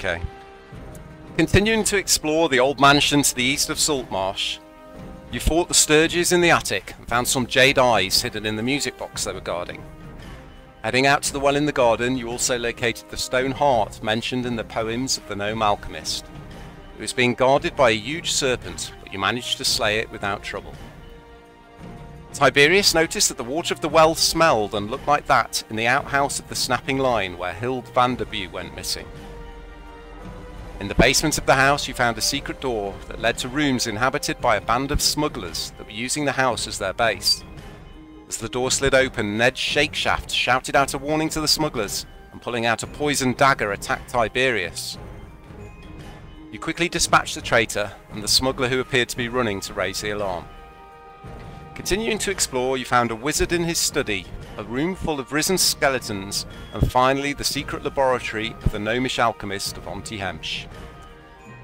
Okay. Continuing to explore the old mansion to the east of Saltmarsh, you fought the Sturges in the attic and found some jade eyes hidden in the music box they were guarding. Heading out to the well in the garden, you also located the stone heart mentioned in the poems of the gnome alchemist. It was being guarded by a huge serpent, but you managed to slay it without trouble. Tiberius noticed that the water of the well smelled and looked like that in the outhouse of the Snapping Line where Mr Vanderbue went missing. In the basement of the house you found a secret door that led to rooms inhabited by a band of smugglers that were using the house as their base. As the door slid open, Ned Shakeshaft shouted out a warning to the smugglers, and pulling out a poisoned dagger attacked Tiberius. You quickly dispatched the traitor and the smuggler who appeared to be running to raise the alarm. Continuing to explore, you found a wizard in his study, a room full of risen skeletons, and finally the secret laboratory of the gnomish alchemist of Hemsh.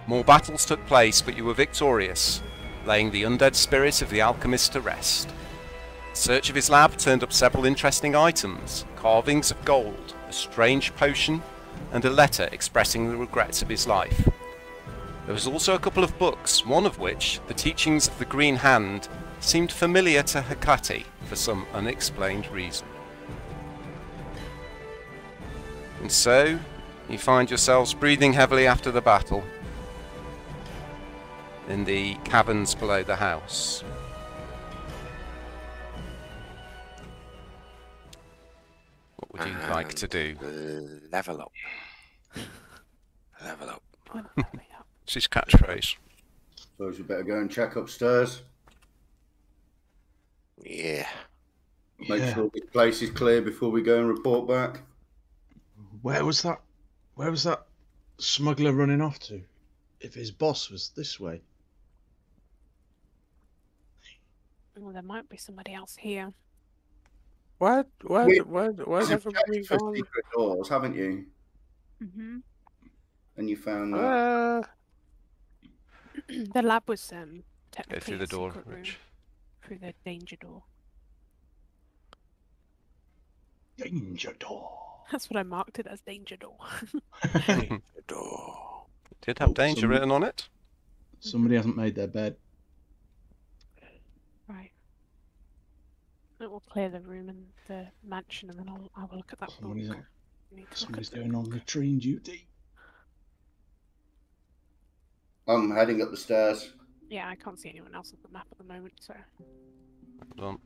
More battles took place, but you were victorious, laying the undead spirit of the alchemist to rest. Search of his lab turned up several interesting items: carvings of gold, a strange potion, and a letter expressing the regrets of his life. There was also a couple of books, one of which, The Teachings of the Green Hand, seemed familiar to Hecate for some unexplained reason. And so, you find yourselves breathing heavily after the battle in the caverns below the house. What would you like to do? Level up. Level up. It's his catchphrase. Suppose we better go and check upstairs. Yeah. Make sure the place is clear before we go and report back. Where was that smuggler running off to? If his boss was this way. Well, there might be somebody else here. Where's everybody You've checked for gone? secret doors, haven't you? Mm-hmm. And you found that. The lab was technically Go through the a door, secret room. Rich. Through the danger door. Danger door. That's what I marked it as, danger door. Door. Did have Oh, danger somebody- written on it. Somebody hasn't made their bed. Right. It will clear the room and the mansion, and then I will look at that book. Somebody's, Need to look somebody's at the going on book. latrine duty. I'm heading up the stairs. Yeah, I can't see anyone else on the map at the moment, so. Hold on.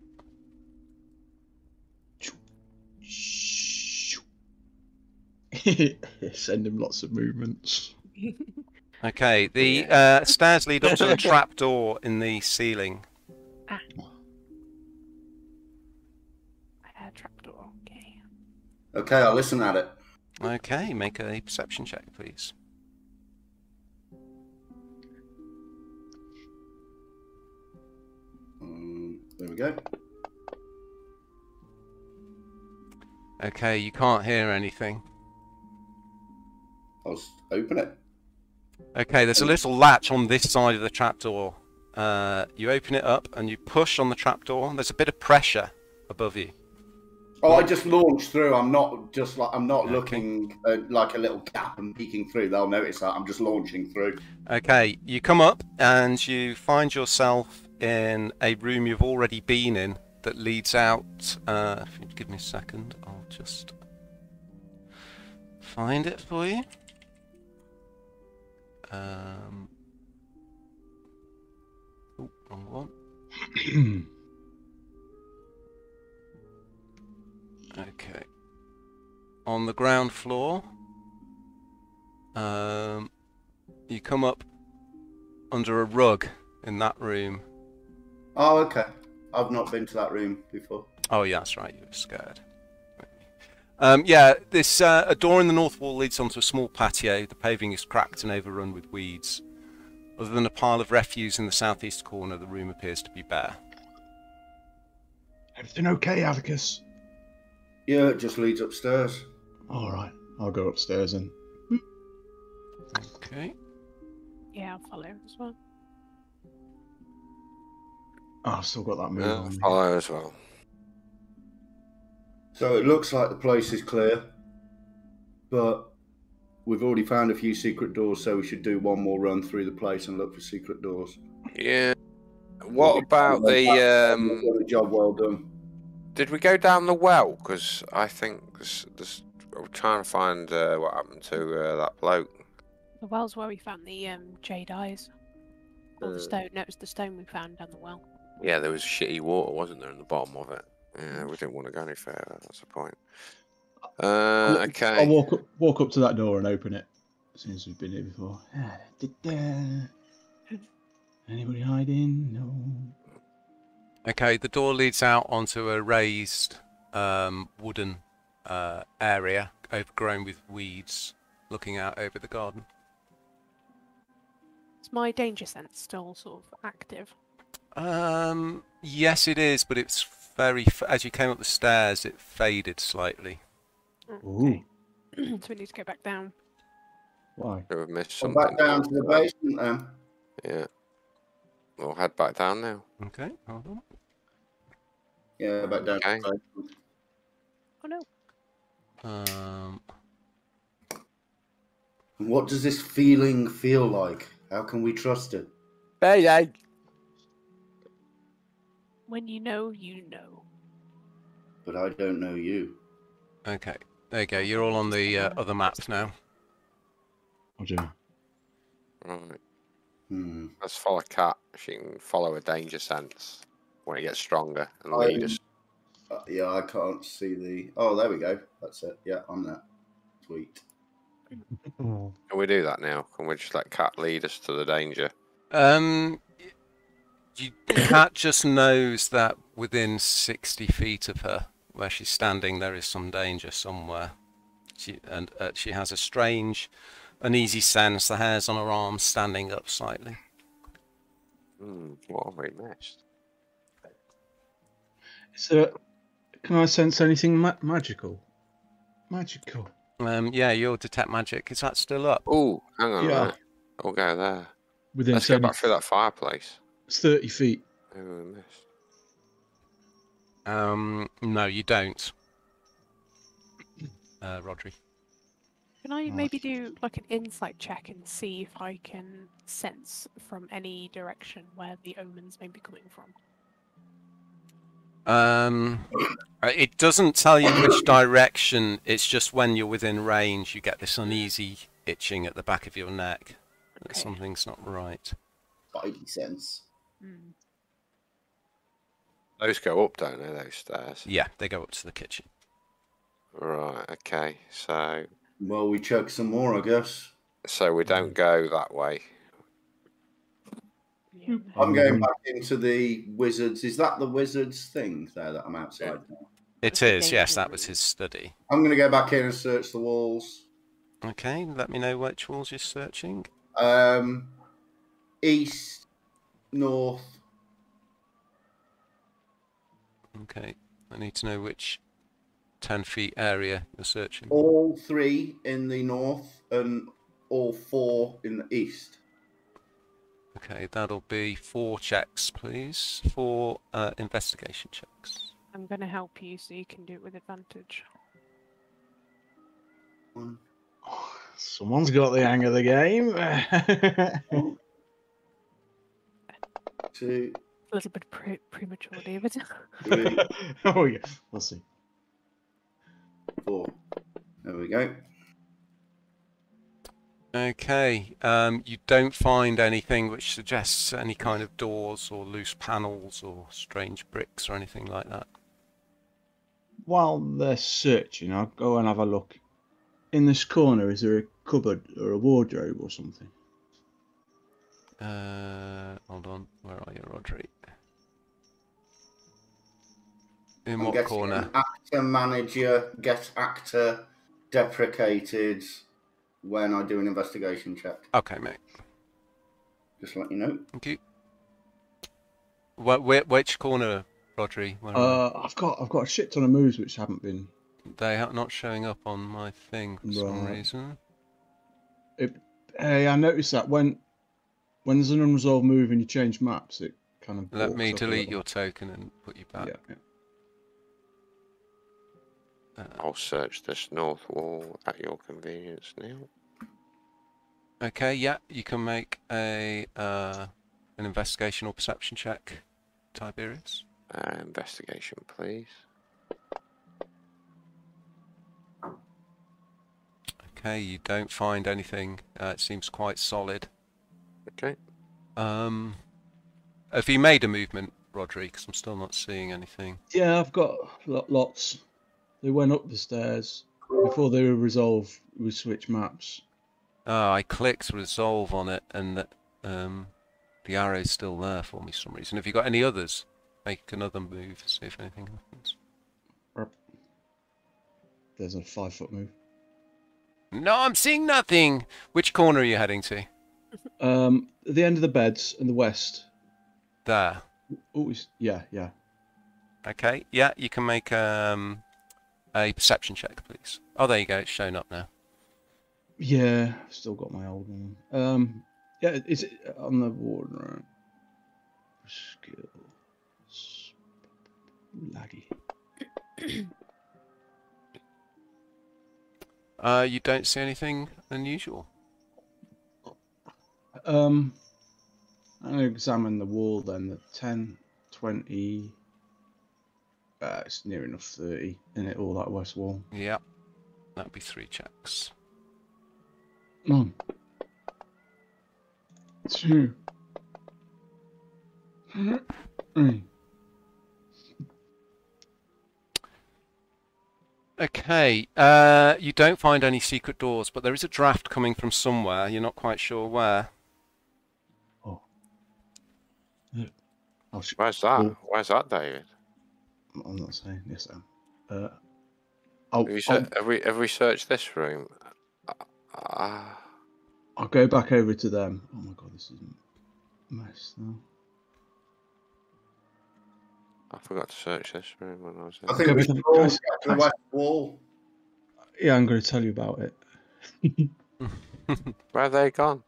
Send him lots of movements. Okay, the stairs lead up to a trap door in the ceiling. Trapdoor, okay. Okay, I'll listen at it. Okay, make a perception check, please. There we go. Okay, you can't hear anything. I'll open it. Okay, there's a little latch on this side of the trapdoor. You open it up and you push on the trapdoor. There's a bit of pressure above you. Oh, I just launched through. I'm not Okay. looking like a little gap and peeking through. They'll notice that I'm just launching through. Okay, you come up and you find yourself in a room you've already been in that leads out. If you give me a second, I'll just find it for you. Oh, wrong one. Okay. On the ground floor, you come up under a rug in that room. Oh, okay. I've not been to that room before. Oh, yeah, that's right. You were scared. Yeah, this a door in the north wall leads onto a small patio. The paving is cracked and overrun with weeds. Other than a pile of refuse in the southeast corner, the room appears to be bare. Everything okay, Atticus? Yeah, it just leads upstairs. Alright, I'll go upstairs and... Okay. Yeah, I'll follow as well. Oh, I've still got that move on me. Follow as well. So it looks like the place is clear, but we've already found a few secret doors, so we should do one more run through the place and look for secret doors. Yeah. What about the Done a job well done. Did we go down the well? Because I think I'm trying to find what happened to that bloke. The well's where we found the jade eyes. Or the stone. No, it was the stone we found down the well. Yeah, there was shitty water, wasn't there, in the bottom of it? Yeah, we didn't want to go any further. That's the point. Okay. I'll walk up to that door and open it. Since we've been here before. Anybody hiding? No. Okay, the door leads out onto a raised wooden area overgrown with weeds, looking out over the garden. Is my danger sense still sort of active? Yes, it is, but it's very. As you came up the stairs, it faded slightly. Okay. So we need to go back down. Why? We've missed Go something. back down to the basement then. Yeah. We'll head back down now. Okay, hold on. Yeah, back down Okay. to the basement. Oh no. And what does this feeling feel like? How can we trust it? When you know, you know. But I don't know you. Okay, there you go. You're all on the other maps now. Roger. Right. Hmm. Let's follow Cat. She can follow her danger sense when it gets stronger and lead us. Yeah, I can't see the... Oh, there we go. That's it. Yeah, I'm there. Sweet. Can we do that now? Can we just let Cat lead us to the danger? Cat just knows that within 60 feet of her, where she's standing, there is some danger somewhere. She has a strange, uneasy sense. The hairs on her arms standing up slightly. What have we missed? Can I sense anything magical? Magical. Yeah, your detect magic. Is that still up? Oh, hang on a Yeah. minute. We'll go there. Within Let's go 30, back through that fireplace. it's 30 feet. Who have we missed? No, you don't. Rodri. Can I maybe do like an insight check and see if I can sense from any direction where the omens may be coming from? It doesn't tell you which direction. It's just when you're within range, you get this uneasy itching at the back of your neck. That Okay. something's not right. Spidey sense. Those go up, don't they, those stairs? Yeah, they go up to the kitchen. Right, okay. So Well, we chuck some more, I guess. we don't go that way. Yeah. I'm going back into the wizards. Is that the wizards thing there that I'm outside now? It is, yes, that was his study. I'm going to go back in and search the walls. Okay, let me know which walls you're searching. East, north. Okay, I need to know which 10 feet area you're searching. All 3 in the north and all 4 in the east. Okay, that'll be 4 checks, please. 4 investigation checks. I'm going to help you so you can do it with advantage. Someone's got the hang of the game. 2, A little bit premature, David. 3, Oh yeah, we'll see. 4. There we go. Okay, you don't find anything which suggests any kind of doors or loose panels or strange bricks or anything like that. While they're searching, I'll go and have a look. In this corner, is there a cupboard or a wardrobe or something? Hold on, where are you, Rodri? In I'm what guessing corner? Actor manager, get actor deprecated when I do an investigation check. Okay, mate. Just to let you know. Thank you. Which corner, Rodri? Where are I've got a shit ton of moves which haven't been. they are not showing up on my thing for some Right. reason. Hey, I noticed that when there's an unresolved move and you change maps, it kind of. Let bulks me up a delete little. your token and put you back. Yeah. I'll search this north wall at your convenience now. Okay, yeah, you can make a an investigation or perception check, Tiberius. Investigation, please. Okay, you don't find anything. It seems quite solid. Okay. Have you made a movement, Rodri? Because I'm still not seeing anything. Yeah, I've got lots. They went up the stairs. Before they were resolved, we switched maps. I clicked resolve on it, and the arrow's still there for me for some reason. Have you got any others? Make another move, see if anything happens. There's a 5-foot move. No, I'm seeing nothing. Which corner are you heading to? At the end of the beds in the west. There. Oh, yeah. Okay, yeah, you can make a perception check, please. Oh, there you go. It's shown up now. Yeah, still got my old one. Yeah, is it on the water? Skills. Laggy. You don't see anything unusual. I'm going to examine the wall then. The 10, 20. It's near enough 30 in it, all that west wall. Yeah, that'd be 3 checks. 1, 2, 3. Okay, you don't find any secret doors, but there is a draft coming from somewhere. You're not quite sure where. Oh. Where's that? Where's that, David? I'm not saying. Yes, I am. Have we searched this room? I'll go back over to them. Oh my god, this is a mess now. I forgot to search this room when I was in. I think we should all get to the west wall. Yeah, I'm going to tell you about it. Where have they gone?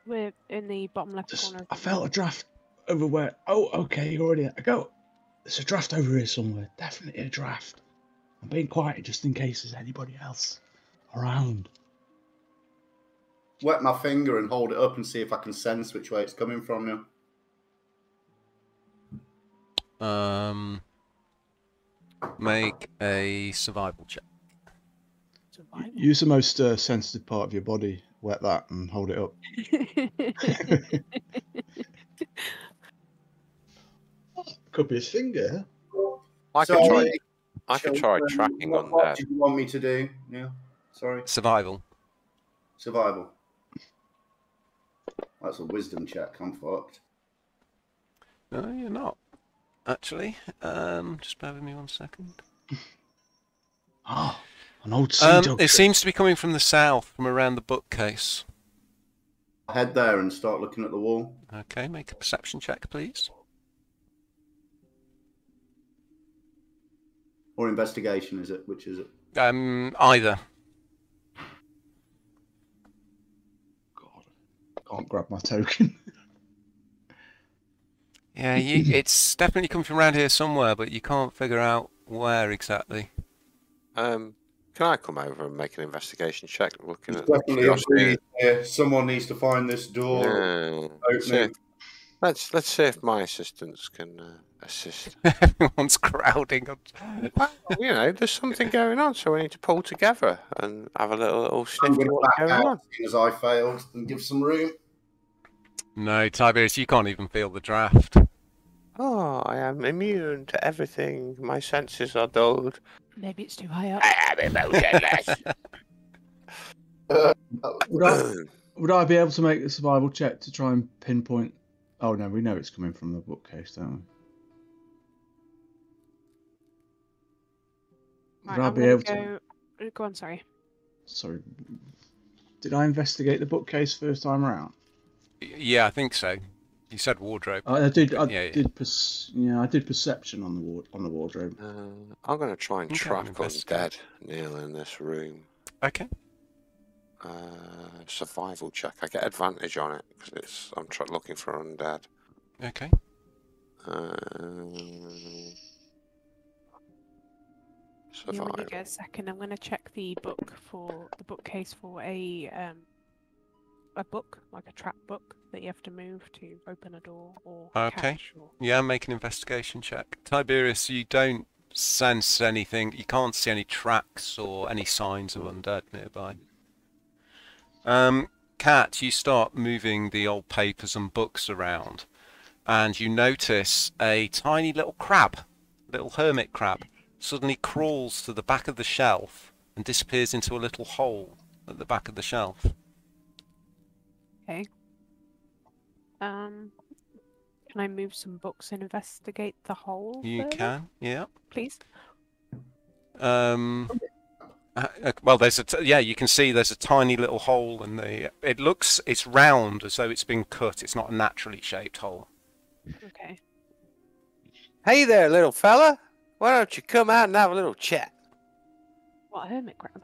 We're in the bottom left corner. I felt a draft over where. Oh, okay, you're already. I go. There's a draft over here somewhere. Definitely a draft. I'm being quiet just in case there's anybody else around. Wet my finger and hold it up and see if I can sense which way it's coming from now. Make a survival check. Survival. Use the most sensitive part of your body. Wet that and hold it up. Could be his finger. I could try tracking on what that. Did you want me to do? Yeah. Sorry. Survival. Survival. That's a wisdom check. I'm fucked. No, you're not. Actually, just bear with me 1 second. Ah, an old sea dog. It seems to be coming from the south, from around the bookcase. Head there and start looking at the wall. Okay, make a perception check, please. Or investigation, is it? Which is it? Either. God, I can't grab my token. Yeah, it's definitely coming from around here somewhere, but you can't figure out where exactly. Can I come over and make an investigation check, looking It's at definitely a breeze here. Someone needs to find this door. Yeah. Let's see if my assistants can assist. Everyone's crowding up. Well, you know, there's something going on, so we need to pull together and have a little I'm sniff going at to what's back going out on. as soon as I failed and give some room. No, Tiberius, you can't even feel the draft. Oh, I am immune to everything. My senses are dulled. Maybe it's too high up. I am emotionless. Would I be able to make a survival check to try and pinpoint? Oh no, we know it's coming from the bookcase, don't we? Right, Would I I'm be gonna able to? Go on, sorry. Sorry, did I investigate the bookcase first time around? Yeah, I think so. You said wardrobe. I did. I Yeah. did perception on the wardrobe. I'm going to try and Okay, track investigate. undead Neil in this room. Okay. Survival check. I get advantage on it because I'm looking for undead. Okay. Yeah, when you Survival. get a second, I'm going to check the bookcase for a a book, like a trap book, that you have to move to open a door or Okay. catch? Or... Yeah, make an investigation check. Tiberius, you don't sense anything. You can't see any tracks or any signs of undead nearby. Kat, you start moving the old papers and books around, and you notice a tiny little crab, little hermit crab, suddenly crawls to the back of the shelf and disappears into a little hole at the back of the shelf. Okay. Can I move some books and investigate the hole? You further, can, yeah. please. Well, yeah, you can see there's a tiny little hole in the. It's round as though it's been cut. It's not a naturally shaped hole. Okay. Hey there, little fella. Why don't you come out and have a little chat? What, a hermit crab?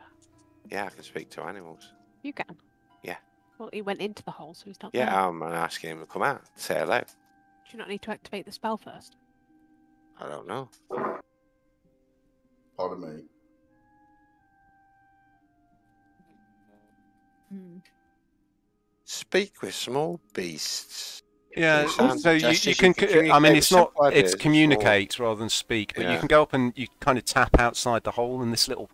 Yeah, I can speak to animals. You can. Yeah. Well, he went into the hole, so he's not Yeah, there. I'm asking him to come out, say hello. Do you not need to activate the spell first? I don't know. Pardon me. Speak with small beasts. Yeah, Sounds so you justice, can. I mean, communicate it's with not. simple It's ideas, communicate rather than speak. But you Yeah. can go up and you kind of tap outside the hole, and this little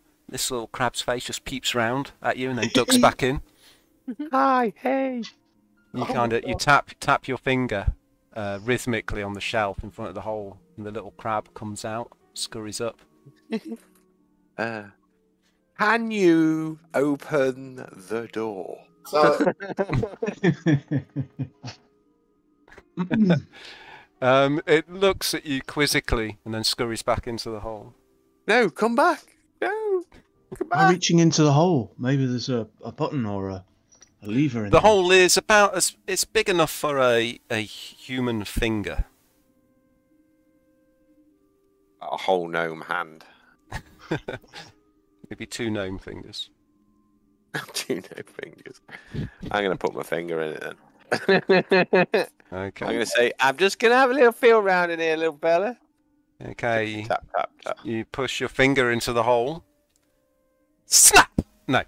crab's face just peeps round at you and then ducks back in. Hi, hey. You tap your finger rhythmically on the shelf in front of the hole, and the little crab comes out, scurries up. Can you open the door? So, It looks at you quizzically and then scurries back into the hole. No, come back. No, come Am I back. reaching into the hole? Maybe there's a button or a lever in The there. hole is it's big enough for a human finger. A whole gnome hand. Maybe 2 gnome fingers. 2 gnome fingers. I'm going to put my finger in it then. Okay. I'm going to say, I'm just going to have a little feel around in here, little fella. Okay. Tap, tap, tap. You push your finger into the hole. Snap! No.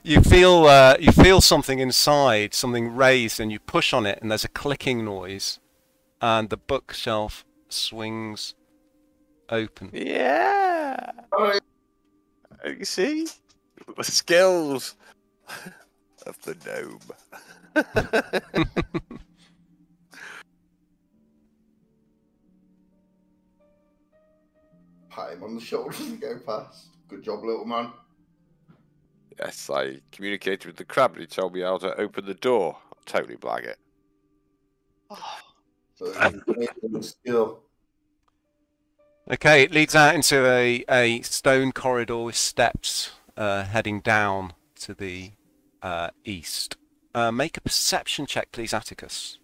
You feel something inside, something raised, and you push on it, and there's a clicking noise, and the bookshelf swings open. Yeah. You see? The skills of the gnome. pat him on the shoulder as we go past. Good job, little man. Yes, I communicated with the crab and he told me how to open the door. I'll totally blag it. So it's skill. Okay, it leads out into a stone corridor with steps heading down to the east. Make a perception check, please, Atticus.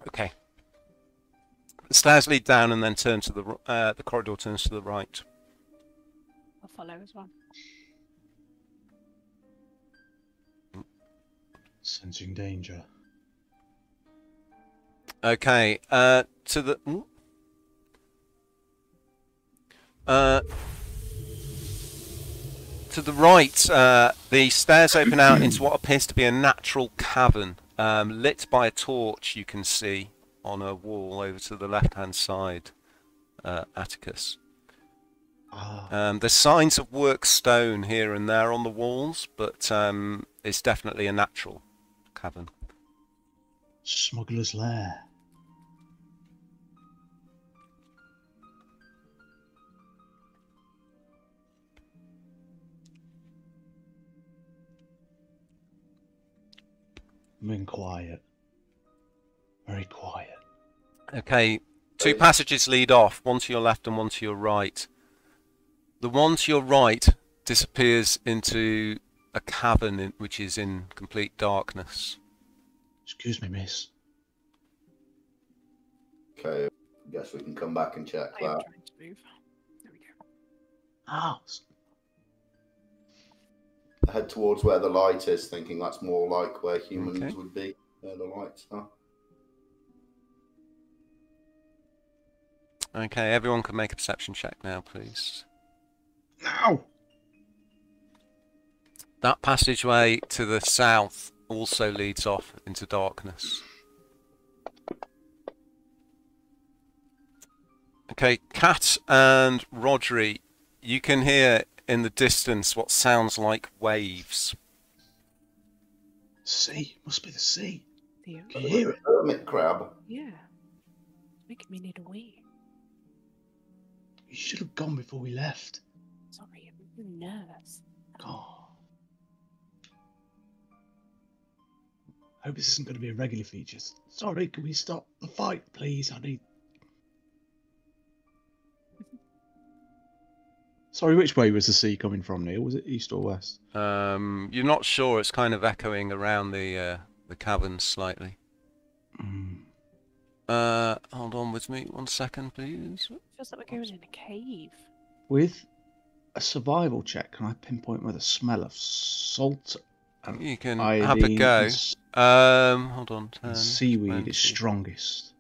Okay. The stairs lead down and then turn to the corridor turns to the right. I'll follow as well. Sensing danger. Okay, to the right, the stairs open out into what appears to be a natural cavern, lit by a torch you can see on a wall over to the left-hand side, Atticus. There's signs of worked stone here and there on the walls, but it's definitely a natural cavern. Smuggler's lair. I'm being quiet. Very quiet. Okay, 2 passages lead off, one to your left and one to your right. The one to your right disappears into a cavern which is in complete darkness. Excuse me, miss. Okay, guess we can come back and check I am that. trying to move. There we go. Ah, Head towards where the light is, thinking that's more like where humans Okay. would be. Where the lights are. Okay, everyone can make a perception check now, please. Now! That passageway to the south also leads off into darkness. Okay, Kat and Rodri, you can hear in the distance what sounds like waves. Sea. Must be the sea. The Can you hear it? Hermit crab. Yeah. Making me need a wee. You should have gone before we left. Sorry, I'm really nervous. God. Hope this isn't going to be a regular feature. Sorry, can we stop the fight, please? I need... Sorry, which way was the sea coming from, Neil? Was it east or west? You're not sure. It's kind of echoing around the caverns slightly. Hold on with me 1 second, please. Feels like we're going in a cave. With a survival check, can I pinpoint where the smell of salt and You can have a iodine go. Hold on. and 10, seaweed 20. is strongest?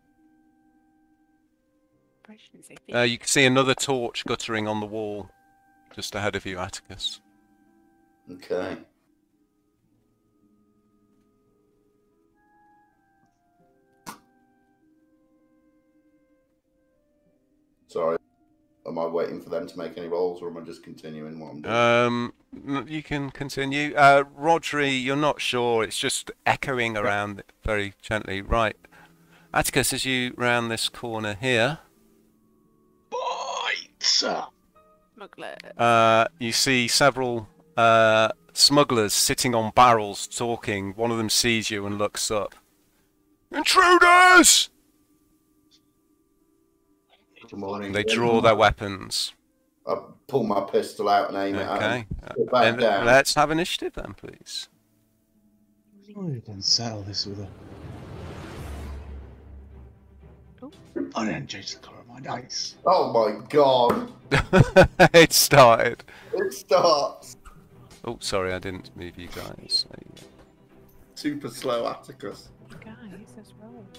Probably shouldn't say You can see another torch guttering on the wall just ahead of you, Atticus. Okay. Sorry. Am I waiting for them to make any rolls, or am I just continuing what I'm doing? You can continue. Rodri, you're not sure. It's just echoing around very gently. Right. Atticus, as you round this corner here, Sir. Smuggler. you see several smugglers sitting on barrels talking. One of them sees you and looks up. Intruders! Good morning. They draw their weapons. I pull my pistol out and aim it at Okay. them. Sit back down. Let's have initiative then, please. Oh, you can settle this with a... Oh. I didn't change the colour of my dice. Oh my god. It started. It starts. Oh, sorry, I didn't move you guys. There you go. Super slow Atticus. Guys, there's rolls.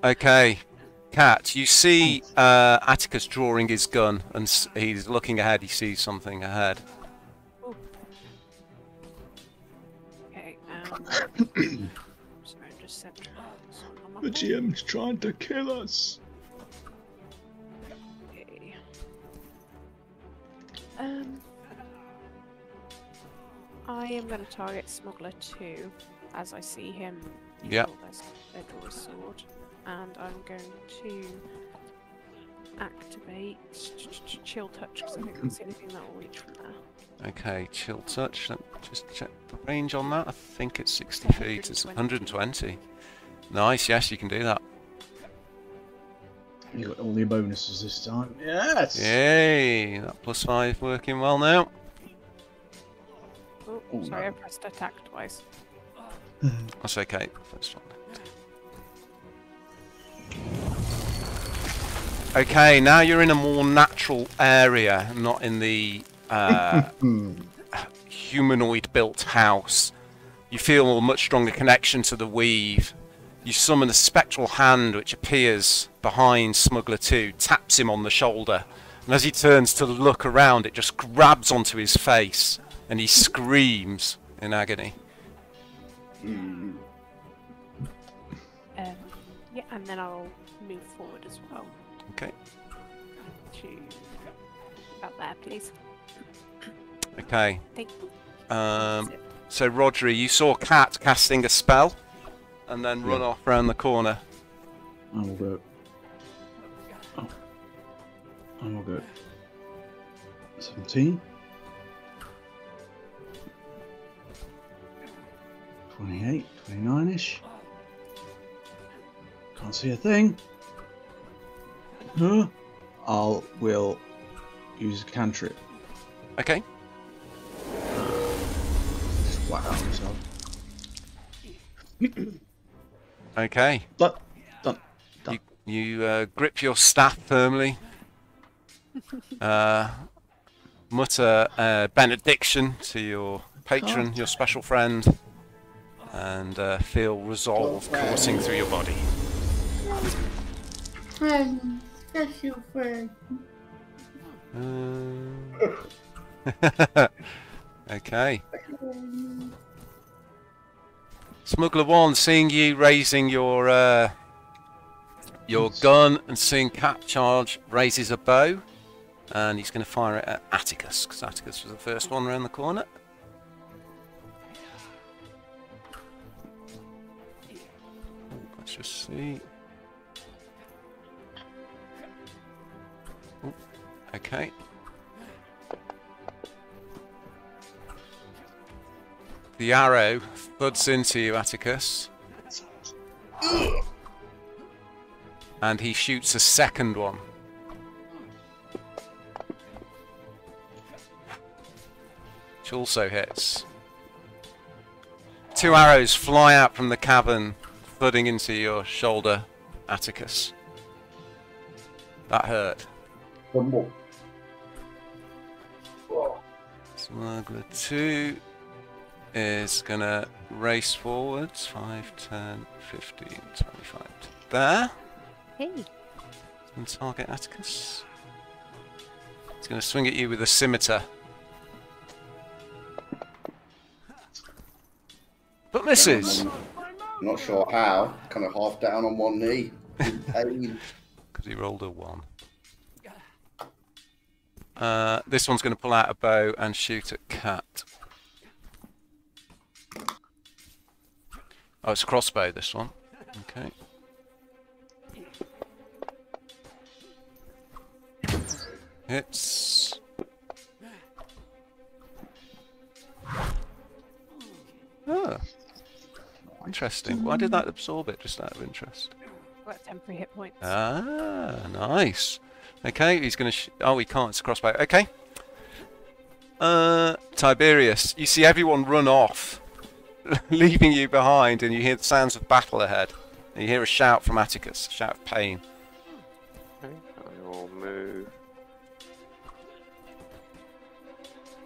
Okay, Kat, you see Atticus drawing his gun, and he's looking ahead. He sees something ahead. Oh. Okay, sorry, I'm just central. The GM's trying to kill us. Okay. I am going to target Smuggler 2 as I see him. Yep. Draw his sword, and I'm going to activate Chill Touch because I think that's the only thing that will reach from there. Okay, chill touch. Let me just check the range on that. I think it's 60 feet. It's 120. Nice, yes, you can do that. You got all your bonuses this time. Yes! Yay! That +5 working well now. Oh, Oh, sorry, no. I pressed attack twice. That's okay. First one. Okay, now you're in a more natural area, not in the humanoid-built house. You feel a much stronger connection to the weave. You summon a spectral hand which appears behind Smuggler 2, taps him on the shoulder, and as he turns to look around, it just grabs onto his face, and he screams in agony. Yeah, and then I'll move forward as well. Okay. To about there, please. Okay. Thank you. So Rodri, you saw Kat casting a spell, and then run off round the corner. I will go. Oh. I will go. 17. 28, 29-ish. Can't see a thing. No. Will use a cantrip. Okay. Just whack out myself. Okay. Done. You grip your staff firmly. Mutter benediction to your patron, your special friend, and feel resolve coursing through your body. Yes, your friend. Okay. Smuggler 1, seeing you raising your gun and seeing Cat charge, raises a bow, and he's going to fire it at Atticus, because Atticus was the first one around the corner. Let's just see. Ooh, okay. The arrow thuds into you, Atticus. And he shoots a second one. Which also hits. 2 arrows fly out from the cavern, thudding into your shoulder, Atticus. That hurt. Smuggler 2 is gonna race forwards. 5, 10, 15, 25 to there. Hey. And target Atticus. He's gonna swing at you with a scimitar. But misses! Not sure how. Kind of half down on one knee. Because he rolled a 1. This one's going to pull out a bow and shoot at Cat. Oh, it's a crossbow, this one. Okay. Hits. Oh. Interesting. Why did that absorb it, just out of interest? Got temporary hit points. Ah, nice. Okay, he's going to... oh, he can't. It's a crossbow. Okay. Tiberius, you see everyone run off, leaving you behind, and you hear the sounds of battle ahead. And you hear a shout from Atticus, a shout of pain. Okay, I will move.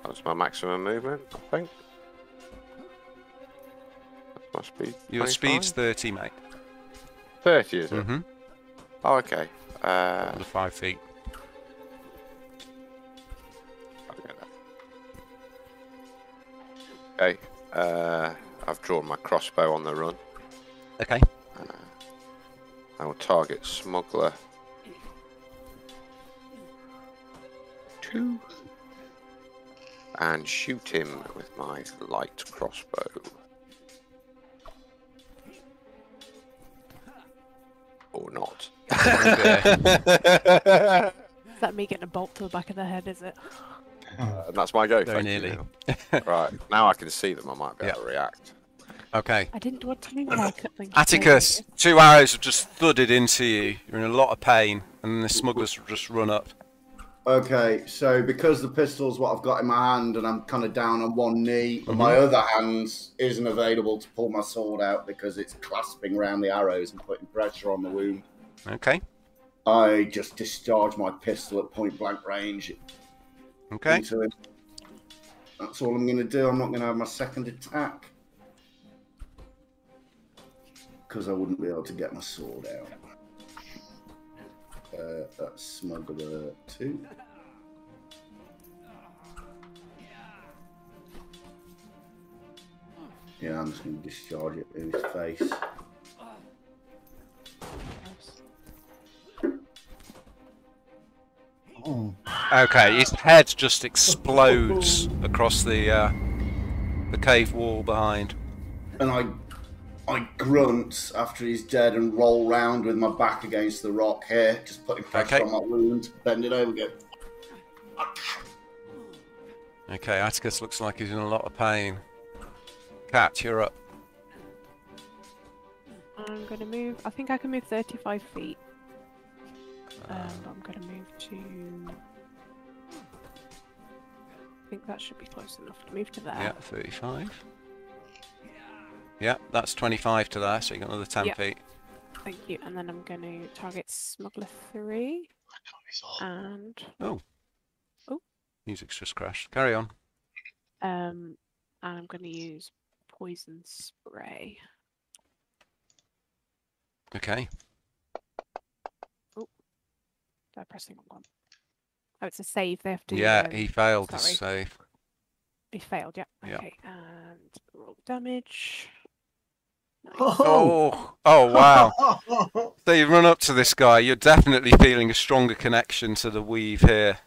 That's my maximum movement, I think. That's my speed. Your 25? speed's 30, mate. 30, is it? Mm-hmm. Oh, okay. Under 5 feet. Okay. I've drawn my crossbow on the run. Okay. I will target Smuggler 2 and shoot him with my light crossbow. Or not. Is that me getting a bolt to the back of the head, is it? And that's my go. Very Thank nearly. you. Right, now I can see them. I might be able to react. Okay. I didn't do a time haircut thing. Atticus, 2 arrows have just thudded into you. You're in a lot of pain, and the smugglers have just run up. Okay, so because the pistol's what I've got in my hand and I'm kind of down on one knee, and my other hand isn't available to pull my sword out because it's clasping around the arrows and putting pressure on the wound. Okay. I just discharge my pistol at point blank range. Okay. Into him. That's all I'm going to do. I'm not going to have my second attack because I wouldn't be able to get my sword out. That's Smuggler 2. Yeah, I'm just going to discharge it in his face. Oh. Okay, his head just explodes across the cave wall behind. And I grunt after he's dead and roll round with my back against the rock here, just putting pressure on my wound, bend it over, go. Okay, Atticus looks like he's in a lot of pain. Cat, you're up. I'm going to move. I think I can move 35 feet. But I'm going to move to... I think that should be close enough to move to there. Yeah, 35. Yeah, that's 25 to there, so you got another 10 feet. Thank you. And then I'm going to target Smuggler 3. And... Oh. Music's just crashed. Carry on. And I'm going to use poison spray. Okay. Oh. They're pressing on one. Oh, it's a save. They have to. Yeah, he failed his sorry. save. He failed. Yeah. Yeah. Okay. And roll damage. Nice. Oh, oh wow. So you run up to this guy. You're definitely feeling a stronger connection to the weave here.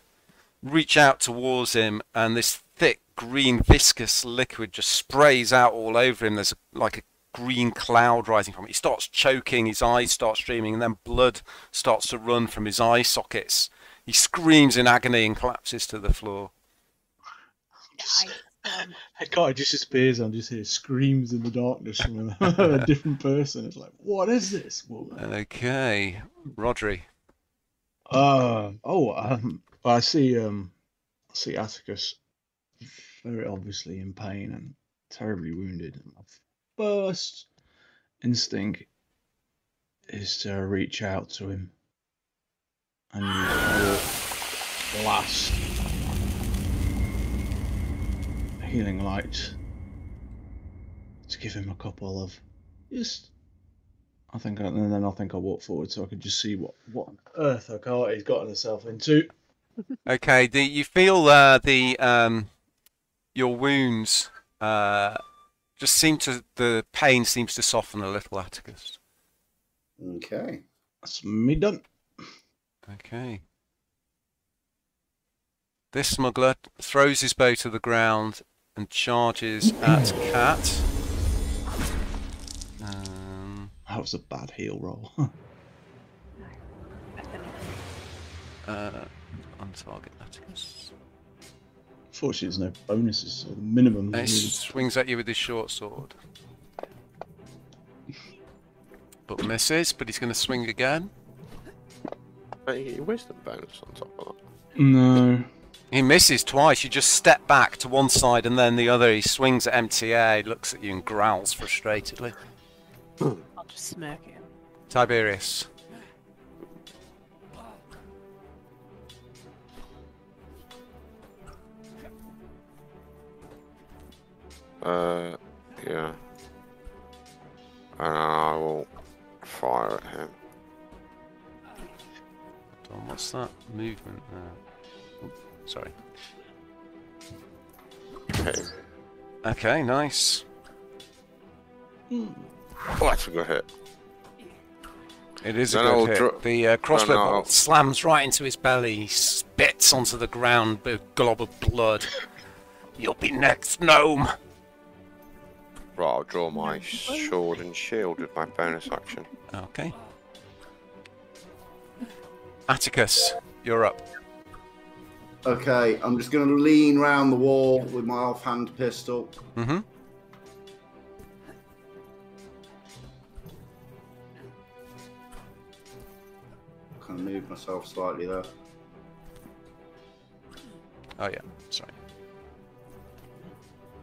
Reach out towards him, and this thick green viscous liquid just sprays out all over him. There's like a green cloud rising from it. He starts choking, his eyes start streaming, and then blood starts to run from his eye sockets. He screams in agony and collapses to the floor. That guy just disappears and just hear screams in the darkness from a different person. It's like, what is this woman? Okay, Rodri. I see Atticus very obviously in pain and terribly wounded. My first instinct is to reach out to him and use the last healing light to give him a couple of just. And then I think I'll walk forward so I can just see what on earth he's gotten himself into. Okay, you feel your wounds just the pain seems to soften a little, Atticus. Okay. That's me done. Okay. This smuggler throws his bow to the ground and charges at Cat. That was a bad heal roll. On target, Atticus. Fortunately, there's no bonuses, so the minimum. He swings at you with his short sword. But misses, but he's going to swing again. Hey, where's the bonus on top of that? No. He misses twice. You just step back to one side and then the other. He swings at empty air, he looks at you and growls frustratedly. I'll just smirk at him. Tiberius. Yeah. And I will fire at him. What's that movement? Sorry. Okay. Okay, nice. Oh, that's a good hit. It is a Then good hit. The crossbow bolt slams right into his belly. He spits onto the ground, a glob of blood. You'll be next, gnome. Right, I'll draw my sword and shield with my bonus action. Okay. Atticus, you're up. Okay, I'm just going to lean round the wall with my offhand pistol. Mm-hmm. Kind of move myself slightly there. Oh yeah, sorry.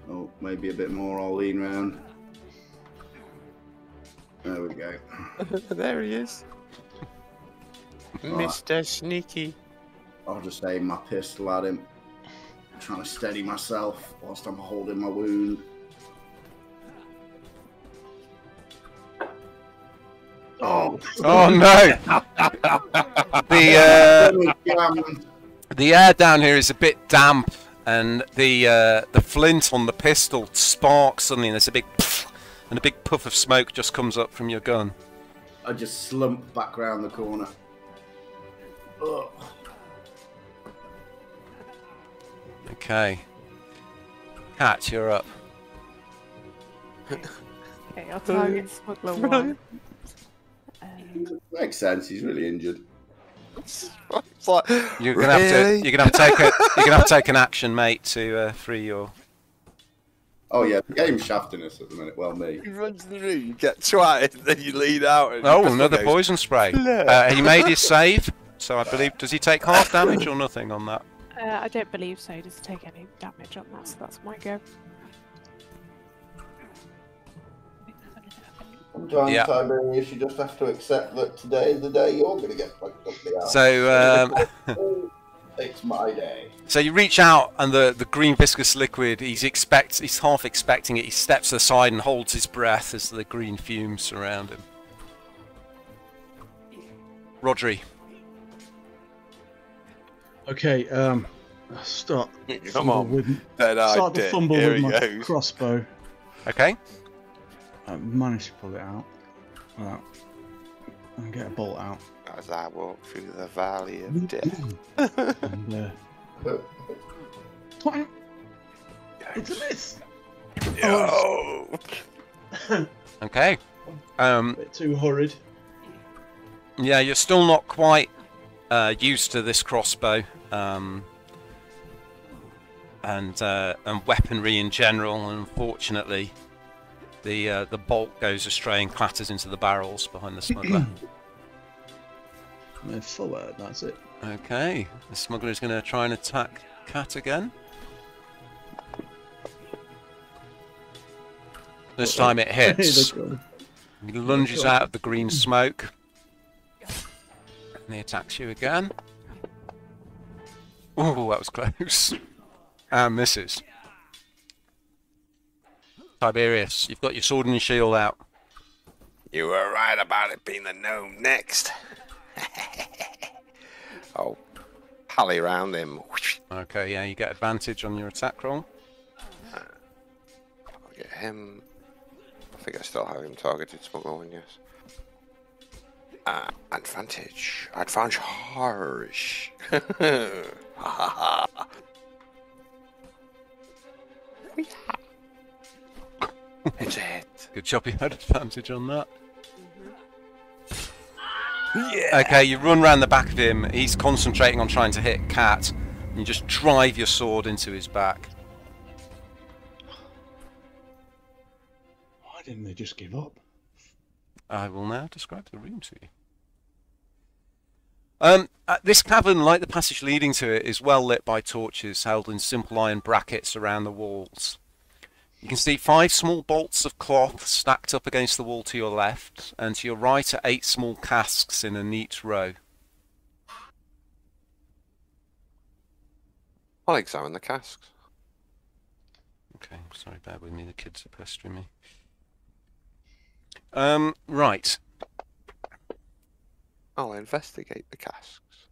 Oh, maybe a bit more. I'll lean round. There we go. There he is. Mr. Sneaky. I'll just aim my pistol at him. Trying to steady myself whilst I'm holding my wound. Oh, Oh no! The air down here is a bit damp, and the flint on the pistol sparks suddenly, and there's a big pff, and a big puff of smoke just comes up from your gun. I just slump back round the corner. Ugh. Okay. Cat, you're up. Okay, I'll target Smuggler 1. Makes sense. He's really injured. It's like, You're gonna have to take an action, mate, to free your. Oh yeah, the game's shafting us at the minute. Well, me. You run to the room, you get twatted, and then you lean out. And Oh, another poison spray. He made his save, so I believe. Does he take half damage or nothing on that? I don't believe so. Does it take any damage on that? So that's my go. Sometimes, Yeah. Tiberius, you just have to accept that today is the day you're going to get fucked up the ass. So, It's my day. so you reach out, and the green viscous liquid. He's half expecting it. He steps aside and holds his breath as the green fumes surround him. Rodri. Okay, start Come fumble on, with, then I start the did. fumble Here with he my goes. crossbow. Okay. I managed to pull it out. Right. And get a bolt out. As I walk through the valley of death. And twang! It's a miss. Yo! Okay. A bit too hurried. Yeah, you're still not quite used to this crossbow and weaponry in general, and unfortunately, the bolt goes astray and clatters into the barrels behind the smuggler. And then forward, that's it. Okay, the smuggler is going to try and attack Cat again. This time it hits. He lunges out of the green smoke. And he attacks you again. Oh, that was close. And misses. Tiberius, you've got your sword and your shield out. You were right about it being the gnome next. Oh, pally round him. Okay, yeah, you get advantage on your attack roll. I'll get him. I think I still have him targeted, smuggler one, yes. Advantage. Advantage harsh. It's it. Good job you had advantage on that. Yeah. Okay, you run round the back of him. He's concentrating on trying to hit Cat. And you just drive your sword into his back. Why didn't they just give up? I will now describe the room to you. This cavern, like the passage leading to it, is well lit by torches held in simple iron brackets around the walls. You can see 5 small bolts of cloth stacked up against the wall to your left, and to your right are 8 small casks in a neat row. I'll examine the casks. Okay, sorry, bear with me, the kids are pestering me. Right. I'll investigate the casks.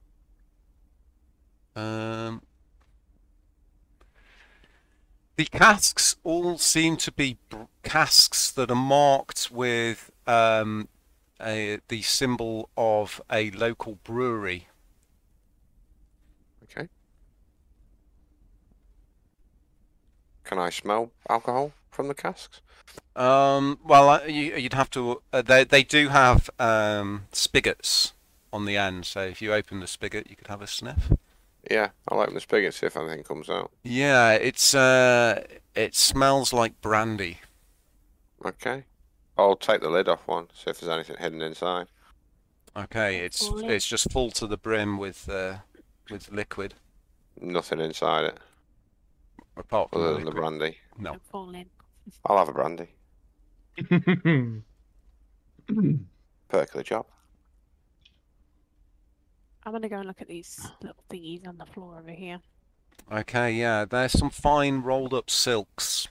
The casks all seem to be casks that are marked with the symbol of a local brewery. Okay. Can I smell alcohol from the casks? Well, you'd have to. They do have spigots on the end, so if you open the spigot, you could have a sniff. Yeah, I'll open the spigot, see if anything comes out. Yeah, it smells like brandy. Okay. I'll take the lid off one, see if there's anything hidden inside. Okay, it's just full to the brim with liquid. Nothing inside it, Apart from other the than the liquid. brandy. No. Don't fall in. I'll have a brandy. Perk of the job. I'm gonna go and look at these little thingies on the floor over here. Okay, yeah, there's some fine rolled up silks.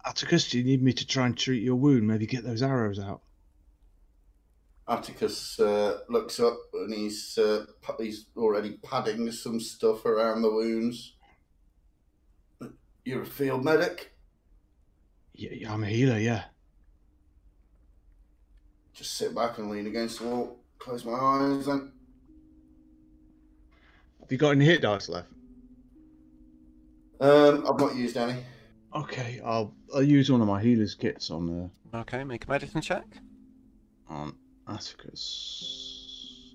Atticus, do you need me to try and treat your wound? Maybe get those arrows out. Atticus looks up and he's already padding some stuff around the wounds. You're a field medic? Yeah, I'm a healer, yeah. Just sit back and lean against the wall. Close my eyes then. Have you got any hit dice left? I've not used any. Okay, I'll use one of my healer's kits on Okay, make a medicine check. Atticus.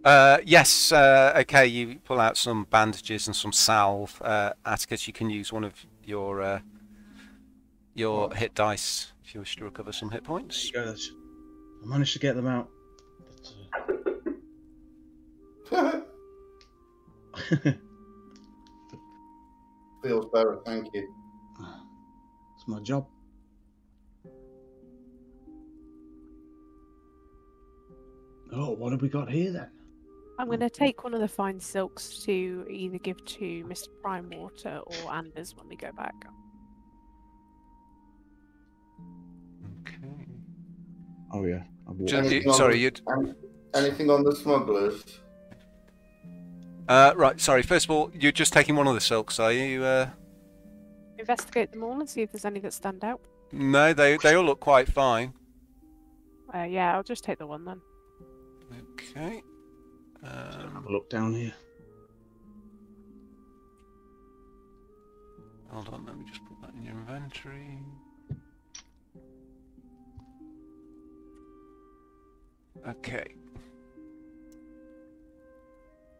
Yes, okay, you pull out some bandages and some salve. Atticus, you can use one of your hit dice if you wish to recover some hit points. I managed to get them out. But, Feels better, thank you. it's my job. Oh, what have we got here then? I'm going to take one of the fine silks to either give to Mr. Primewater or Anders when we go back. Oh yeah. I walked. Anything on Sorry, the- you'd. Anything on the smugglers? Right. Sorry. First of all, you're just taking one of the silks, are you? Investigate them all and see if there's any that stand out. No, they all look quite fine. Yeah, I'll just take the one then. Okay. Have a look down here. Hold on. Let me just put that in your inventory. Okay.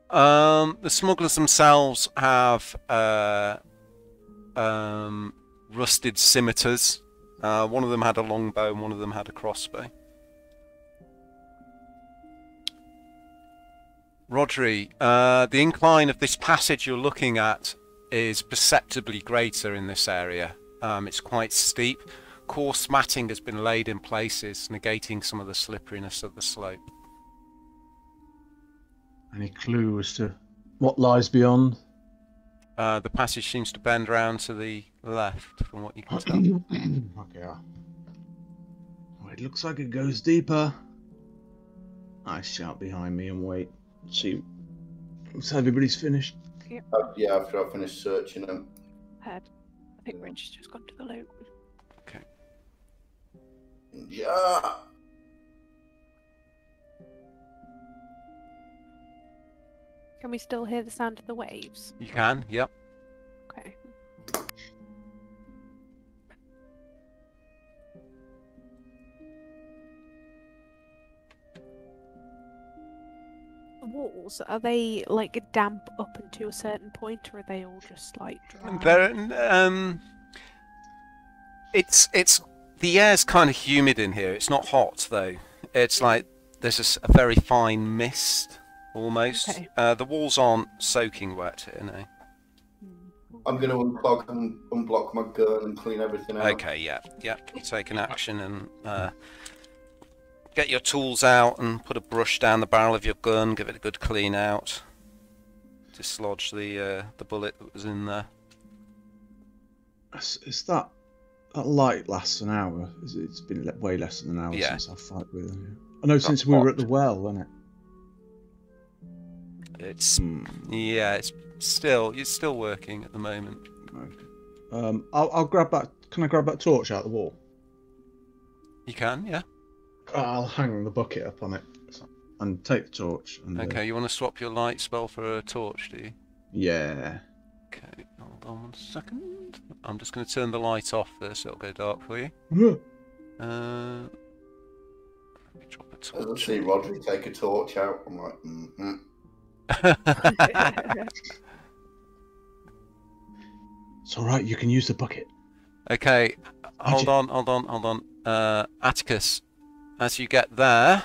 The smugglers themselves have rusted scimitars. One of them had a longbow and one of them had a crossbow. Rodri, the incline of this passage you're looking at is perceptibly greater in this area. It's quite steep. Coarse matting has been laid in places, negating some of the slipperiness of the slope. Any clue as to what lies beyond? The passage seems to bend round to the left, from what you can tell. Okay. Oh, it looks like it goes deeper. I shout behind me and wait. See, once everybody's finished. Yeah, after I finish searching them. Head. I think Rich has just gone to the loot. Okay. Yeah. Can we still hear the sound of the waves? You can, yep. Okay. The walls, are they like damp up until a certain point, or are they all just like dry? It's the air's kind of humid in here. It's not hot though. It's like there's a very fine mist almost. Okay. The walls aren't soaking wet here, no. I'm going to unplug and unblock my gun and clean everything out. Okay, yeah. You take an action and get your tools out and put a brush down the barrel of your gun. Give it a good clean out. Dislodge the bullet that was in there. Is that light lasts an hour? It's been way less than an hour Yeah. since I fight with him. I know since we were at the well, wasn't it? It's yeah. It's still working at the moment. Okay. I'll grab that. Can I grab that torch out of the wall? You can, yeah. I'll hang the bucket up on it and take the torch. And, Okay, you want to swap your light spell for a torch, do you? Yeah. Okay, hold on 1 second. I'm just going to turn the light off first, so it'll go dark for you. Let me drop a As I torch. see Rodri take a torch out, I'm like, It's all right. You can use the bucket. Okay, hold on. Atticus, as you get there,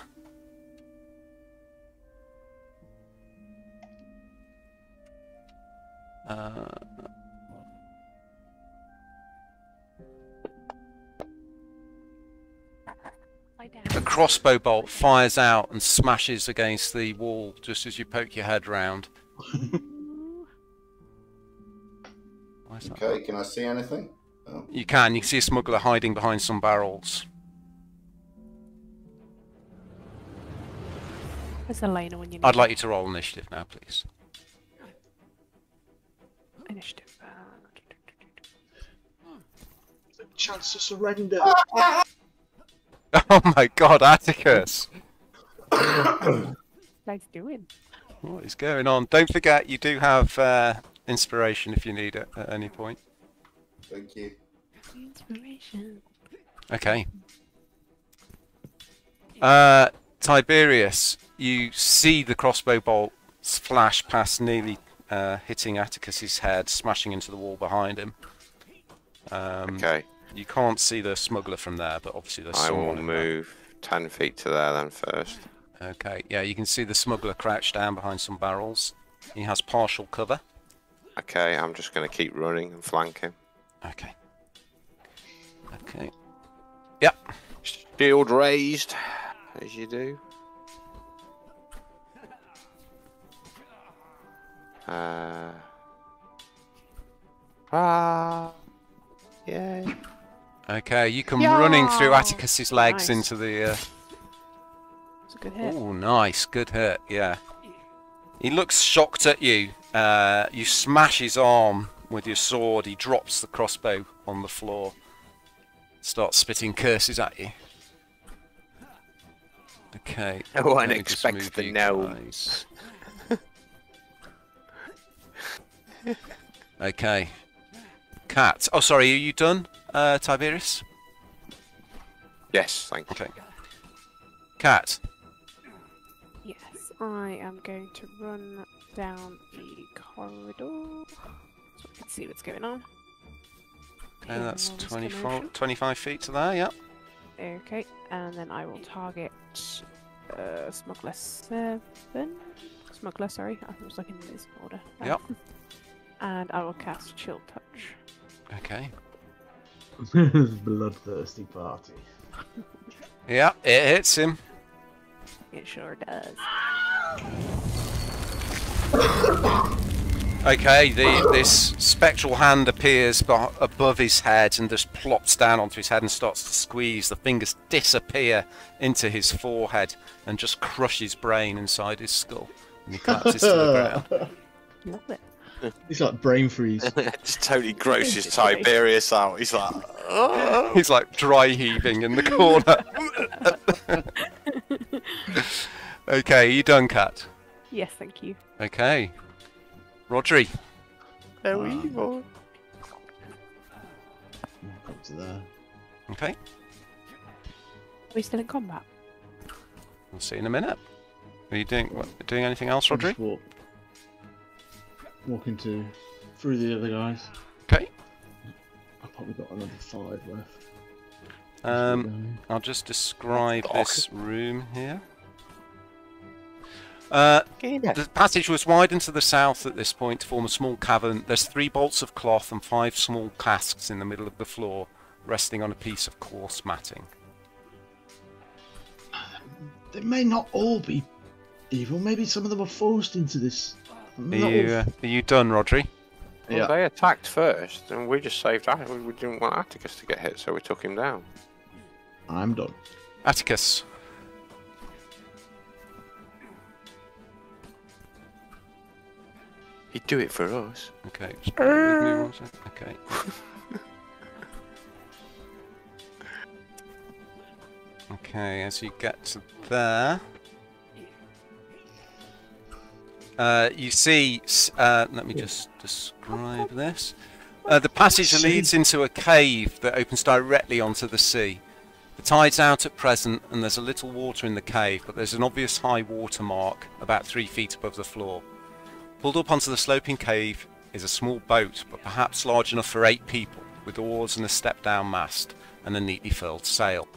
Lie down. a crossbow bolt fires out and smashes against the wall just as you poke your head round. Why is that? okay, can I see anything? Oh. You can see a smuggler hiding behind some barrels. Where's Elena when you need I'd like you to roll initiative now, please. initiative? Chance to surrender. Oh my god, Atticus! Nice doing. What is going on? Don't forget, you do have inspiration if you need it at any point. Thank you. Inspiration. Okay. Tiberius, you see the crossbow bolt flash past, nearly hitting Atticus's head, smashing into the wall behind him. Okay. You can't see the smuggler from there, but obviously there's I someone will in there. move 10 feet to there then first. Okay, yeah, you can see the smuggler crouched down behind some barrels. He has partial cover. Okay, I'm just going to keep running and flank him. Okay. Okay. Yep. Shield raised, as you do. Yay. Okay, you come running through Yeah. Atticus's legs Nice. into the. It's a good hit. Oh, nice, good hit. Yeah. He looks shocked at you. You smash his arm with your sword. He drops the crossbow on the floor. Starts spitting curses at you. Okay. Oh, let me just unexpected move the you gnome. guys. Okay. Cat. Oh, sorry. Are you done, Tiberius? Yes, thank you. Okay. Cat. Yes, I am going to run down the corridor so I can see what's going on. Okay, In that's all this 24, commotion. 25 feet to there. Yep. Okay, and then I will target Smuggler 7. Smuggler, sorry, I was looking in this order. Yep. And I will cast Chill Touch. Okay. Bloodthirsty party. Yeah, it hits him. It sure does. Okay, this spectral hand appears above his head and just plops down onto his head and starts to squeeze. The fingers disappear into his forehead and just crush his brain inside his skull. And he collapses to the ground. Love it. It's like brain freeze. Just totally grosses Tiberius out. He's like, oh. He's like dry heaving in the corner. Okay, you done, Cat? Yes, thank you. Okay. Rodri. No evil. Up to there. Okay, Are we still in combat? we'll see in a minute. Are you doing anything else, I'll Rodri? just walk into through the other guys. Okay. I've probably got another 5 left. I'll just describe Doc. this room here. The passage was widened to the south at this point to form a small cavern. There's 3 bolts of cloth and 5 small casks in the middle of the floor, resting on a piece of coarse matting. They may not all be evil. Maybe some of them were forced into this. Are you done, Rodri? Well, Yeah. they attacked first, and we just saved Atticus. We didn't want Atticus to get hit, so we took him down. I'm done. Atticus. He'd do it for us. Okay. Just bear with me one sec. Okay. Okay, as you get to there, you see. Let me just describe this. The passage leads into a cave that opens directly onto the sea. The tide's out at present, and there's a little water in the cave, but there's an obvious high water mark about 3 feet above the floor. Pulled up onto the sloping cave is a small boat, but perhaps large enough for 8 people, with oars and a step-down mast and a neatly furled sail.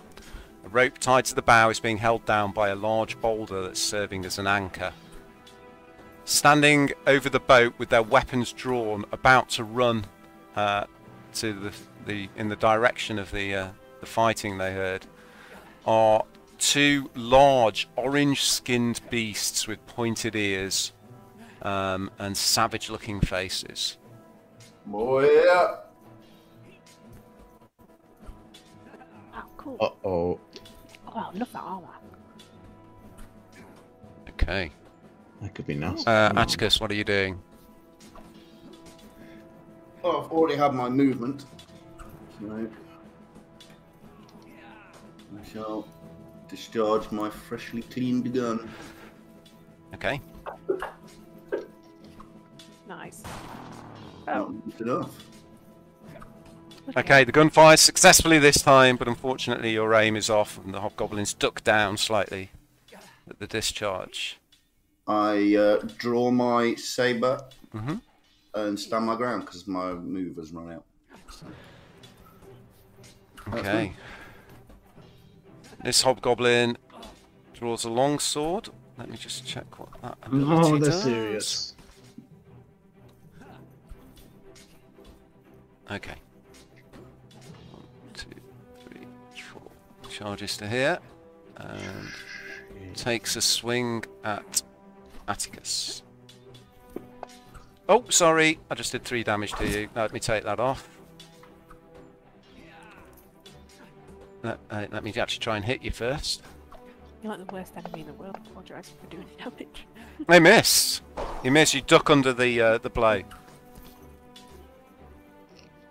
A rope tied to the bow is being held down by a large boulder that's serving as an anchor. Standing over the boat with their weapons drawn, about to run to in the direction of the fighting they heard, are 2 large orange-skinned beasts with pointed ears and savage-looking faces. Oh, yeah. Oh, cool. Uh-oh. Oh, I love that armor. Okay. That could be nasty. Atticus, what are you doing? Oh, I've already had my movement. So I shall discharge my freshly cleaned gun. Okay. Nice. Not good enough. Okay, the gun fires successfully this time, but unfortunately your aim is off and the hobgoblins duck down slightly at the discharge. I draw my saber Mhm. and stand my ground because my move has run out. So, that's Okay. me. This hobgoblin draws a long sword. Let me just check what that ability Oh, they're does. serious. Okay. 1, 2, 3, 4. Charges to here. And takes a swing at Atticus. Oh, sorry. I just did 3 damage to you. Let me take that off. Let me actually try and hit you first. You're like the worst enemy in the world. I apologise for doing damage. I miss. You miss. You duck under the blow.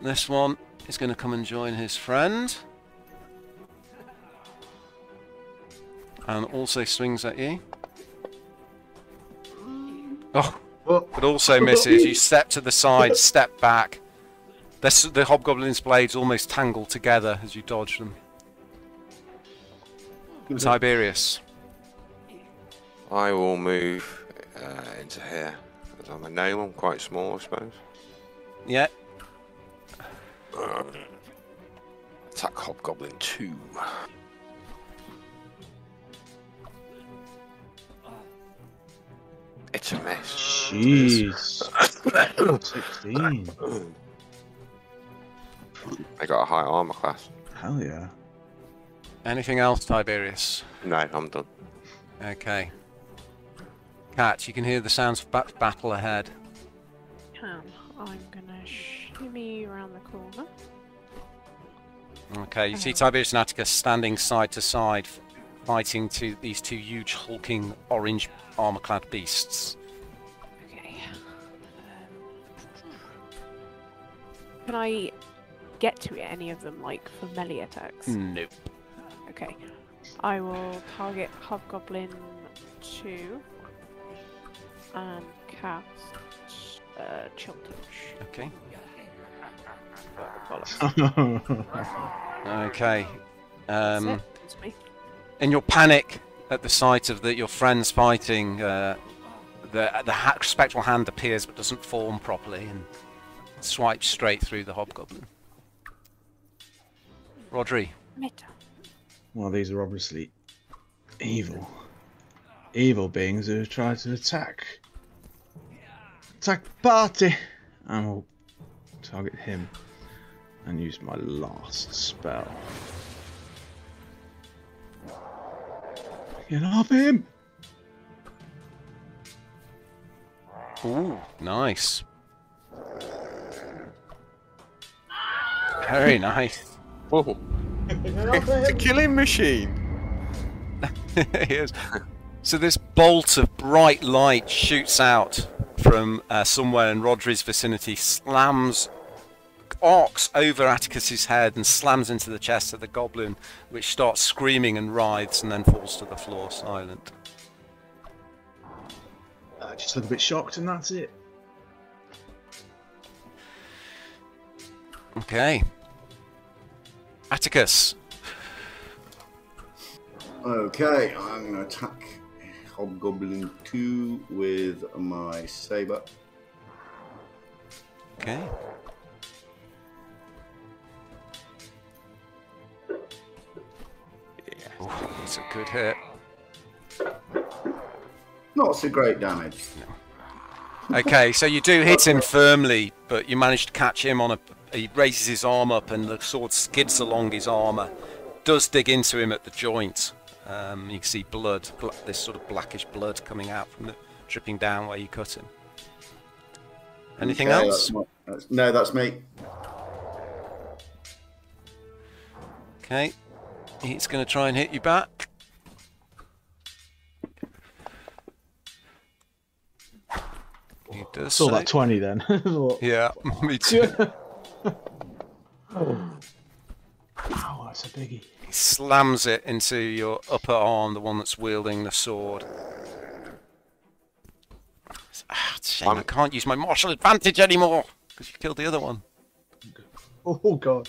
This one is going to come and join his friend, and also swings at you. Oh, but also misses. You step to the side, step back. The hobgoblin's blades almost tangle together as you dodge them. Tiberius. I will move into here. As I'm a gnome, I'm quite small, I suppose. Yeah. Attack Hobgoblin 2. It's a mess. Jeez. 16. I got a high armor class. Hell yeah. Anything else, Tiberius? No, I'm done. Okay. Cat, you can hear the sounds of battle ahead. I'm gonna shimmy around the corner. Okay, you see Tiberius and Atticus standing side to side, fighting these two huge, hulking, orange armor-clad beasts. Okay. Can I get to any of them, like, for melee attacks? Nope. Okay. I will target Hobgoblin 2 and cast Chill Touch. Okay. Bollocks. Okay. That's it. It's me. In your panic at the sight of your friends fighting, the spectral hand appears but doesn't form properly and swipes straight through the hobgoblin. Rodri. Meta. Well, these are obviously evil beings who have tried to attack the party. And we'll target him and use my last spell. Get off him! Ooh, nice. Very nice. Whoa. It's a killing machine. Yes. So this bolt of bright light shoots out from somewhere in Rodri's vicinity, arcs over Atticus's head and slams into the chest of the goblin, which starts screaming and writhes and then falls to the floor silent. Just a little bit shocked and that's it. Okay. Atticus. Okay, I'm going to attack Hobgoblin 2 with my saber. Okay. Ooh, that's a good hit. Not so great damage. Okay, so you do hit him firmly, but you manage to catch him on he raises his arm up and the sword skids along his armour. Does dig into him at the joint. You can see blood, this sort of blackish blood coming out from dripping down where you cut him. Anything else? No, that's me. Okay, he's going to try and hit you back. He does. Saw that 20 then. Yeah, me too. Wow, that's a biggie. He slams it into your upper arm, the one that's wielding the sword. It's a shame I can't use my martial advantage anymore because you killed the other one. Oh god.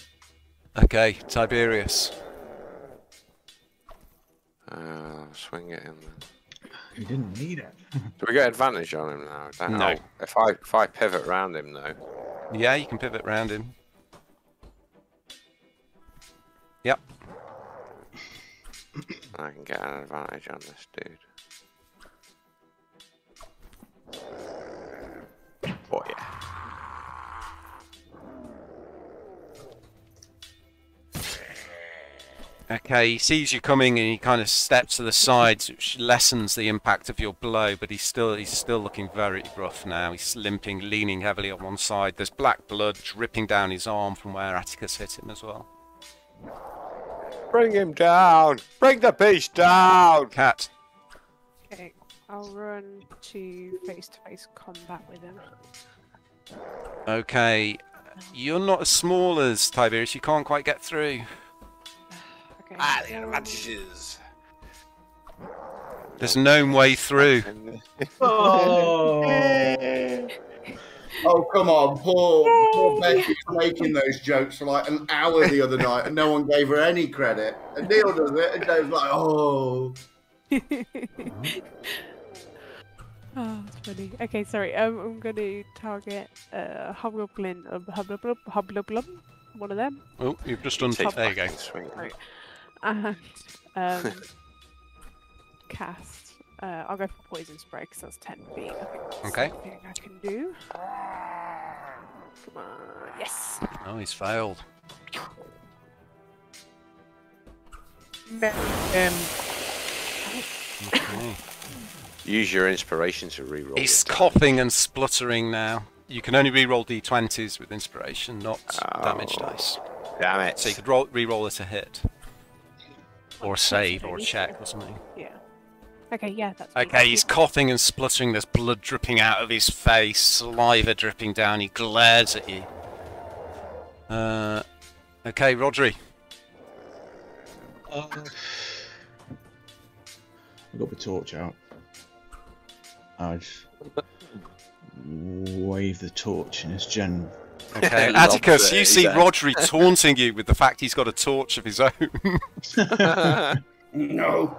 Okay, Tiberius. Swing it in then. You didn't need it. Do we get advantage on him now? I don't No. know. If I pivot around him though. Yeah, you can pivot round him. Yep. I can get an advantage on this dude. Oh yeah. Okay, he sees you coming and he kind of steps to the sides, which lessens the impact of your blow, but he's still looking very rough now. He's limping, leaning heavily on one side. There's black blood dripping down his arm from where Atticus hit him as well. Bring him down! Bring the beast down! Cat. Okay, I'll run to face-to-face combat with him. Okay. You're not as small as Tiberius. You can't quite get through. Okay. The advantages. There's no way through. Oh. Oh, come on. Poor Becky was making those jokes for like an hour the other night and no one gave her any credit. And Neil does it and Dave's like, oh. Oh, that's funny. Okay, sorry. I'm going to target Hobgoblin, Hobgoblin, one of them. Oh, you've just done. There you go. And cast. I'll go for poison spray because that's 10 feet. I think that's something I can do. Come on, yes. Oh, he's failed. Okay. Use your inspiration to reroll. He's coughing and spluttering now. You can only reroll d20s with inspiration, not damage dice. Damn it! So you could reroll it a hit, or a save, or a check, or something. Yeah. Okay, yeah, that's Okay, he's coughing and spluttering. There's blood dripping out of his face, saliva dripping down. He glares at you. Okay, Rodri. I've got the torch out. I'd wave the torch in his general. Okay, Atticus, you see Rodri taunting you with the fact he's got a torch of his own. No.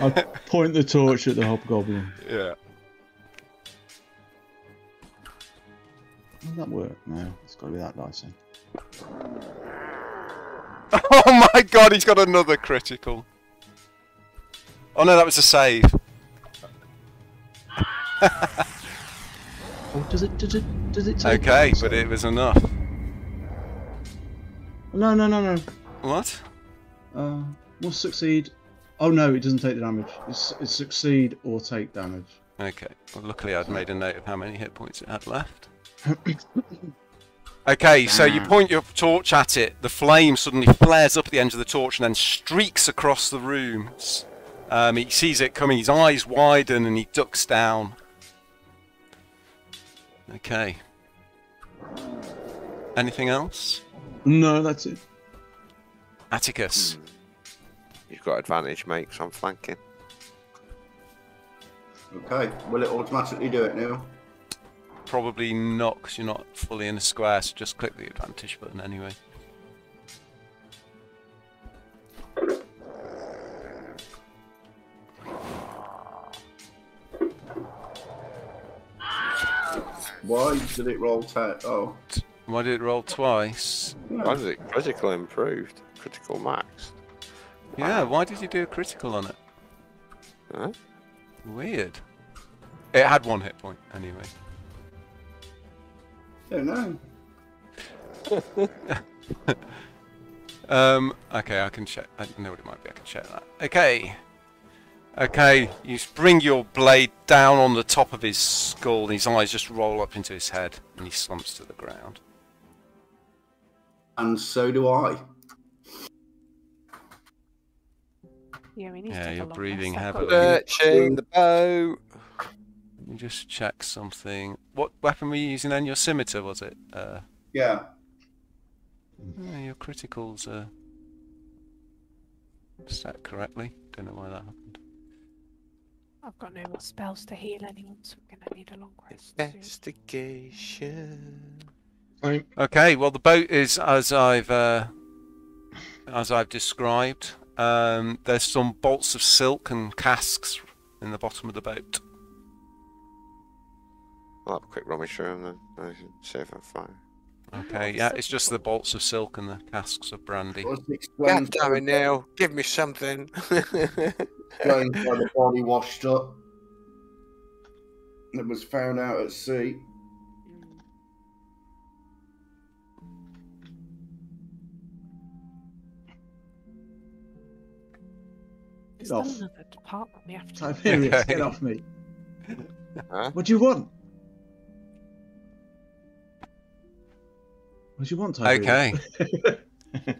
I point the torch at the hobgoblin. Yeah. Will that work? No, it's got to be that dicey. Oh my god, he's got another critical. Oh no, that was a save. Oh, does it take Okay, that? but it was enough. No. What? Will succeed. Oh no, it doesn't take the damage. It's succeed or take damage. Okay, well, luckily I'd made a note of how many hit points it had left. Okay, so you point your torch at it, the flame suddenly flares up at the end of the torch and then streaks across the rooms. He sees it coming, his eyes widen and he ducks down. Okay. Anything else? No, that's it. Atticus. You've got advantage, mate, because I'm flanking. Okay, will it automatically do it now? Probably not, because you're not fully in a square, so just click the advantage button anyway. Why did it roll Oh. Why did it roll twice? Why did it critical improved? Critical max? Yeah, why did you do a critical on it? Huh? Weird. It had one hit point, anyway. Don't know. Okay, I can check. I know what it might be. I can check that. Okay. Okay, you bring your blade down on the top of his skull, and his eyes just roll up into his head, and he slumps to the ground. And so do I. Yeah, we need to Yeah, take a you're long breathing rest. I've heavily. got- Searching the boat. Let me just check something. What weapon were you using then? Your scimitar, was it? Yeah. Your criticals are set correctly. Don't know why that happened. I've got no more spells to heal anyone, so I'm gonna need a long rest soon. Investigation. Okay, well the boat is as I've described. There's some bolts of silk and casks in the bottom of the boat. I'll have a quick rummage through them then. See if I'm fine. Okay, yeah, it's just the bolts of silk and the casks of brandy. God damn it, Neil. Give me something. Explains why the body washed up. It was found out at sea. Is Get there off. another department we have to? Tiberius, Okay. get off me. Huh? What do you want? What do you want, Tiberius? Okay.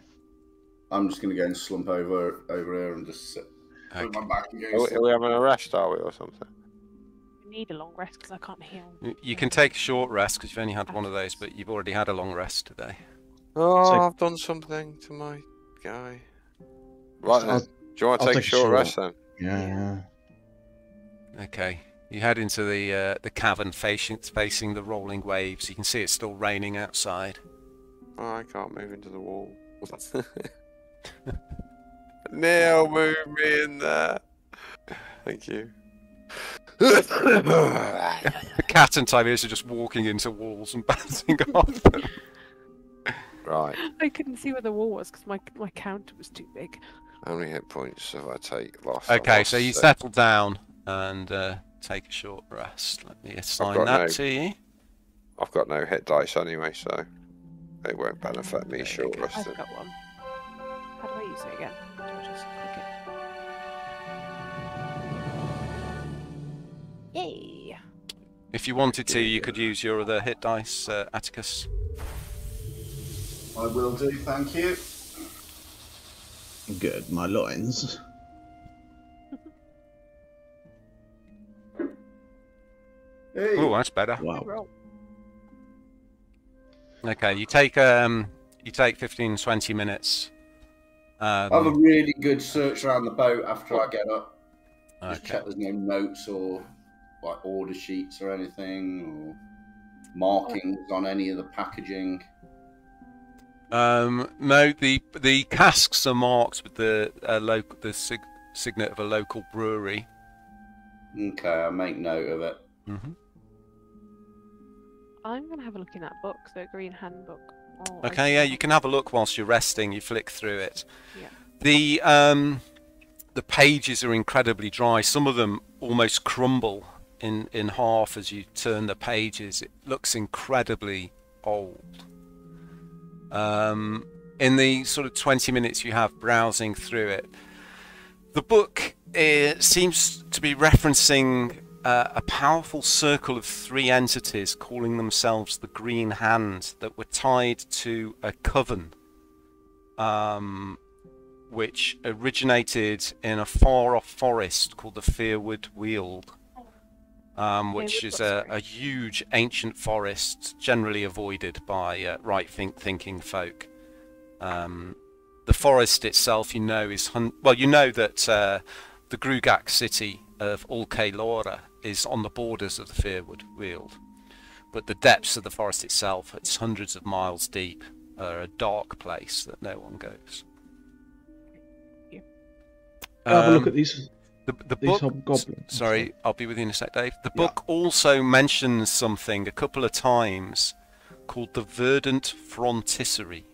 I'm just going to go and slump over here and just sit with my back and go. Are we having a rest, are we, or something? I need a long rest because I can't heal. You can take a short rest because you've only had one of those, but you've already had a long rest today. Oh, So- I've done something to my guy. Right then. I'll- Do you want to I'll take a short rest then? Yeah. Okay. You head into the cavern facing the rolling waves. You can see it's still raining outside. Oh, I can't move into the wall. Neil, move me in there. Thank you. The cat and Tiberius are just walking into walls and bouncing off them. Right. I couldn't see where the wall was because my counter was too big. How many hit points have I lost? Okay, so you settle down and take a short rest. Let me assign that to you. I've got no hit dice anyway, so it won't benefit me There you short go. resting. I've got one. How do I use it again? Do I just click it? Yay! If you wanted to, you could use your other hit dice, Atticus. I will do, thank you. Good, my loins. Hey. Oh, that's better. Wow. Roll. Okay, you take 15-20 minutes. Have a really good search around the boat after I get up. Just Okay. check there's no notes or like order sheets or anything, or markings on any of the packaging. No, the casks are marked with the signet of a local brewery. Okay, I'll make note of it. Mm-hmm. I'm gonna have a look in that book, the green handbook. Oh, Okay, yeah, you can have a look whilst you're resting. You flick through it. Yeah. The pages are incredibly dry. Some of them almost crumble in half as you turn the pages. It looks incredibly old. In the sort of 20 minutes you have browsing through it, the book seems to be referencing a powerful circle of three entities calling themselves the Green Hand that were tied to a coven, which originated in a far-off forest called the Fearwood Weald, which is a huge ancient forest generally avoided by right-thinking folk. The forest itself, is you know that the Grugak city of Ulke is on the borders of the Fearwood Weald, but the depths of the forest itself, it's hundreds of miles deep, are a dark place that no one goes. Have a look at these. The These book. hobgoblins. Sorry, I'll be with you in a sec, Dave. The Yeah. book also mentions something a couple of times called the Verdant Fronticery.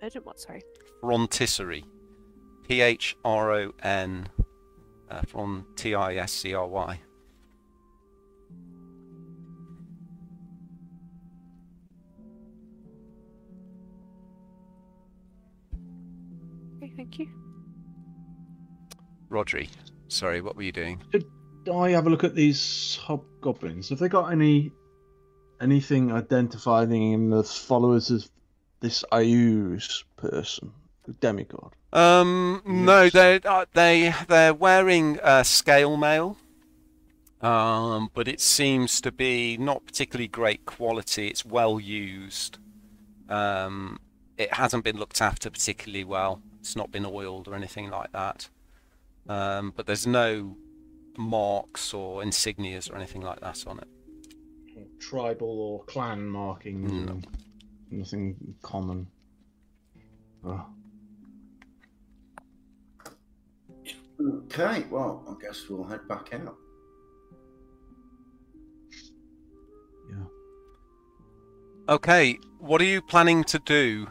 Urgent what? Sorry. Fronticery. Phron from Tiscry. Okay, thank you. Rodri, sorry, what were you doing? Did I have a look at these hobgoblins? Have they got anything identifying them as followers of this Ayu's person, the demigod? No, they're wearing scale mail, but it seems to be not particularly great quality. It's well used. It hasn't been looked after particularly well. It's not been oiled or anything like that. But there's no marks or insignias or anything like that on it. Tribal or clan markings? No. Nothing common. Oh. Okay, well, I guess we'll head back out. Yeah. Okay, what are you planning to do?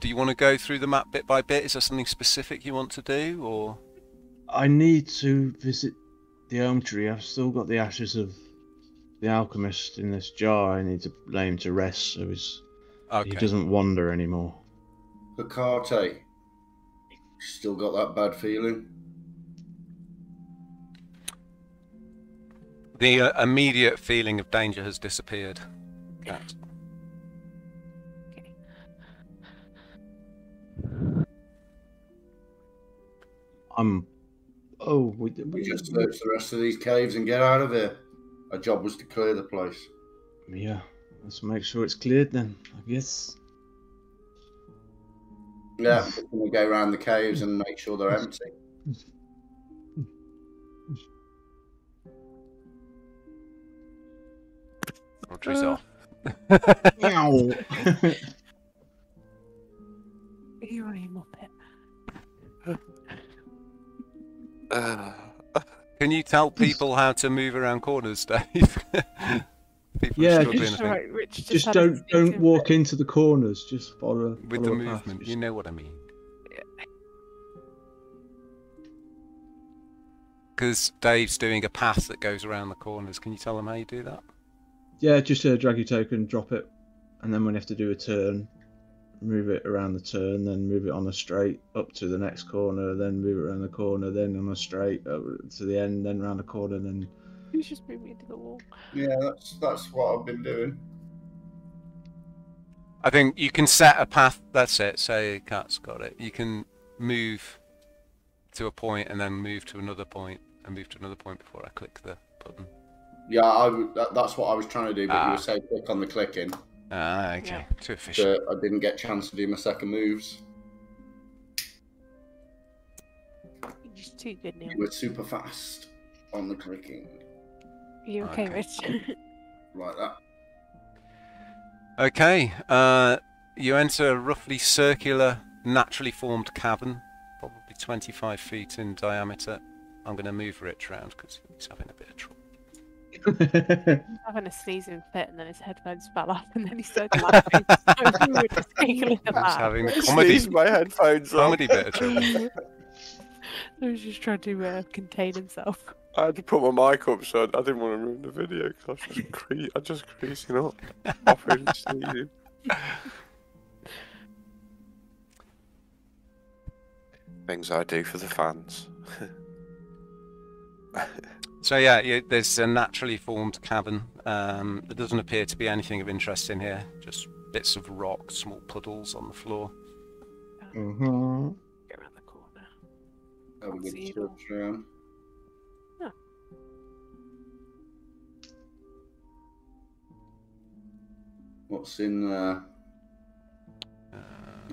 Do you want to go through the map bit by bit? Is there something specific you want to do, or? I need to visit the elm tree. I've still got the ashes of the alchemist in this jar. I need to lay him to rest so he doesn't wander anymore. Hecate, still got that bad feeling? The immediate feeling of danger has disappeared. Cat. Okay. I'm. Oh, We just search the rest of these caves and get out of here. Our job was to clear the place. Yeah, let's make sure it's cleared then, I guess. Yeah, we're going to go around the caves and make sure they're empty. Audrey's off. Meow. You are a muppet. Can you tell people how to move around corners, Dave? People Yeah, are struggling, just- I think, Right, Rich Just had a don't instinctive walk bit. into the corners. Just follow with the follow a path, movement. just- You know what I mean. Because Dave's doing a path that goes around the corners. Can you tell them how you do that? Yeah, just drag your token, drop it, and then when you have to do a turn, move it around the turn, then move it on a straight up to the next corner, then move it around the corner, then on a straight up to the end, then round the corner, then. Who's just moving into the wall? Yeah, that's what I've been doing. I think you can set a path. That's it. Say Cat's got it. You can move to a point and then move to another point and move to another point before I click the button. Yeah, that's what I was trying to do, but you Ah. were so quick on the clicking Ah, okay. Yeah. Too efficient. that I didn't get a chance to do my second moves. You're just too good, Neil. You were super fast on the clicking. Are you okay, Okay. Rich? Like that. Okay. You enter a roughly circular, naturally formed cavern, probably 25 feet in diameter. I'm going to move Rich around because he's having a bit of trouble. Having a sneezing fit, and then his headphones fell off, and then he started laughing. So we were just giggling at He's that. having a comedy, Sneeze my headphones off. comedy bit of trouble. He was just trying to contain himself. I had to put my mic up, so I didn't want to ruin the video because I was just creasing up. Offering sneezing. Things I do for the fans. So yeah, there's a naturally formed cavern. There doesn't appear to be anything of interest in here. Just bits of rock, small puddles on the floor. Mm-hmm. Go around the corner. Have a good See it search all. around. Huh. What's in there?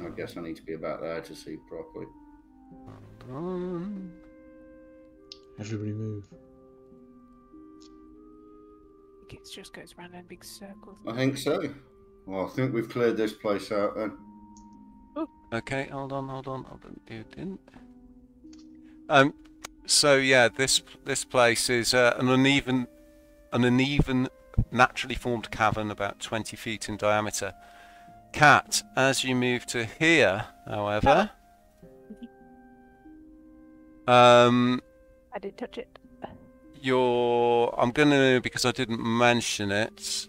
I guess I need to be about there to see properly. Everybody move. It just goes around in big circles. I think so. Well, I think we've cleared this place out then. Okay, hold on. You didn't. So yeah, this place is an uneven, naturally formed cavern about 20 feet in diameter. Cat, as you move to here, however, I didn't touch it. I'm gonna, because I didn't mention it.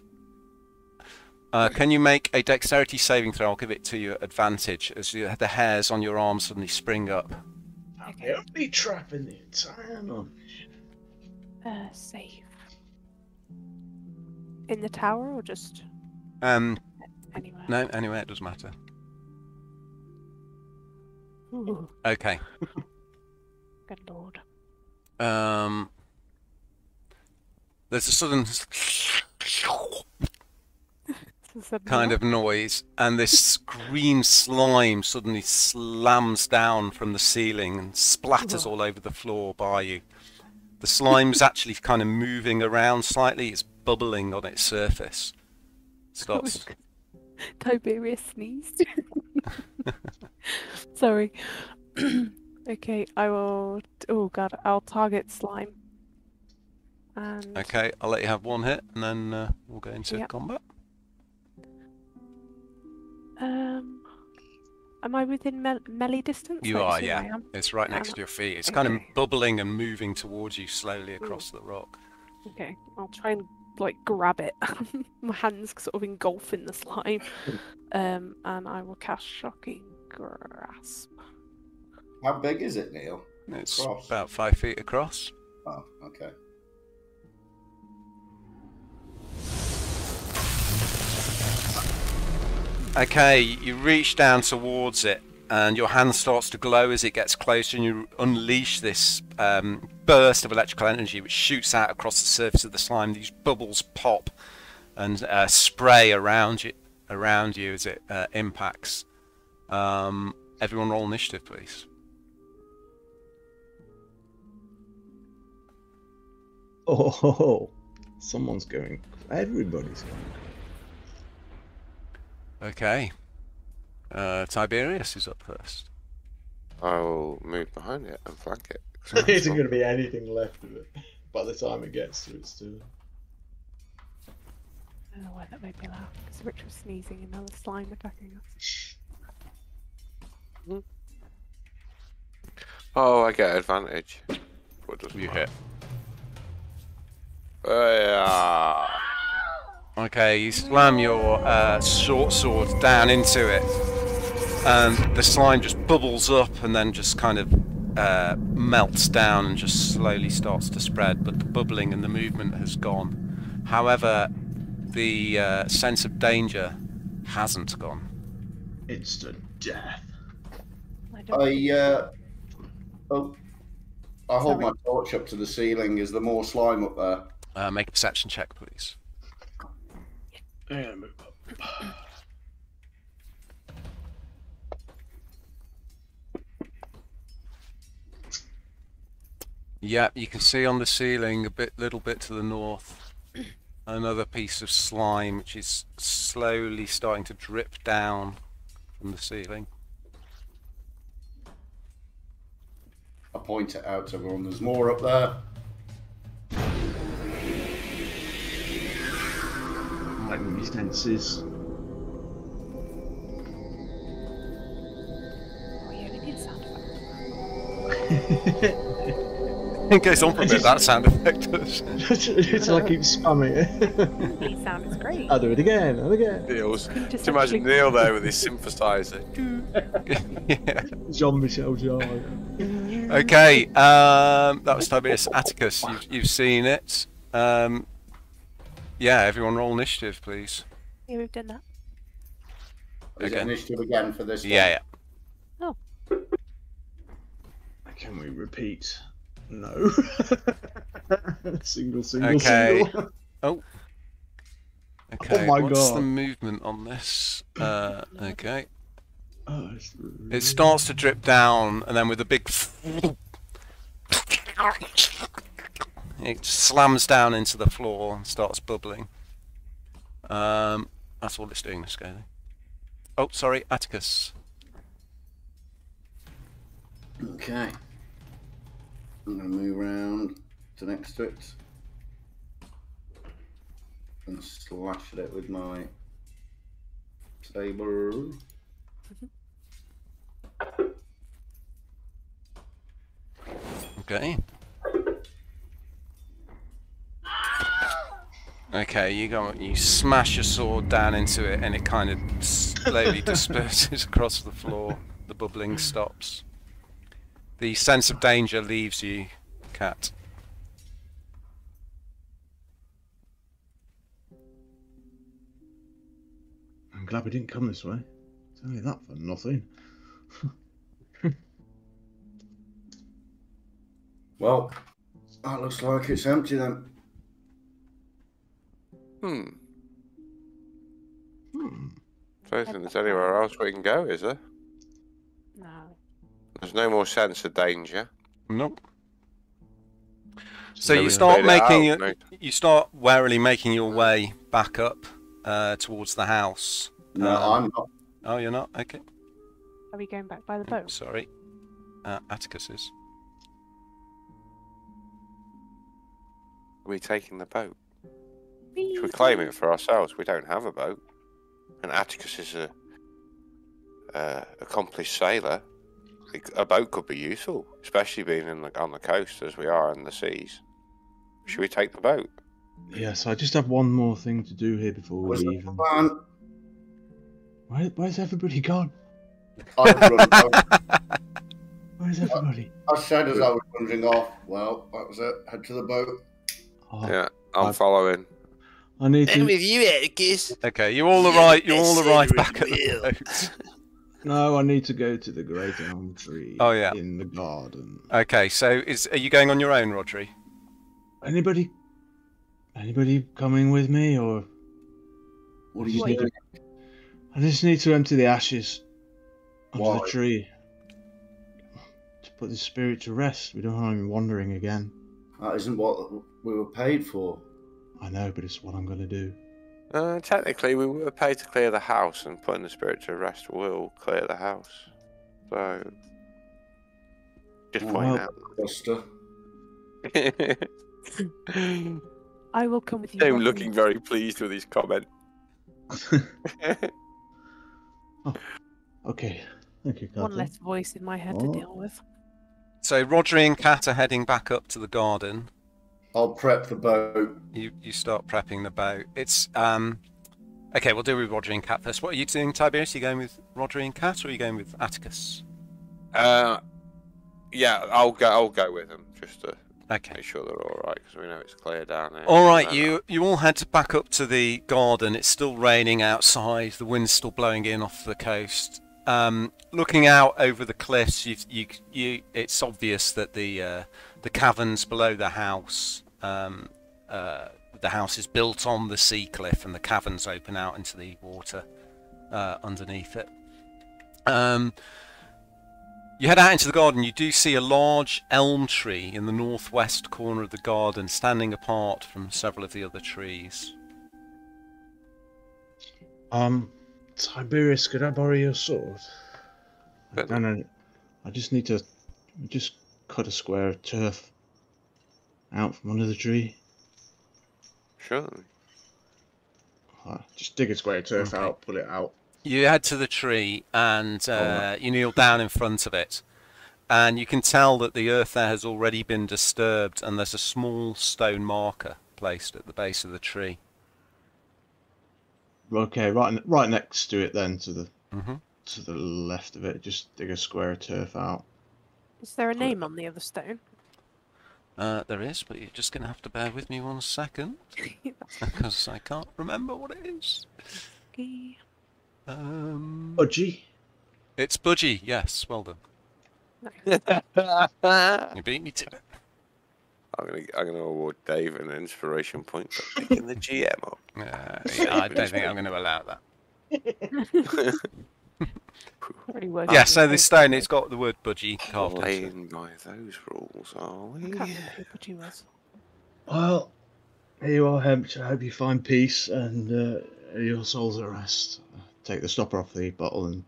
Can you make a dexterity saving throw? I'll give it to you at advantage as the hairs on your arms suddenly spring up. Okay. I'll be trapping the entire month. Save. In the tower or just anywhere? No, anyway, it doesn't matter. Ooh, Okay. good lord. There's a sudden Suddenly kind what? of noise, and this green slime suddenly slams down from the ceiling and splatters all over the floor by you. The slime's actually kind of moving around slightly. It's bubbling on its surface. Starts. Tiberius sneezed. Sorry. Okay, I will. Oh god, I'll target slime. And Okay, I'll let you have one hit, and then we'll go into Yep. combat. am I within melee distance? You I are, assume yeah. I am. It's right next to your feet. It's kind of Okay. bubbling and moving towards you slowly across the rock. Okay, I'll try and like grab it. My hands sort of engulfing the slime. And I will cast Shocking Grasp. How big is it, Neil? It's Across? about 5 feet across. Oh, okay. Okay, you reach down towards it, and your hand starts to glow as it gets closer, and you unleash this burst of electrical energy which shoots out across the surface of the slime. These bubbles pop and spray around you as it impacts. Everyone roll initiative, please. Oh, someone's going. Everybody's going. Okay. Tiberius is up first. I'll move behind it and flank it. There isn't going to be anything left of it by the time it gets to its turn. I don't know why that made me laugh. Because Rich was sneezing and now the slime attacking us. Oh, I get advantage. What does You hit. Okay, you slam your short sword down into it, and the slime just bubbles up and then just kind of melts down and just slowly starts to spread, but the bubbling and the movement has gone. However, the sense of danger hasn't gone. Instant death. I hold my torch up to the ceiling. Is there more slime up there? Make a perception check, please. Yeah, move up. Yeah, you can see on the ceiling a little bit to the north, another piece of slime which is slowly starting to drip down from the ceiling. I point it out to everyone. There's more up there. Like my senses. Oh yeah, we need a sound effect. It goes on for a bit, that sound effect does. Until I keep spamming it. The sound is great. I'll do it again and again. Neil's. Just Do you imagine actually- Neil there with his synthesizer? Yeah. Jean-Michel Jarre. Okay, that was Tiberius. Atticus, you've seen it. Yeah, everyone roll initiative, please. Yeah, we've done that. Is it Again. initiative again for this one? Yeah. Oh, Can we repeat? No. single. Okay. Single. Oh. Okay, my what's God. the movement on this? Okay. Oh, It starts to drip down, and then with a big... It slams down into the floor and starts bubbling. That's all it's doing, this guy. Oh, sorry, Atticus. Okay. I'm going to move around to next to it and slash at it with my saber. Okay. Okay, you smash your sword down into it, and it kind of slowly disperses across the floor. The bubbling stops. The sense of danger leaves you, Cat. I'm glad we didn't come this way. It's only that for nothing. Well, that looks like it's empty then. I don't think there's anywhere else we can go, is there? no. There's no more sense of danger. Nope. So No, you we start made it making out, mate. you start warily making your way back up towards the house. No, I'm not. Oh, you're not? Okay. Are we going back by the boat? Sorry. Atticus is. Are we taking the boat? Whee! Should we claim it for ourselves? We don't have a boat. And Atticus is a accomplished sailor. A boat could be useful, especially being on the coast as we are in the seas. Should we take the boat? Yes, I just have one more thing to do here before we Where's leave. the plan? Where's everybody gone? Where's everybody? I said as I was wandering off, well, that was it. Head to the boat. Oh, Yeah, I'm I- following. I need to. you, Atticus. Okay, you all arrive. You all arrive back at the boat. No, I need to go to the great elm tree Oh, yeah. in the garden. Okay, so are you going on your own, Rodri? Anybody coming with me, or What are you doing? I just need to empty the ashes onto Why? the tree to put the spirit to rest. We don't want him wandering again. That isn't what we were paid for. I know, but it's what I'm going to do. Technically, we were paid to clear the house, and putting the spirit to rest will clear the house. So, just point out. Buster. I will come with you. Him Rodri. looking very pleased with his comment. Oh, okay. Thank you, Catherine. One less voice in my head to deal with. So Rodri and Kat are heading back up to the garden. I'll prep the boat. You start prepping the boat. It's okay. We'll deal with Rodri and Kat first. What are you doing, Tiberius? Are you going with Rodri and Kat, or are you going with Atticus? Yeah, I'll go with them just to Okay. make sure they're all right, because we know it's clear down there. All right, you all head back up to the garden. It's still raining outside. The wind's still blowing in off the coast. Looking out over the cliffs, it's obvious that the caverns below the house is built on the sea cliff, and the caverns open out into the water underneath it. You head out into the garden. You do see a large elm tree in the northwest corner of the garden, standing apart from several of the other trees. Tiberius, could I borrow your sword? But- I just need to cut a square of turf out from under the tree. Sure. Just dig a square of turf Okay. out, pull it out. You head to the tree and you kneel down in front of it, and you can tell that the earth there has already been disturbed, and there's a small stone marker placed at the base of the tree. Okay, right next to it then, to the Mm-hmm. to the left of it. Just dig a square of turf out. Is there a name on the other stone? There is, but you're just going to have to bear with me 1 second, because I can't remember what it is. Okay. Budgie. It's Budgie, yes, well done. Nice. You beat me to it. I'm gonna award Dave an inspiration point for picking the GM up. Yeah, I don't think I'm going to allow that. Very worth Yeah, it. so this stone, it's got the word Budgie carved into it. Playing by those rules, are I we? can't remember who Budgie was. Well, here you are, Hemp. I hope you find peace and your soul's at rest. Take the stopper off the bottle and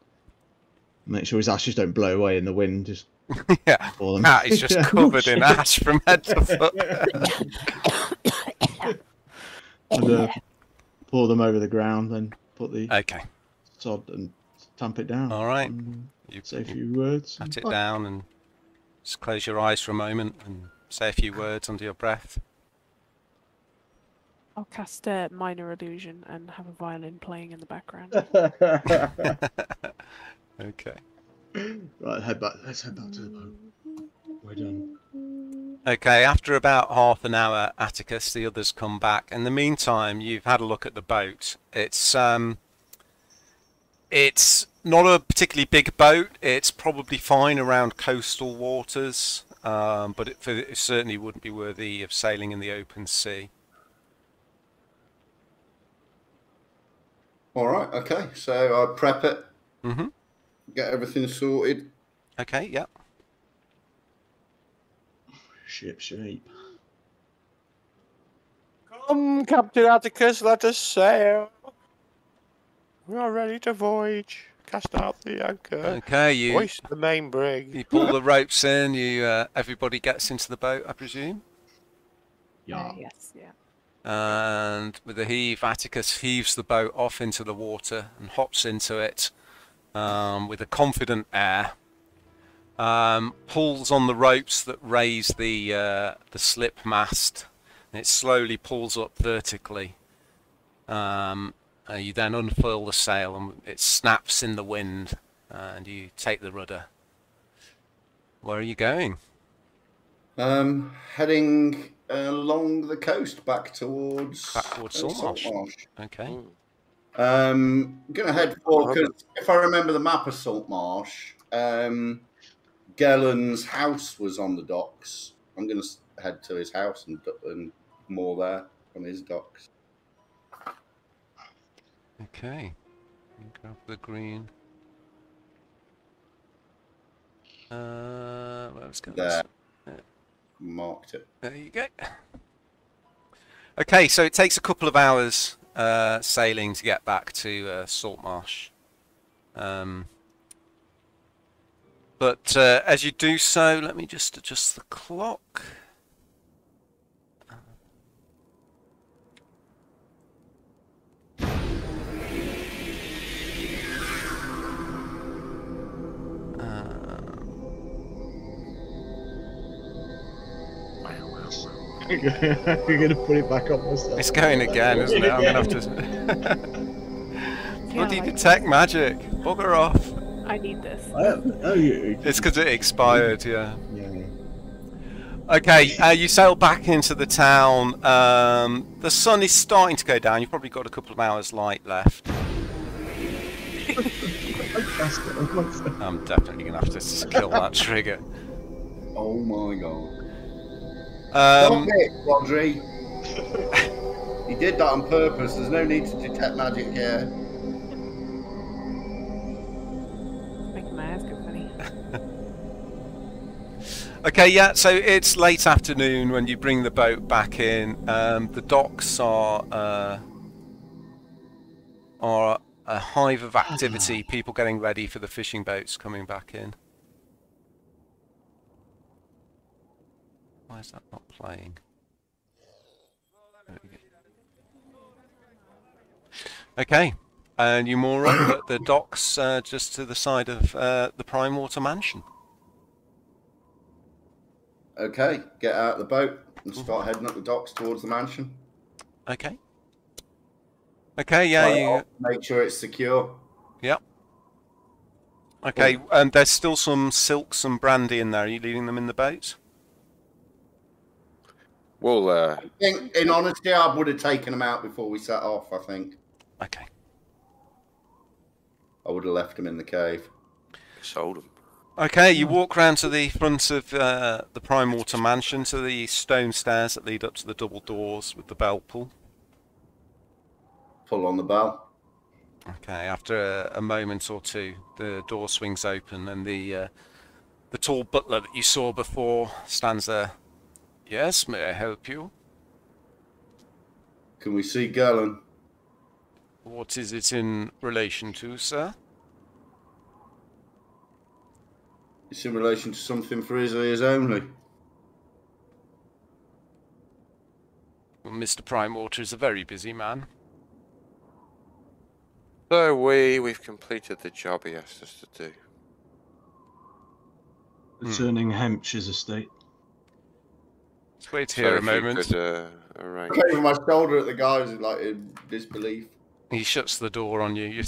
make sure his ashes don't blow away in the wind. Just Yeah, pour them. Matt is just Yeah, covered in shit. ash from head to foot. And pour them over the ground, then put the Okay, sod and tamp it down. all right. And You say a few words. pat and it bye. down and just close your eyes for a moment and say a few words under your breath. I'll cast a minor illusion and have a violin playing in the background. Okay. Right, head back. Let's head back to the boat. We're done. Okay, after about half an hour, Atticus, the others come back. In the meantime, you've had a look at the boat. It's not a particularly big boat. It's probably fine around coastal waters, but it certainly wouldn't be worthy of sailing in the open sea. All right, okay. So I prep it, Mm-hmm. get everything sorted. Okay, yeah. Ship shape. Come, Captain Atticus, let us sail. We are ready to voyage. Cast out the anchor. Okay, you Hoist the main brig. pull the ropes in. Everybody gets into the boat, I presume. Yeah. Yes, yeah. And with a heave, Atticus heaves the boat off into the water and hops into it with a confident air. Pulls on the ropes that raise the slip mast, and it slowly pulls up vertically. You then unfurl the sail, and it snaps in the wind, and you take the rudder. Where are you going? Heading along the coast back towards Back towards Saltmarsh. Saltmarsh. Okay. I'm gonna head for, because if I remember the map of Saltmarsh, Gellen's house was on the docks. I'm gonna head to his house and more there on his docks. Okay. Grab the green. Where's going There. Marked it. There you go. Okay, so it takes a couple of hours sailing to get back to Saltmarsh. But as you do so, let me just adjust the clock. You're gonna put it back on myself. It's going again, isn't it? I'm gonna have to. Bloody detect magic. Bugger off. I need this. It's because it expired, yeah. Okay, you sail back into the town. The sun is starting to go down. You've probably got a couple of hours light left. I'm definitely going to have to kill that trigger. Oh my god. Stop it, Rodri. He did that on purpose. There's no need to detect magic here. Making my ass go funny. Okay, yeah, so it's late afternoon when you bring the boat back in. The docks are a hive of activity, people getting ready for the fishing boats coming back in. Why is that not playing? There we go. Okay, and you moor up at the docks just to the side of the Prime Water Mansion. Okay, get out of the boat and start heading up the docks towards the mansion. Okay. Okay, yeah, you make sure it's secure. Yep. Okay, and there's still some silks and brandy in there. Are you leaving them in the boat? Well, I think, in honesty, I would have taken them out before we set off, I think. Okay. I would have left them in the cave. Sold them. Okay, you walk round to the front of the Prime Water Mansion, to the stone stairs that lead up to the double doors with the bell pull. Pull on the bell. Okay, after a moment or two, the door swings open and the tall butler that you saw before stands there. Yes, may I help you? Can we see Galen? What is it in relation to, sir? It's in relation to something for his ears only. Well, Mr. Primewater is a very busy man. So we've completed the job he asked us to do. Returning Hampshire's estate. Let's wait here a moment. Could, arrange. Over my shoulder at the guys like in disbelief. He shuts the door on you.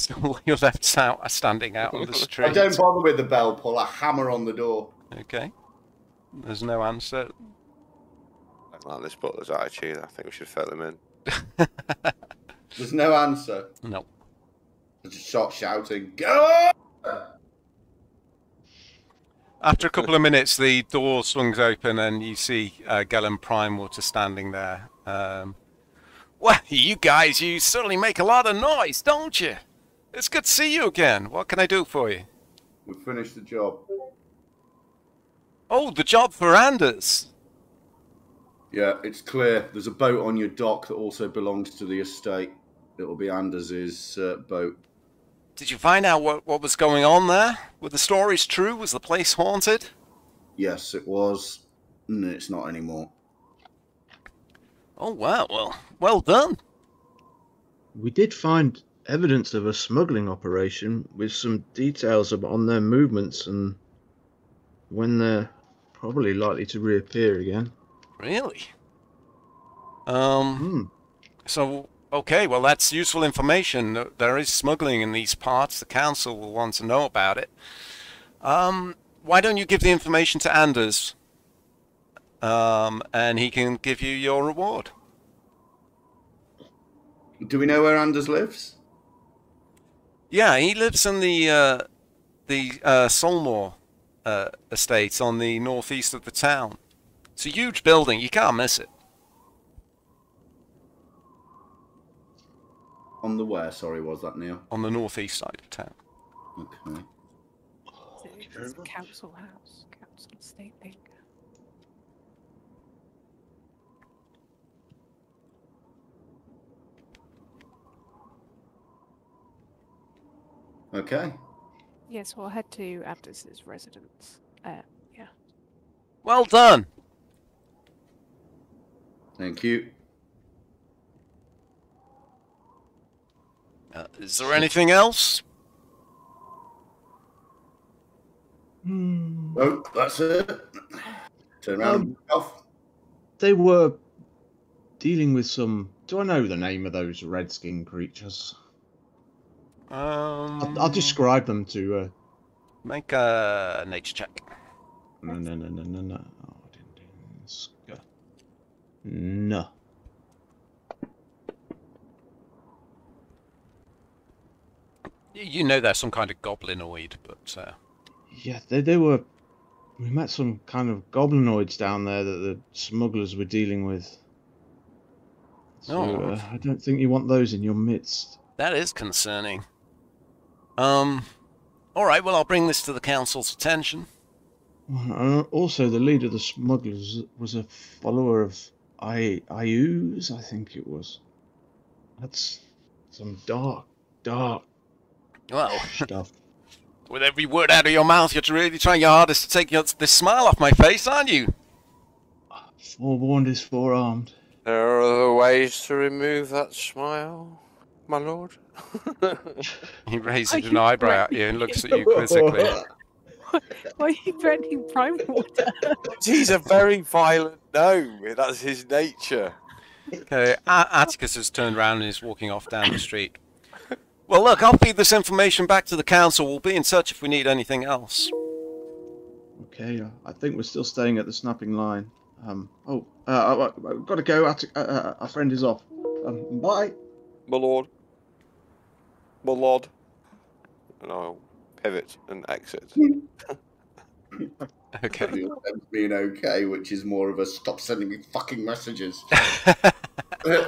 You're left out, standing out on the street. I don't bother with the bell pull. I hammer on the door. Okay. There's no answer. I like this butler's attitude. I think we should fill him in. There's no answer. No. I just start shouting, "Go!" After a couple of minutes, the door swings open and you see Galen Primewater standing there. Well, you guys, you certainly make a lot of noise, don't you? It's good to see you again. What can I do for you? We finished the job. Oh, the job for Anders. Yeah, it's clear. There's a boat on your dock that also belongs to the estate. It'll be Anders's boat. Did you find out what was going on there? Were the stories true? Was the place haunted? Yes, it was. No, it's not anymore. Oh, wow. Well done. We did find evidence of a smuggling operation with some details on their movements and when they're probably likely to reappear again. Really? So, okay, well, that's useful information. There is smuggling in these parts. The council will want to know about it. Why don't you give the information to Anders? And he can give you your reward. Do we know where Anders lives? Yeah, he lives in the Solmore estate on the northeast of the town. It's a huge building. You can't miss it. On the where, sorry, was that, Neil? On the northeast side of town. Okay. So it's a council house, council estate thing. Okay. Yeah, so I'll head to Abdus's residence. Yeah. Well done. Thank you. Is there anything else? Oh, that's it. Turn around and walk off. They were dealing with some. Do I know the name of those red-skinned creatures? I'll describe them to. Make a nature check. No. Oh, I didn't do this. No. You know they're some kind of goblinoid, but... Yeah, they were... We met some kind of goblinoids down there that the smugglers were dealing with. So, I don't think you want those in your midst. That is concerning. Alright, well, I'll bring this to the council's attention. Also, the leader of the smugglers was a follower of Ayu's, I think it was. That's some dark Well, stuff. with every word out of your mouth, you're really trying your hardest to take this smile off my face, aren't you? Forewarned is forearmed. There are other ways to remove that smile, my lord. He raises an eyebrow at you and looks at you quizzically. Why are you threatening prime water? He's a very violent gnome. That's his nature. Okay, Atticus has turned around and is walking off down the street. Well, look, I'll feed this information back to the council. We'll be in touch if we need anything else. Okay, I think we're still staying at the snapping line. I've got to go. Our friend is off. Bye. My lord. My lord. And I'll pivot and exit. Okay. Being okay, which is more of a stop sending me fucking messages. No,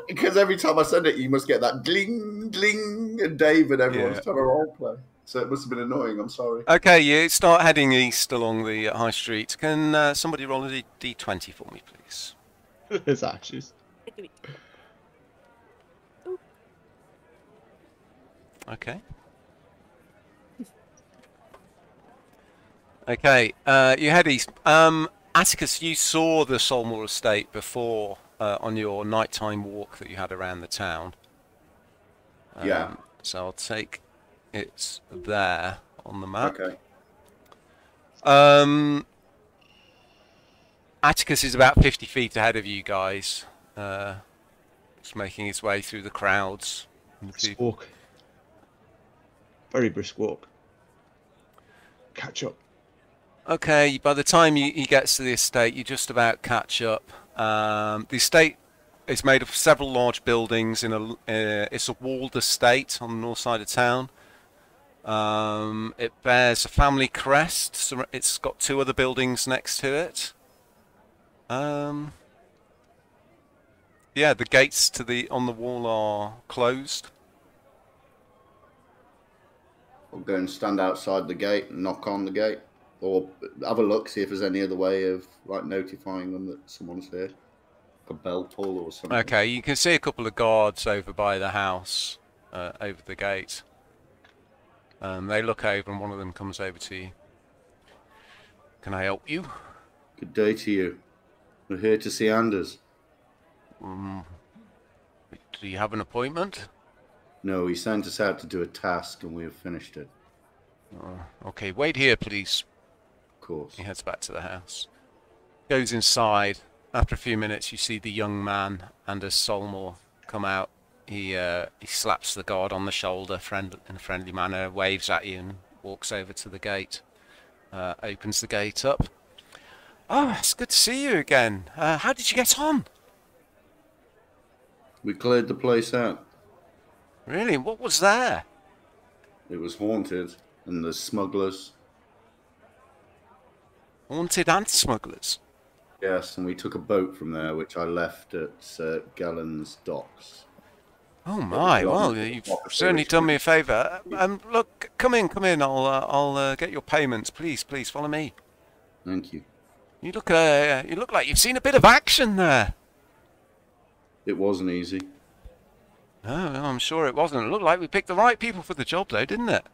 Because every time I send it, you must get that gling, gling, and Dave and everyone's trying to roleplay. So it must have been annoying, I'm sorry. Okay, you start heading east along the high street. Can somebody roll a d20 for me, please? His ashes. Okay. Okay, you head east. Atticus, you saw the Solmore estate before on your nighttime walk that you had around the town. Yeah. So I'll take it there on the map. Okay. Atticus is about 50 feet ahead of you guys. Just making his way through the crowds. And the Brisk people. walk. Very brisk walk. Catch up. Okay, by the time he gets to the estate, you just about catch up. The estate is made of several large buildings. It's a walled estate on the north side of town. It bears a family crest. So it's got two other buildings next to it. Yeah, the gates on the wall are closed. I'll go and stand outside the gate and knock on the gate. Or have a look, see if there's any other way of like notifying them that someone's here. A bell pull or something. Okay, you can see a couple of guards over by the house, over the gate. They look over and one of them comes over to you. Can I help you? Good day to you. We're here to see Anders. Do you have an appointment? No, he sent us out to do a task and we have finished it. Okay, wait here, please. Of course. He heads back to the house. Goes inside. After a few minutes, you see the young man, Anders Solmore, come out. He slaps the guard on the shoulder in a friendly manner, waves at you and walks over to the gate. Opens the gate up. Oh, it's good to see you again. How did you get on? We cleared the place out. Really? What was there? It was haunted, and there's smugglers. Haunted and smugglers. Yes, and we took a boat from there, which I left at Gallen's docks. Oh my! Well, you've certainly done me a favour. Look, come in. I'll get your payments. Please, follow me. Thank you. You look like you've seen a bit of action there. It wasn't easy. Oh, well, I'm sure it wasn't. It looked like we picked the right people for the job, though, didn't it?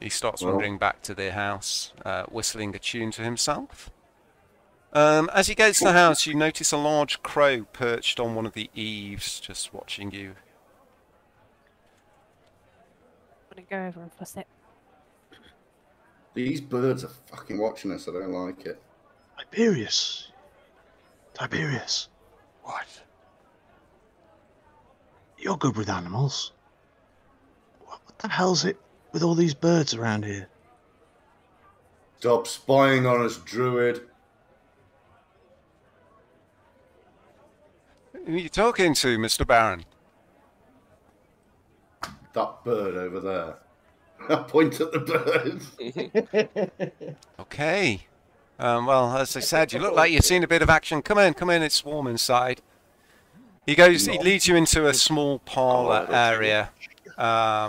He starts wandering back to the house, whistling a tune to himself. As he gets to the house, you notice a large crow perched on one of the eaves, just watching you. I'm gonna go over and fuss it. These birds are fucking watching us. I don't like it. Tiberius. What? You're good with animals. What the hell's it with all these birds around here? Stop spying on us, Druid. Who are you talking to, Mr. Baron? That bird over there. I point at the bird. Okay. Well, as I said, you look like you've seen a bit of action. Come in, it's warm inside. He leads you into a small parlour area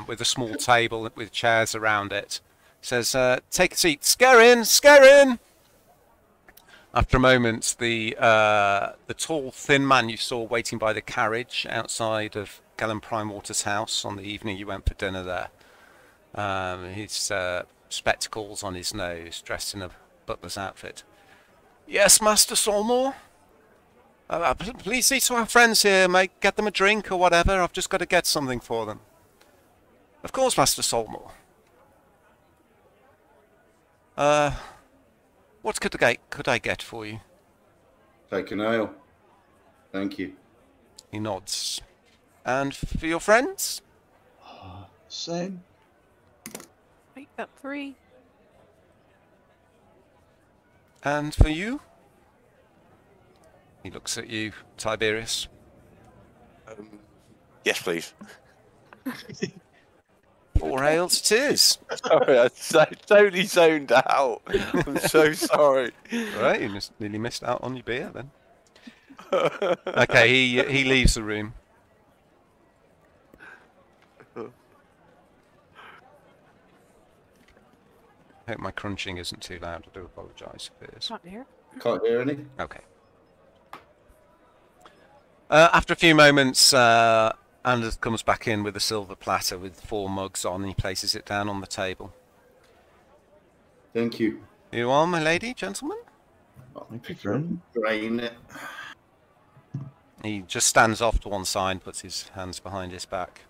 with a small table with chairs around it. Says, take a seat. Scare in! After a moment, the tall, thin man you saw waiting by the carriage outside of Galen Primewater's house on the evening you went for dinner there. His spectacles on his nose, dressed in a butler's outfit. Yes, Master Solmore? Please see to our friends here, mate. Get them a drink or whatever. I've just got to get something for them. Of course, Master Solmore. What could I get for you? Take an ale. Thank you. He nods. And for your friends? Same. Make that 3. And for you? He looks at you, Tiberius. Yes, please. 4 ales it is. Sorry, I totally zoned out. I'm so sorry. Right, you nearly missed out on your beer then. Okay, he leaves the room. I hope my crunching isn't too loud. I do apologise if it is. Can't hear. Can't hear any. Okay. After a few moments, Anders comes back in with a silver platter with 4 mugs on. He places it down on the table. Thank you. You are, my lady, gentlemen? Thank you, friend. Drain it. He just stands off to one side, puts his hands behind his back.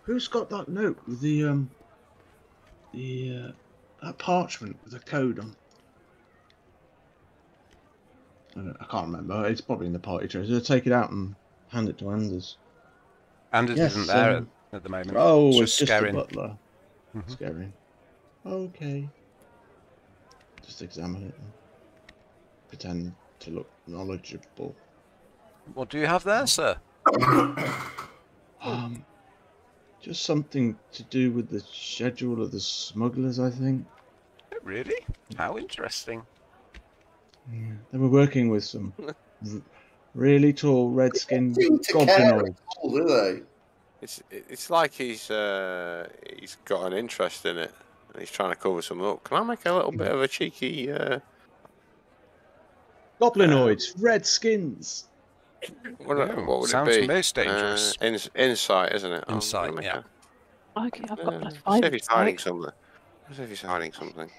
Who's got that note with that parchment with the code on? I can't remember. It's probably in the party tray. So take it out and hand it to Anders. Anders Yes, isn't there at the moment. Oh, It's it's just a scaring. butler. Scaring. Okay. Just examine it and pretend to look knowledgeable. What do you have there, sir? Just something to do with the schedule of the smugglers, I think. Really? How interesting. Yeah. They were working with some really tall red-skinned Seem to care goblinoids. at all, do they? It's like he's got an interest in it and he's trying to cover some up. Can I make a little bit of a cheeky? Goblinoids, red skins. What would sounds it be? most dangerous. Insight, isn't it? Insight, I'm gonna yeah. Okay, I've got plus See 5. if he's hiding something. See if he's hiding something.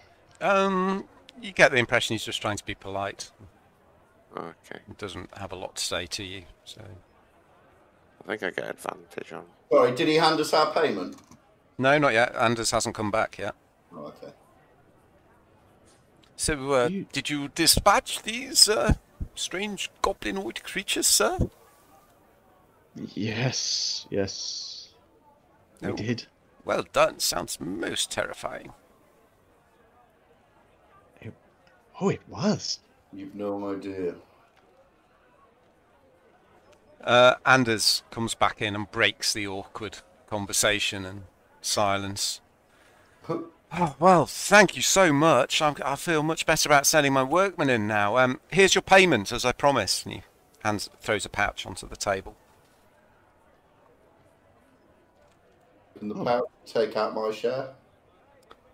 You get the impression he's just trying to be polite. Okay. He doesn't have a lot to say to you, so... I think I get advantage on. Sorry, did he hand us our payment? No, not yet. Anders hasn't come back yet. Oh, okay. So, did you dispatch these strange goblinoid creatures, sir? Yes. We Oh. did. Well done. Sounds most terrifying. Oh, it was. You've no idea. Anders comes back in and breaks the awkward conversation and silence. Oh, well, thank you so much. I feel much better about sending my workmen in now. Here's your payment, as I promised. And he throws a pouch onto the table. In the pouch, take out my share.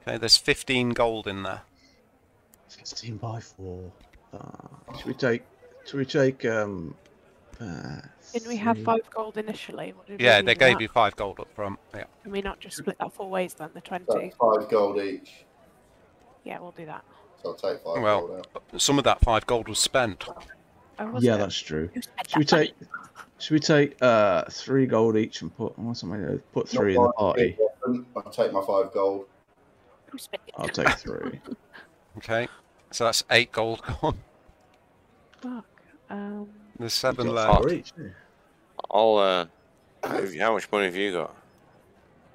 Okay, there's 15 gold in there. 16 by 4. Should we take? Didn't we have 5 gold initially? Yeah, they gave you 5 gold up front. Yeah. Can we not just split that 4 ways then, the 20? That's 5 gold each. Yeah, we'll do that. So I'll take 5 gold Well, out. some of that 5 gold was spent. Oh, was Yeah, it? that's true. Who spent Should we that money? take 3 gold each and put 3 in the party? I'll take my 5 gold. Who spent it? I'll take 3. Okay, so that's 8 gold gone. Fuck. There's 7 You've left. got 4 each, yeah. I'll. How much money have you got?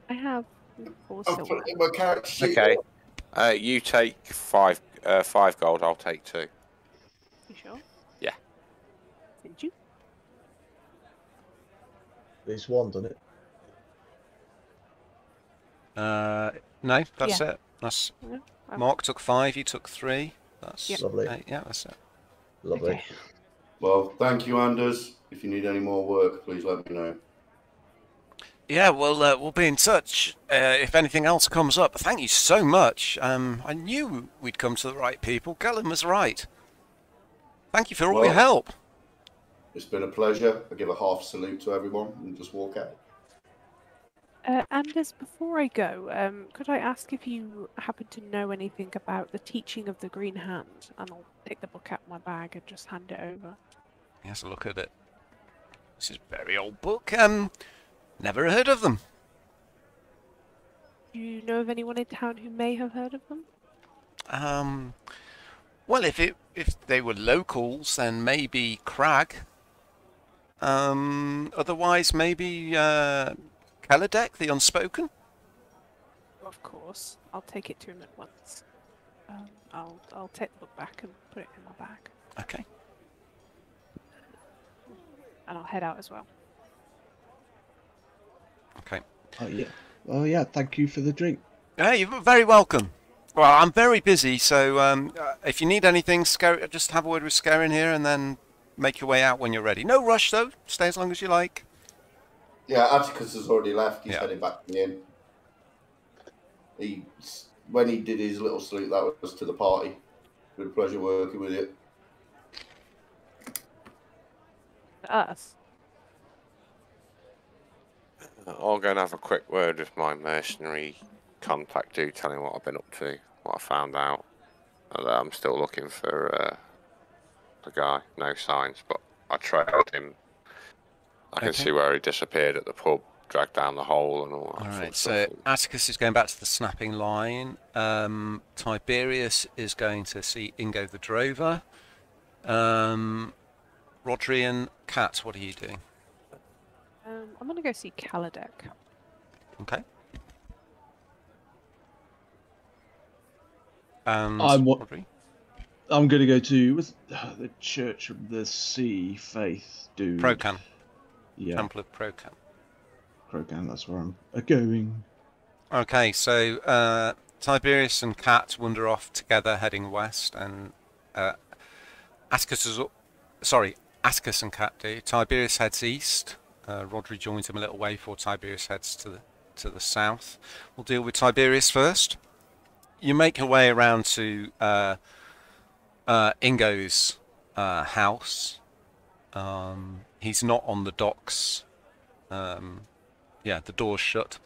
I have 4 I'll silver. put it in my character sheet. Okay. You take 5 gold. I'll take 2. You sure? Yeah. Did you? There's 1, doesn't it? No, that's it. That's No? Oh, Mark took 5, you took 3. That's Yep. Lovely. 8. Yeah, that's it. Lovely. okay. Well, thank you, Anders. If you need any more work, please let me know. Yeah, well, we'll be in touch if anything else comes up. Thank you so much. I knew we'd come to the right people. Gellin was right. Thank you for all your help. It's been a pleasure. I give a half salute to everyone and just walk out. Anders, before I go, could I ask if you happen to know anything about the teaching of the Green Hand? And I'll take the book out of my bag and just hand it over. He has a look at it. This is a very old book. Never heard of them. Do you know of anyone in town who may have heard of them? Well, if they were locals, then maybe Crag. Otherwise, maybe Kaladek, the Unspoken. Of course. I'll take it to him at once. I'll take the book back and put it in my bag. Okay. And I'll head out as well. Okay. Oh yeah. Oh yeah. Thank you for the drink. Hey, you're very welcome. Well, I'm very busy, so if you need anything, just have a word with Scarin here, and then make your way out when you're ready. No rush, though. Stay as long as you like. Yeah, Atticus has already left. He's Yeah. heading back to the inn. When he did his little salute, that was to the party. It was a pleasure working with you. Us? I'll go and have a quick word with my mercenary contact, tell him what I've been up to, what I found out. And I'm still looking for the guy. No signs, but I trailed him. I can see where he disappeared at the pub, dragged down the hole and all that. Alright, so Atticus is going back to the snapping line. Tiberius is going to see Ingo the Drover. Rodri and Kat, what are you doing? I'm going to go see Kaladek. Okay. And Rodri? I'm going to go to the Church of the Sea Faith dude. Procan. Yeah. Temple of Procan. Procan, that's where I'm going. Okay, so Tiberius and Kat wander off together, heading west, and Atticus and Kat do. Tiberius heads east. Rodri joins him a little way before Tiberius heads to the south. We'll deal with Tiberius first. You make your way around to Ingo's house. He's not on the docks. Yeah, the door's shut.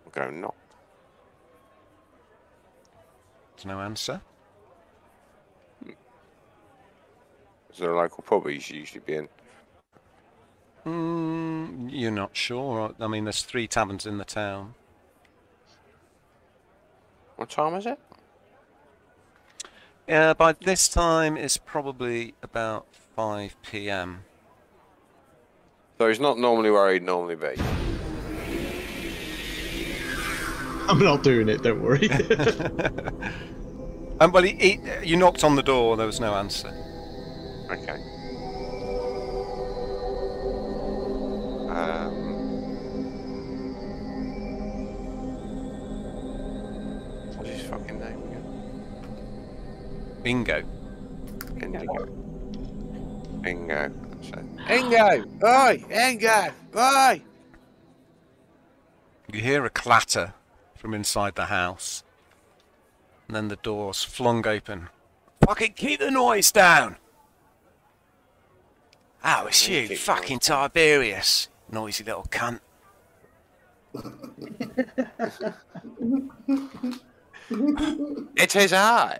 I'll go knock. There's no answer. Is there a local pub he's usually been? You're not sure. I mean, there's 3 taverns in the town. What time is it? By this time, it's probably about 5 PM. So he's not normally where he'd normally be. I'm not doing it, don't worry. Well, you knocked on the door. There was no answer. Okay. fucking name again? Bingo. Indigo. Bingo. That's it. Ingo! Oi! Ingo! Oi! You hear a clatter from inside the house. And then the door's flung open. Fucking keep the noise down! Oh, it's you, Keep fucking noise down. Tiberius. Noisy little cunt. It is I,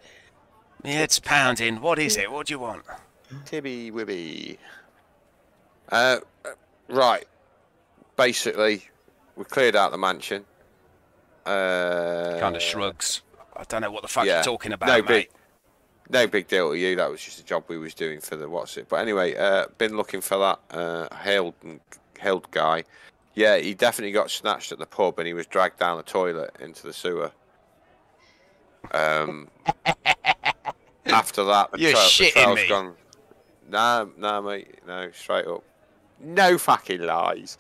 My head's pounding. What is it? What do you want? Tibby Wibby. Right. Basically, we cleared out the mansion. Kind of shrugs. I don't know what the fuck yeah. you're talking about, No mate. No big deal to you. That was just a job we was doing for the what's it. But anyway, been looking for that Hild guy. Yeah, he definitely got snatched at the pub, and he was dragged down the toilet into the sewer. After that, You're the shitting trail's me. gone. Nah, mate. No, straight up. No fucking lies.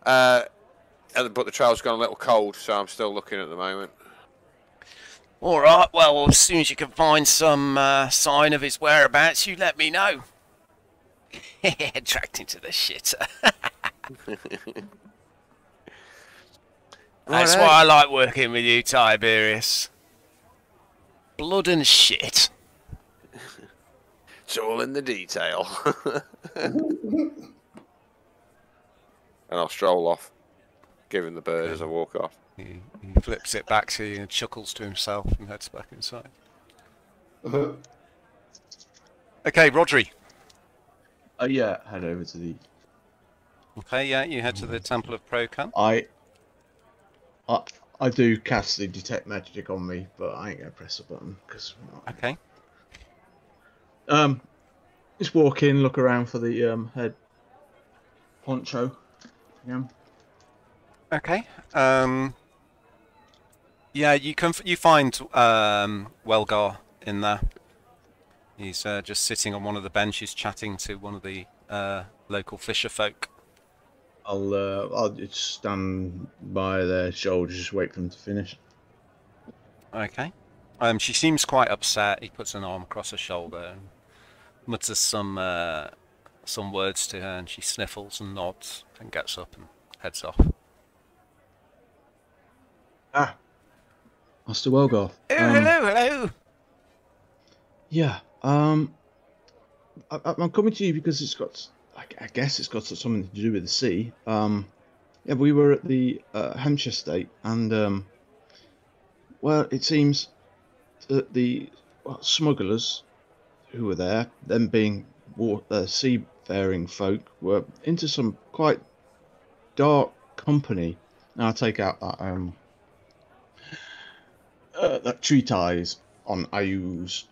But the trail's gone a little cold, so I'm still looking at the moment. Alright, well, as soon as you can find some sign of his whereabouts, you let me know. Attracting to the shitter. That's why I like working with you, Tiberius. Blood and shit. It's all in the detail. And I'll stroll off, giving the bird as I walk off. He flips it back to you and chuckles to himself and heads back inside. Okay, Rodri. Yeah, head over to the. Okay, yeah, you head to the Temple of Procan. I do cast the detect magic on me, but I ain't gonna press the button because. Okay. Just walk in, look around for the head poncho. Yeah. Okay. Yeah, you find Welgar in there. He's just sitting on one of the benches, chatting to one of the local fisher folk. I'll just stand by their shoulders, just wait for them to finish. Okay. She seems quite upset. He puts an arm across her shoulder and mutters some words to her, and she sniffles and nods and gets up and heads off. Ah, Master Welgar. Oh, hello. Yeah. I'm coming to you because it's got. I guess it's got something to do with the sea. Yeah, we were at the Hampshire Estate, and well, it seems that the smugglers who were there, them being seafaring folk, were into some quite dark company. Now I take out that treatise on Ayus.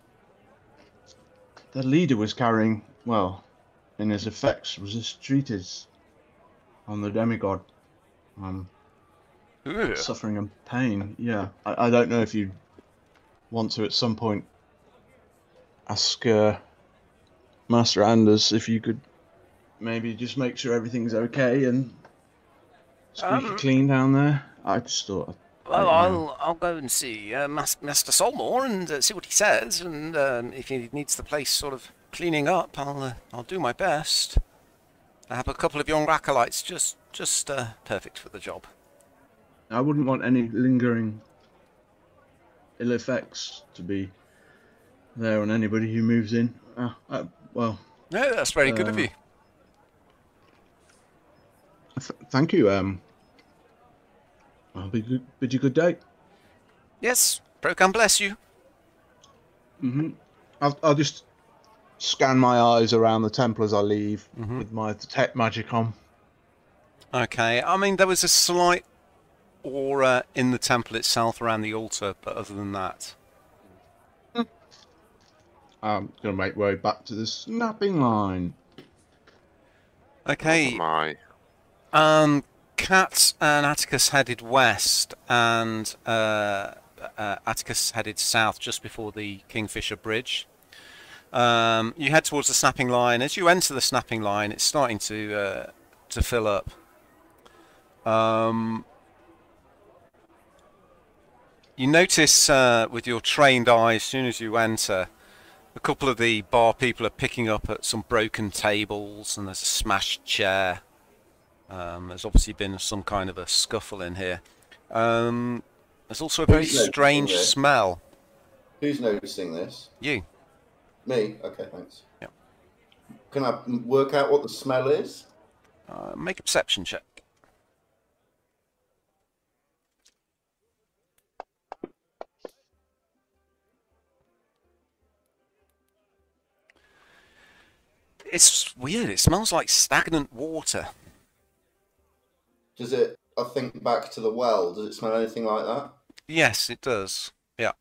The leader was carrying, well, in his effects, was this treatise on the demigod, suffering and pain. Yeah, I don't know if you want to at some point ask Master Anders if you could maybe just make sure everything's okay and squeaky clean down there. I just thought. Well, I'll go and see Master Solmore and see what he says, and if he needs the place sort of cleaning up, I'll do my best. I have a couple of young acolytes just perfect for the job. I wouldn't want any lingering ill effects to be there on anybody who moves in. Well. No, that's very good of you. Thank you. I'll bid you good day. Yes, Procan bless you. I'll just scan my eyes around the temple as I leave with my detect magic on. Okay, I mean there was a slight aura in the temple itself around the altar, but other than that, I'm gonna make way back to the snapping line. okay. Oh my. Kat and Atticus headed west, and Atticus headed south just before the Kingfisher Bridge. You head towards the snapping line. As you enter the snapping line, it's starting to fill You notice with your trained eye, as soon as you enter, a couple of the bar people are picking up at some broken tables, and there's a smashed chair. There's obviously been some kind of a scuffle in here. There's also a very strange smell. Who's noticing this? You. Me? Okay, thanks. Yeah. Can I work out what the smell is? Make a perception check. It's weird. It smells like stagnant water. Does it, I think back to the well, does it smell anything like that? Yes, it does. Yeah.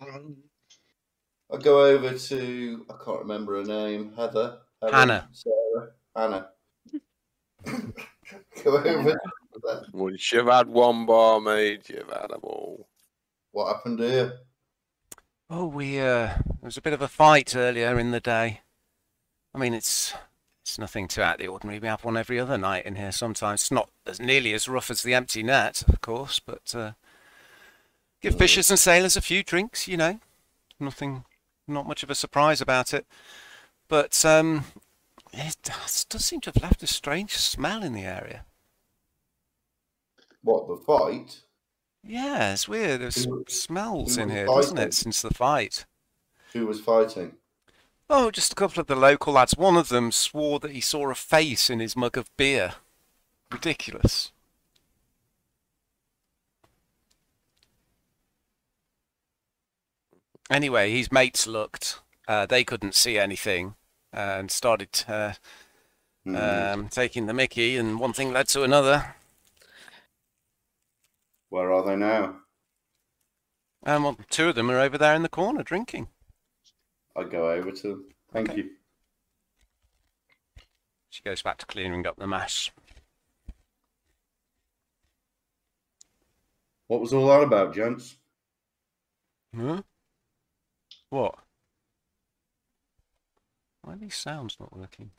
I go over to, I can't remember her name, Heather? Hannah. Sarah? Hannah. Go over. Once you've had one barmaid, you've had them all. What happened here? Oh, there was a bit of a fight earlier in the day. I mean, it's nothing too out of the ordinary. We have one every other night in here sometimes. It's not as nearly as rough as the empty net, of course, but give fishers and sailors a few drinks, you know. Not much of a surprise about it. But it does seem to have left a strange smell in the area. What, the fight? Yeah, it's weird. There's smells in here, fighting? doesn't it, since the fight? Who was fighting? Oh, just a couple of the local lads. One of them swore that he saw a face in his mug of beer. Ridiculous. Anyway, his mates looked. They couldn't see anything and started taking the mickey, and one thing led to another. Where are they now? Well, two of them are over there in the corner drinking. I go over to them. Thank you. She goes back to clearing up the mess. What was all that about, gents? Huh? What? Why are these sounds not working?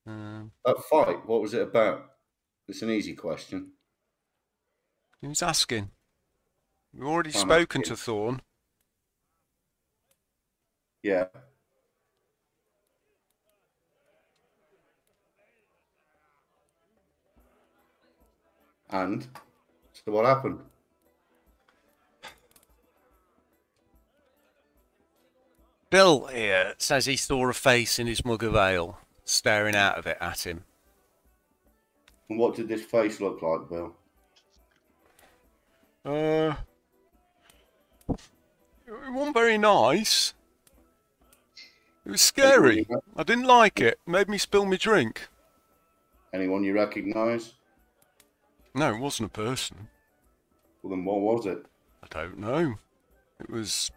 That fight, what was it about? It's an easy question. Who's asking? We've already I'm spoken asking. to Thorn. Yeah. And? So what happened? Bill here says he saw a face in his mug of ale, staring out of it at him. And what did this face look like, Bill? It wasn't very nice. It was scary. I didn't like it. It made me spill my drink. Anyone you recognise? No, it wasn't a person. Well, then what was it? I don't know. It was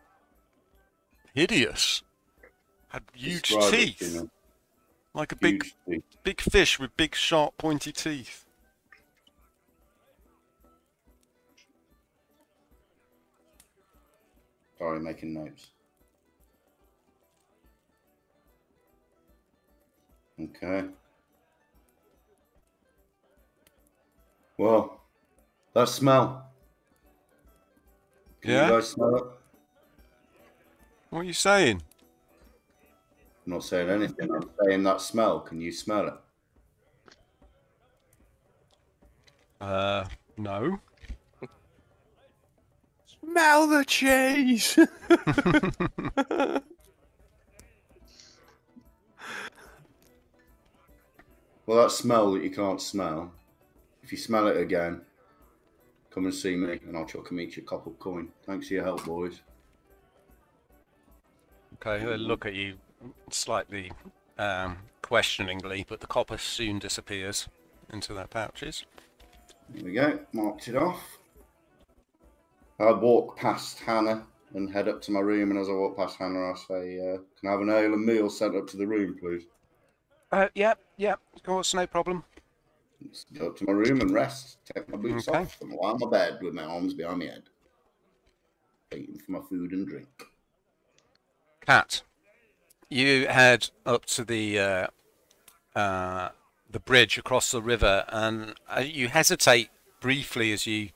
hideous. Had huge Describe it to teeth. me. Like a Huge teeth. big fish with big sharp pointy teeth. Sorry, making notes. Okay. Well, that smell. Can Yeah? you guys smell it? What are you saying? I'm not saying anything. I'm saying that smell. Can you smell it? No. Smell the cheese! Well, that smell that you can't smell, if you smell it again, come and see me and I'll chuck and each a copper coin. Thanks for your help, boys. Okay, they look at you slightly questioningly, but the copper soon disappears into their pouches. There we go. Marked it off. I walk past Hannah and head up to my room, and as I walk past Hannah, I say, can I have an ale and meal sent up to the room, please? Yeah, of course, no problem. Let's go up to my room and rest. Take my boots Okay. off and lie on my bed with my arms behind my head. Waiting for my food and drink. Cat, you head up to the bridge across the river, and you hesitate briefly as you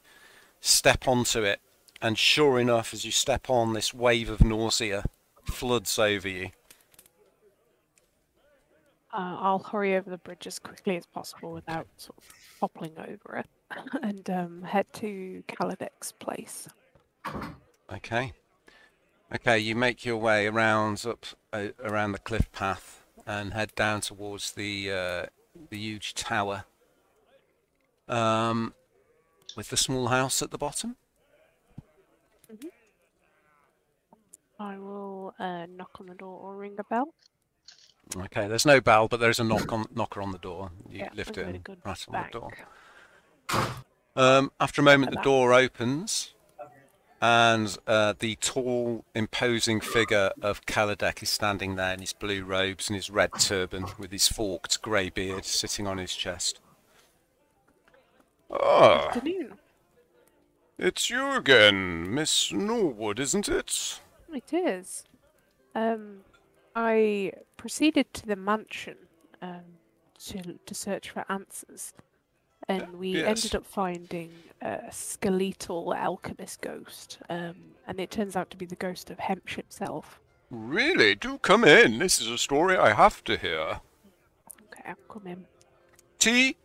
step onto it, and sure enough, as you step on, this wave of nausea floods over you. I'll hurry over the bridge as quickly as possible without sort of toppling over it, and head to Kaladek's place. Okay. Okay, you make your way around around the cliff path and head down towards the huge tower, with the small house at the bottom. Mm-hmm. I will knock on the door or ring a bell. Okay, there's no bell, but there's a knocker on the door. You lift it and rattle on the door. After a moment, the door opens, and the tall, imposing figure of Kaladek is standing there in his blue robes and his red turban, with his forked grey beard sitting on his chest. Ah, Afternoon. it's you again, Miss Norwood, isn't it? It is. I proceeded to the mansion to search for answers, and we ended up finding a skeletal alchemist ghost, and it turns out to be the ghost of Hemp himself. Really? Do come in. This is a story I have to hear. Okay, I'll come in. Tea?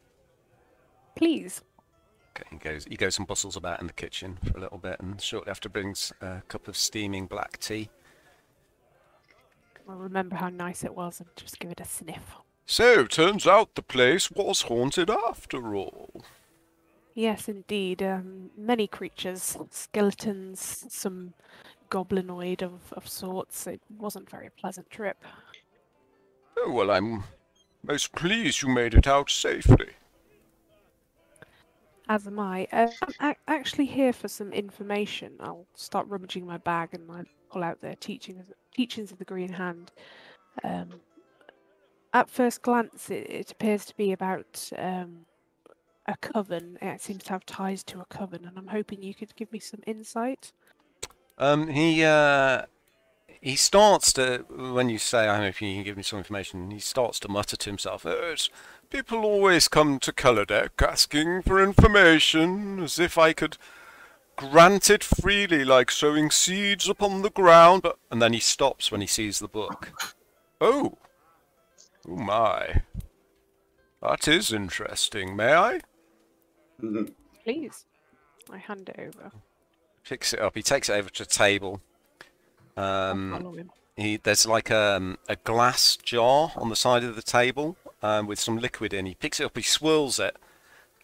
Please. Okay, he goes and bustles about in the kitchen for a little bit, and shortly after brings a cup of steaming black tea. I'll remember how nice it was and just give it a sniff. So, turns out the place was haunted after all. Yes, indeed. Many creatures, skeletons, some goblinoid of sorts. It wasn't a very pleasant trip. Oh, well, I'm most pleased you made it out safely. As am I. I'm actually here for some information. I'll start rummaging my bag and I pull out the teachings of the Green Hand. At first glance, it appears to be about a coven. It seems to have ties to a coven, and I'm hoping you could give me some insight. He starts to, when you say, I don't know if you can give me some information, he starts to mutter to himself, people always come to Kaladek asking for information, as if I could grant it freely, like sowing seeds upon the ground, and then he stops when he sees the book. Oh my. That is interesting. May I? Please. I hand it over. Picks it up. He takes it over to a table. I'll follow him. There's like a glass jar on the side of the table with some liquid in. He picks it up, he swirls it,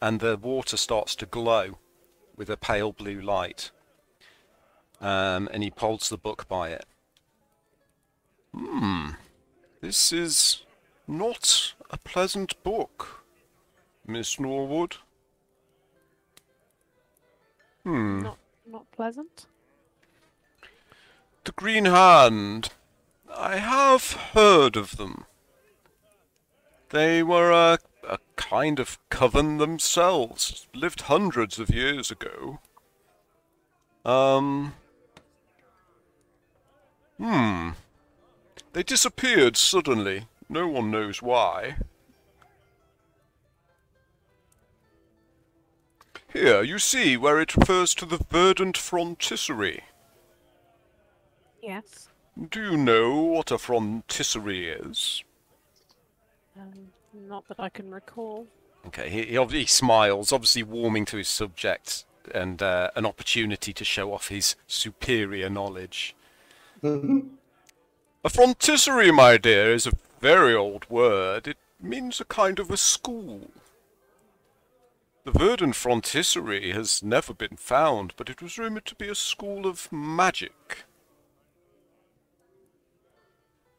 and the water starts to glow with a pale blue light. And he holds the book by it. This is not a pleasant book, Miss Norwood. Not pleasant? The Green Hand. I have heard of them. They were a kind of coven themselves. Lived hundreds of years ago. They disappeared suddenly. No one knows why. Here, you see where it refers to the verdant fronticery. Yes. Do you know what a fronticery is? Not that I can recall. Okay, he smiles, obviously warming to his subject, and an opportunity to show off his superior knowledge. A fronticery, my dear, is a very old word. It means a kind of a school. The verdant fronticery has never been found, but it was rumoured to be a school of magic.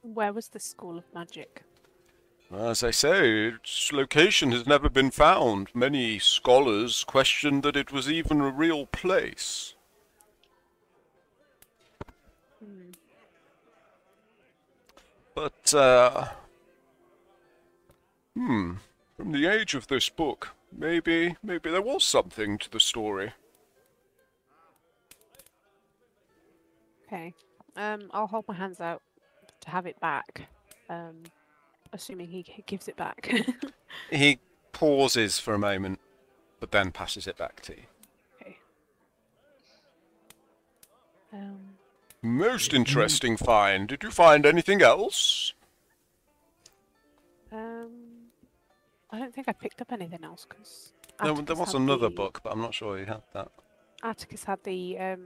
Where was the School of Magic? As I say, its location has never been found. Many scholars question that it was even a real place. But, from the age of this book, maybe there was something to the story. Okay. I'll hold my hands out to have it back. Assuming he gives it back. He pauses for a moment, but then passes it back to you. Okay. Most interesting find. Did you find anything else? I don't think I picked up anything else because There was another book, but I'm not sure you had that. Atticus had the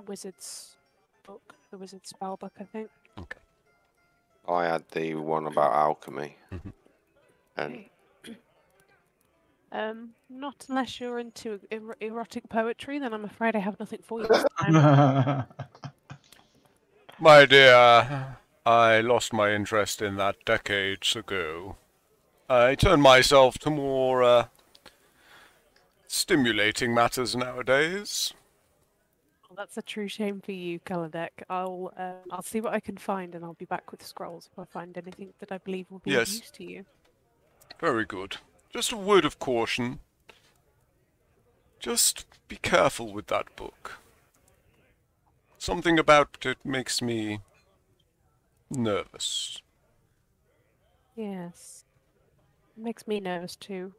wizard's book, the wizard's spell book, I think. Okay. I had the one about alchemy. Mhm. And Not unless you're into erotic poetry, then I'm afraid I have nothing for you this time. My dear, I lost my interest in that decades ago. I turn myself to more stimulating matters nowadays. Well, that's a true shame for you, Kaladek. I'll see what I can find, and I'll be back with scrolls if I find anything that I believe will be of use to you. Very good. Just a word of caution. Just be careful with that book. Something about it makes me nervous. Yes. It makes me nervous too.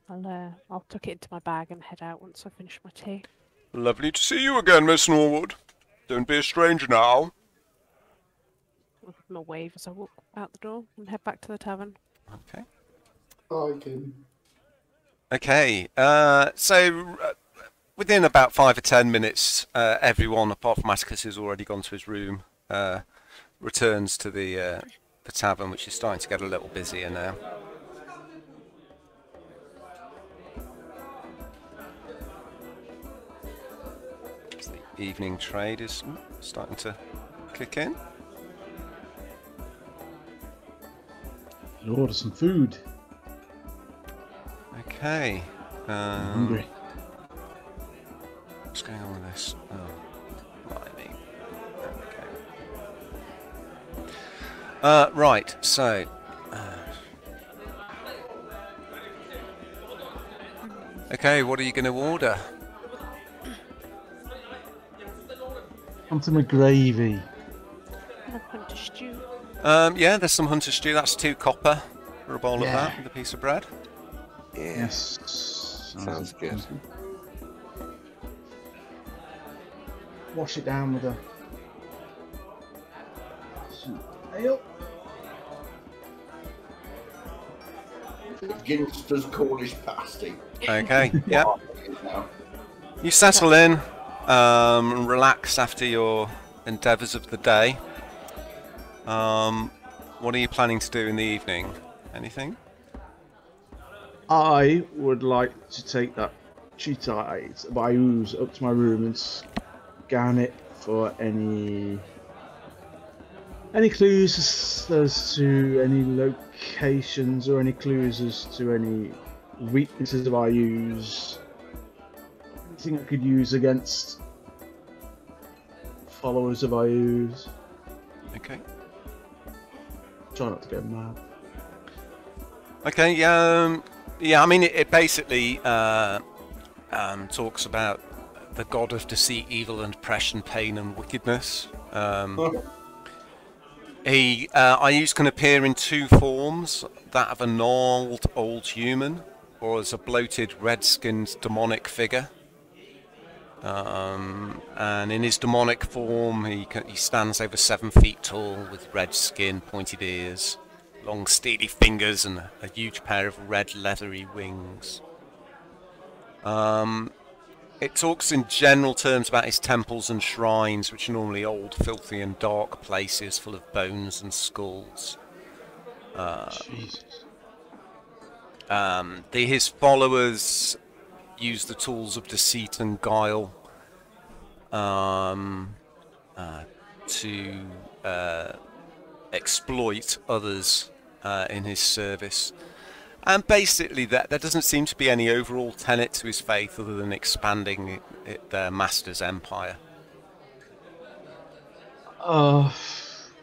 I'll tuck it into my bag and head out once I finish my tea. Lovely to see you again, Miss Norwood. Don't be a stranger now. I'll give him a wave as I walk out the door and head back to the tavern. Okay. I can. Okay, so within about 5 or 10 minutes, everyone apart from Atticus who's already gone to his room returns to the tavern, which is starting to get a little busier now. So the evening trade is starting to kick in. Order some food. Okay. I'm hungry. What's going on with this? Oh, blimey. Okay. Right, so... okay, what are you going to order? Something with gravy. And a hunter stew. Yeah, there's some hunter stew. That's 2 copper for a bowl of Yeah. that with a piece of bread. yes, sounds good. Wash it down with some ale. Ginster's Cornish pasty. Okay, yeah. Now. You settle in, and relax after your endeavours of the day. What are you planning to do in the evening? Anything? I would like to take that cheetite by ooze up to my room and scan it for any clues as to any locations or any clues as to any weaknesses of I use. Anything I could use against followers of I use. Okay. Try not to get mad. Okay, yeah, I mean, it basically talks about the god of deceit, evil, and oppression, pain, and wickedness. Ius can appear in 2 forms, that of a gnarled old human, or as a bloated, red-skinned demonic figure. And in his demonic form, he stands over 7 feet tall, with red skin, pointed ears, long steely fingers, and a huge pair of red leathery wings. It talks in general terms about his temples and shrines, which are normally old, filthy, and dark places full of bones and skulls. Jesus. His followers use the tools of deceit and guile to exploit others in his service. And basically, there doesn't seem to be any overall tenet to his faith other than expanding their master's empire.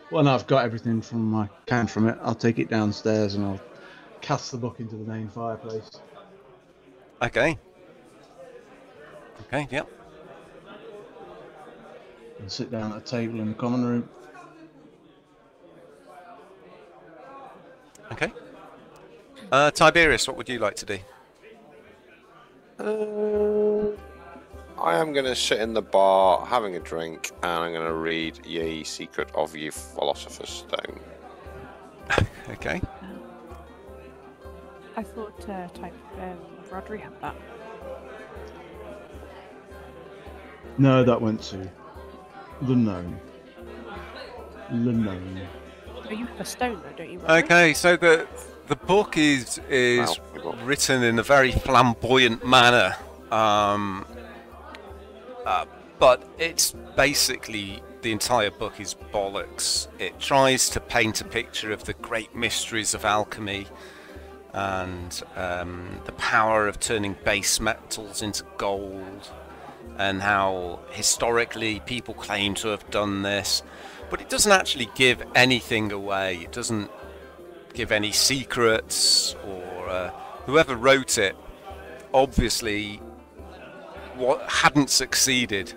When I've got everything from I can from it, I'll take it downstairs and I'll cast the book into the main fireplace. Okay. Okay, yep. And sit down at a table in the common room. Okay. Tiberius, what would you like to do? I am going to sit in the bar having a drink, and I'm going to read Ye Secret of Ye Philosopher's Stone. Okay. I thought Rodri had that. No, that went to the gnome. The gnome. Oh, you have a stone though, don't you, Rodri? Okay, so the book is written in a very flamboyant manner, but it's basically the entire book is bollocks. It tries to paint a picture of the great mysteries of alchemy and the power of turning base metals into gold, and how historically people claim to have done this, but it doesn't actually give anything away. It doesn't give any secrets, or whoever wrote it obviously hadn't succeeded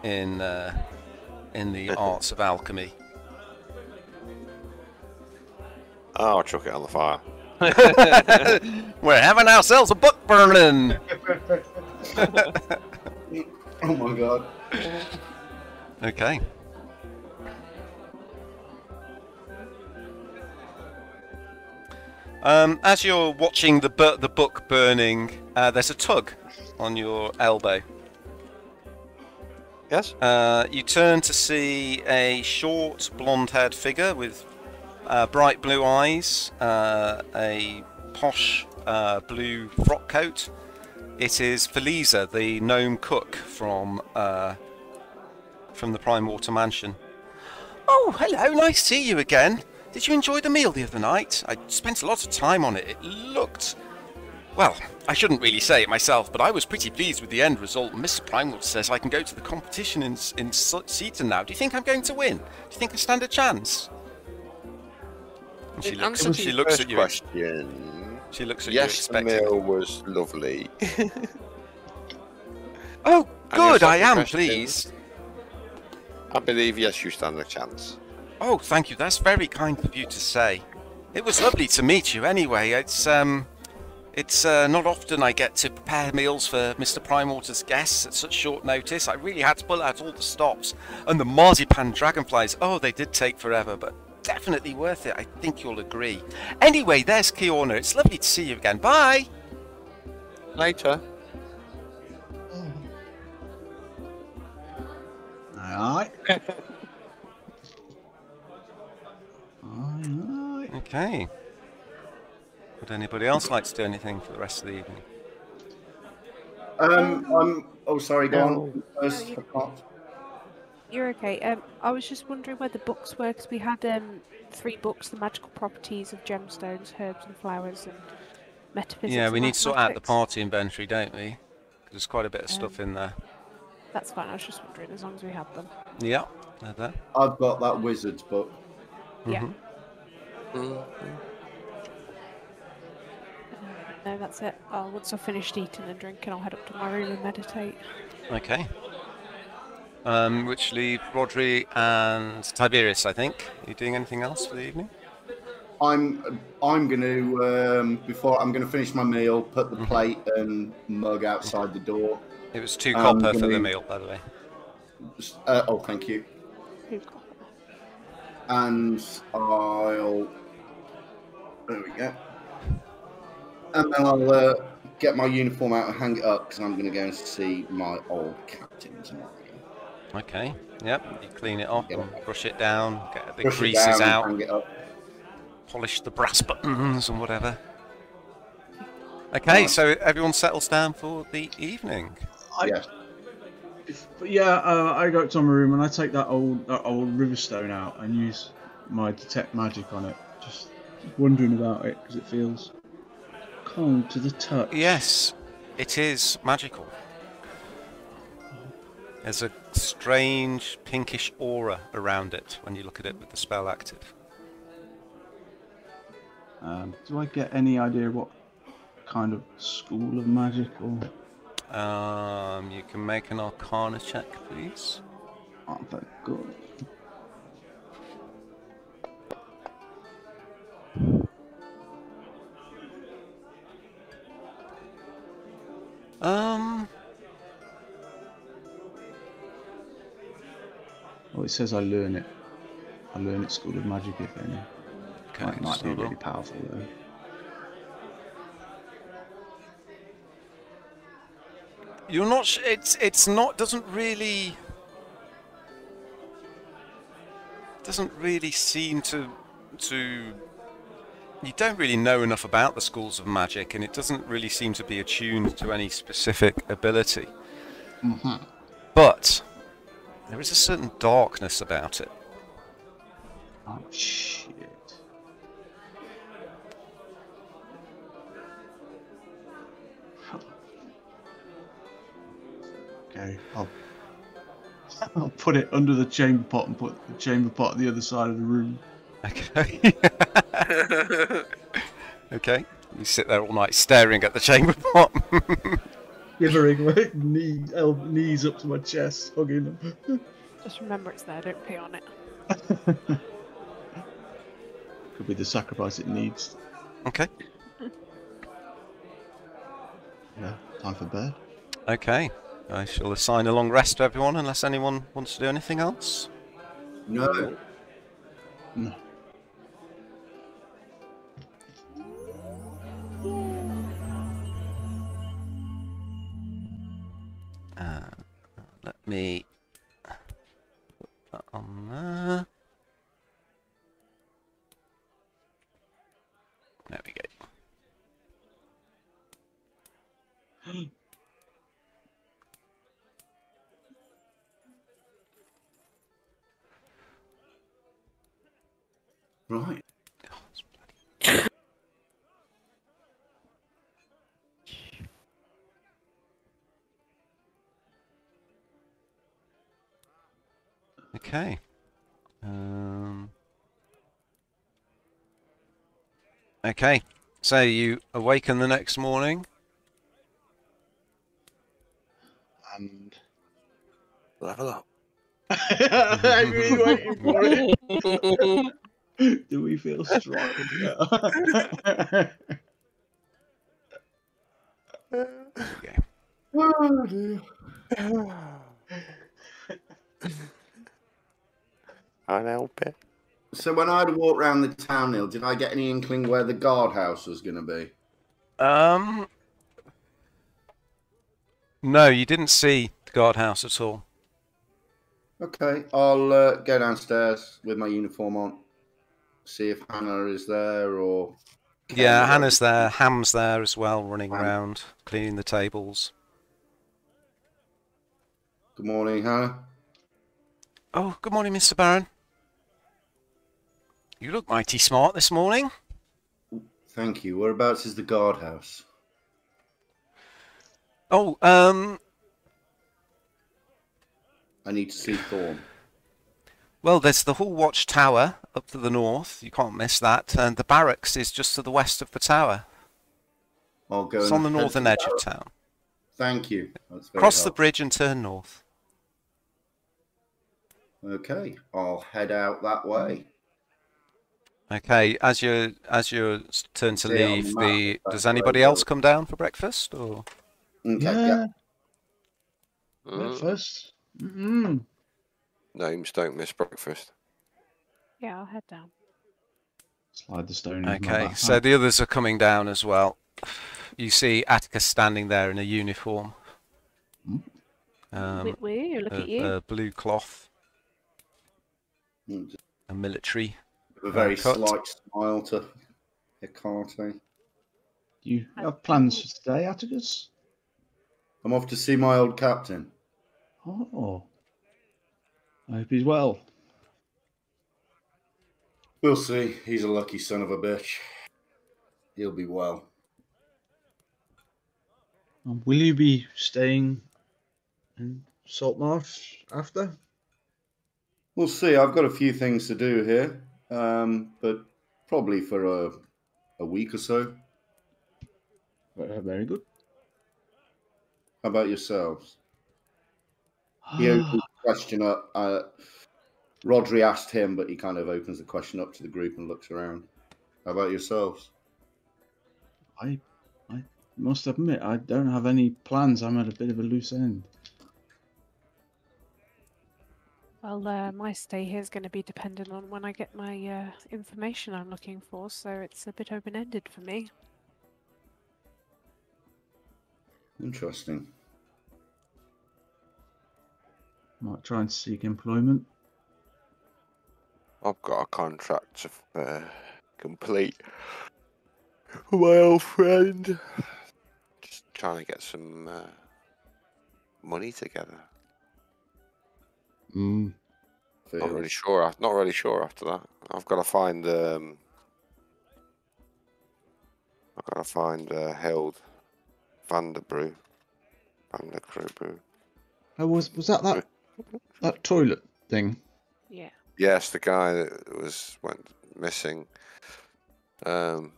in the arts of alchemy. Oh, I'll chuck it on the fire. We're having ourselves a book burning. Oh my god. Okay. As you're watching the book burning, there's a tug on your elbow. Yes? You turn to see a short, blonde-haired figure with bright blue eyes, a posh blue frock coat. It is Feliza, the gnome cook from the Prime Water Mansion. Oh, hello, nice to see you again. Did you enjoy the meal the other night? I spent a lot of time on it. It looked... Well, I shouldn't really say it myself, but I was pretty pleased with the end result. Mr. Primewater says I can go to the competition in Seaton now. Do you think I'm going to win? Do you think I stand a chance? And she looks at you. Question. She looks at yes, you expecting. The meal was lovely. Oh, good, I am question, pleased. I believe, yes, you stand a chance. Oh, thank you. That's very kind of you to say. It was lovely to meet you anyway. It's not often I get to prepare meals for Mr. Primewater's guests at such short notice. I really had to pull out all the stops. And the marzipan dragonflies, oh, they did take forever, but definitely worth it. I think you'll agree. Anyway, there's Kiorna. It's lovely to see you again. Bye! Later. Alright. Okay. Would anybody else like to do anything for the rest of the evening? Oh, sorry, go on. First, I can't. You're okay. I was just wondering where the books were, because we had 3 books: the magical properties of gemstones, herbs and flowers, and metaphysics. Yeah, we and need to sort out the mathematics. party inventory, don't we? 'Cause there's quite a bit of stuff in there. That's fine. I was just wondering, as long as we had them. Yeah, they're there. I've got that wizard's book. Yeah. Mm. No, that's it. Once I've finished eating and drinking, I'll head up to my room and meditate. Okay. Which leave Rodri and Tiberius, I think. Are you doing anything else for the evening? I'm gonna finish my meal, put the plate and mug outside the door. It was 2 copper for the meal, by the way. Oh, thank you. And I'll... There we go. And then I'll get my uniform out and hang it up, because I'm going to go and see my old captain tomorrow. Okay, yep. You clean it off and brush it down, get the Brush it greases down and out, hang it up. polish the brass buttons and whatever. Okay, so everyone settles down for the evening. Yes. I go up to my room and I take that old riverstone out and use my detect magic on it. Just wondering about it because it feels cold to the touch. Yes, it is magical. There's a strange pinkish aura around it when you look at it with the spell active. Do I get any idea what kind of school of magic or? You can make an Arcana check, please. Oh, thank God. Well, it says I learn it. I learn at School of Magic, if any. Okay, Might be really powerful though. You're not. It's not. Doesn't really seem to. You don't really know enough about the schools of magic, and it doesn't really seem to be attuned to any specific ability. Mm-hmm. But there is a certain darkness about it. Oh shit. Okay, I'll put it under the chamber pot and put the chamber pot at the other side of the room. Okay. Okay. You sit there all night staring at the chamber pot. Shivering, right? Knees up to my chest, hugging them. Just remember it's there, don't pee on it. Could be the sacrifice it needs. Okay. Yeah, time for bed. Okay. I shall assign a long rest to everyone unless anyone wants to do anything else. No. No. Let me put that on there. There we go. Right. Okay. Okay. So you awaken the next morning. And Level up. I'm really waiting for it. Do we feel strong? Okay. Oh, dear. Can't help it. So when I had to walk around the town, Neil, did I get any inkling where the guardhouse was going to be? No, you didn't see the guardhouse at all. Okay, I'll go downstairs with my uniform on, see if Hannah is there or... Yeah, Hannah's there. Ham's there as well, running around, cleaning the tables. Good morning, Hannah. Oh, good morning, Mr. Baron. You look mighty smart this morning. Thank you. Whereabouts is the guardhouse? Oh, I need to see Thorn. well, there's the Hall Watch Tower up to the north. You can't miss that. And the barracks is just to the west of the tower. I'll go. It's on the northern edge of town. Thank you. That's very Cross the helpful. bridge and turn north. Okay, I'll head out that way. Okay, as you turn to See on leave, the map, does that's anybody where I else come down for breakfast or? Okay, Yeah. Mm. Breakfast. Mm-hmm. Names don't miss breakfast. Yeah, I'll head down. Slide the stone into my Okay, backpack. so the others are coming down as well. You see Atticus standing there in a uniform. Look at you. A blue cloth, Mm, a military. a very cut. slight smile to Hecate. You have plans for today, Atticus? I'm off to see my old captain. Oh. I hope he's well. We'll see. He's a lucky son of a bitch. He'll be well. Will you be staying in Saltmarsh after? We'll see. I've got a few things to do here, but probably for a week or so. Very good. How about yourselves? He opens the question up. Rodri asked him, but he kind of opens the question up to the group and looks around. How about yourselves? I must admit, I don't have any plans. I'm at a bit of a loose end. Well, my stay here is going to be dependent on when I get my information I'm looking for, so it's a bit open-ended for me. Interesting. Might try and seek employment. I've got a contract to complete for my old friend. Just trying to get some money together. Mm. Not really sure. Not really sure after that. I've got to find. I've got to find Hild Vanderbue. Vanderbue. Oh, was that toilet thing? Yeah. Yes, the guy that went missing. When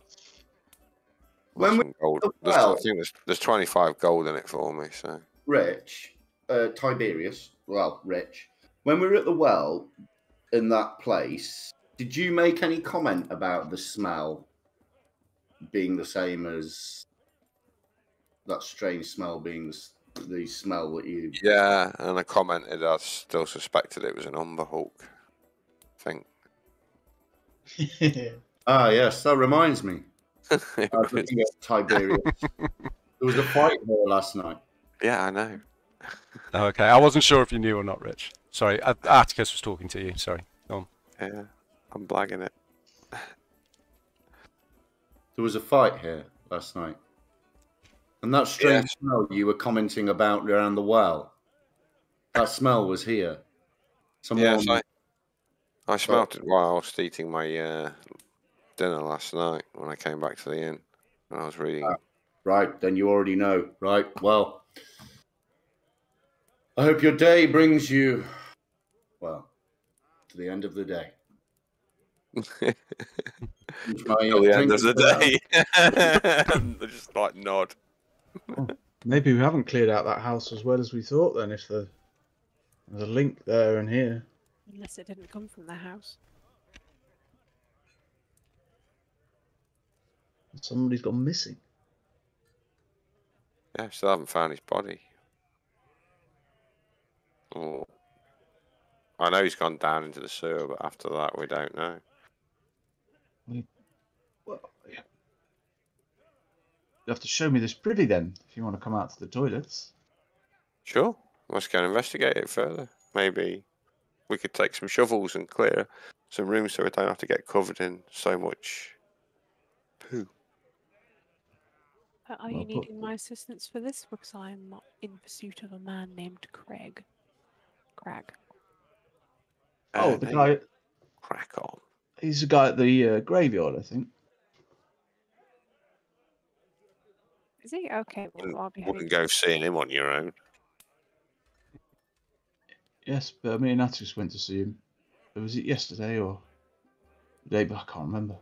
Some gold. well- I think there's 25 gold in it for me. So Rich, Tiberius, well, Rich, when we were at the well in that place, did you make any comment about the smell being the same as that strange smell being the smell that you... yeah, and I commented I still suspected it was an Umber Hulk. I think. Ah, yes, that reminds me. It I was was- looking at Tiberius. There was a fight here last night. yeah, I know. Okay, I wasn't sure if you knew or not, Rich. Sorry, Atticus was talking to you. Sorry. Go on. Yeah, I'm blagging it. There was a fight here last night. And that strange Yes. smell you were commenting about around the well, that smell was here. Someone... Yes, I smelt it while I was eating my dinner last night when I came back to the inn. And I was reading. Right, then you already know. Right, well, I hope your day brings you, well, to the end of the day. Till the end of the day. And I just like nod. Maybe we haven't cleared out that house as well as we thought then, if there's a link there and here. Unless it didn't come from the house. Somebody's gone missing. Yeah, still haven't found his body. Oh. I know he's gone down into the sewer, but after that we don't know. Well, yeah. You have to show me this privy then, if you want to come out to the toilets. Sure, let's go and investigate it further. Maybe we could take some shovels and clear some rooms so we don't have to get covered in so much poo. Are Well, you but- needing my assistance for this? Because I'm in pursuit of a man named Crag. Oh, the Hey, guy, crack on. he's the guy at the graveyard, I think. Is he? Okay, well, I'll be Wouldn't heading... go seeing him on your own. Yes, but me and Atticus went to see him. Was it yesterday or the day back? I can't remember.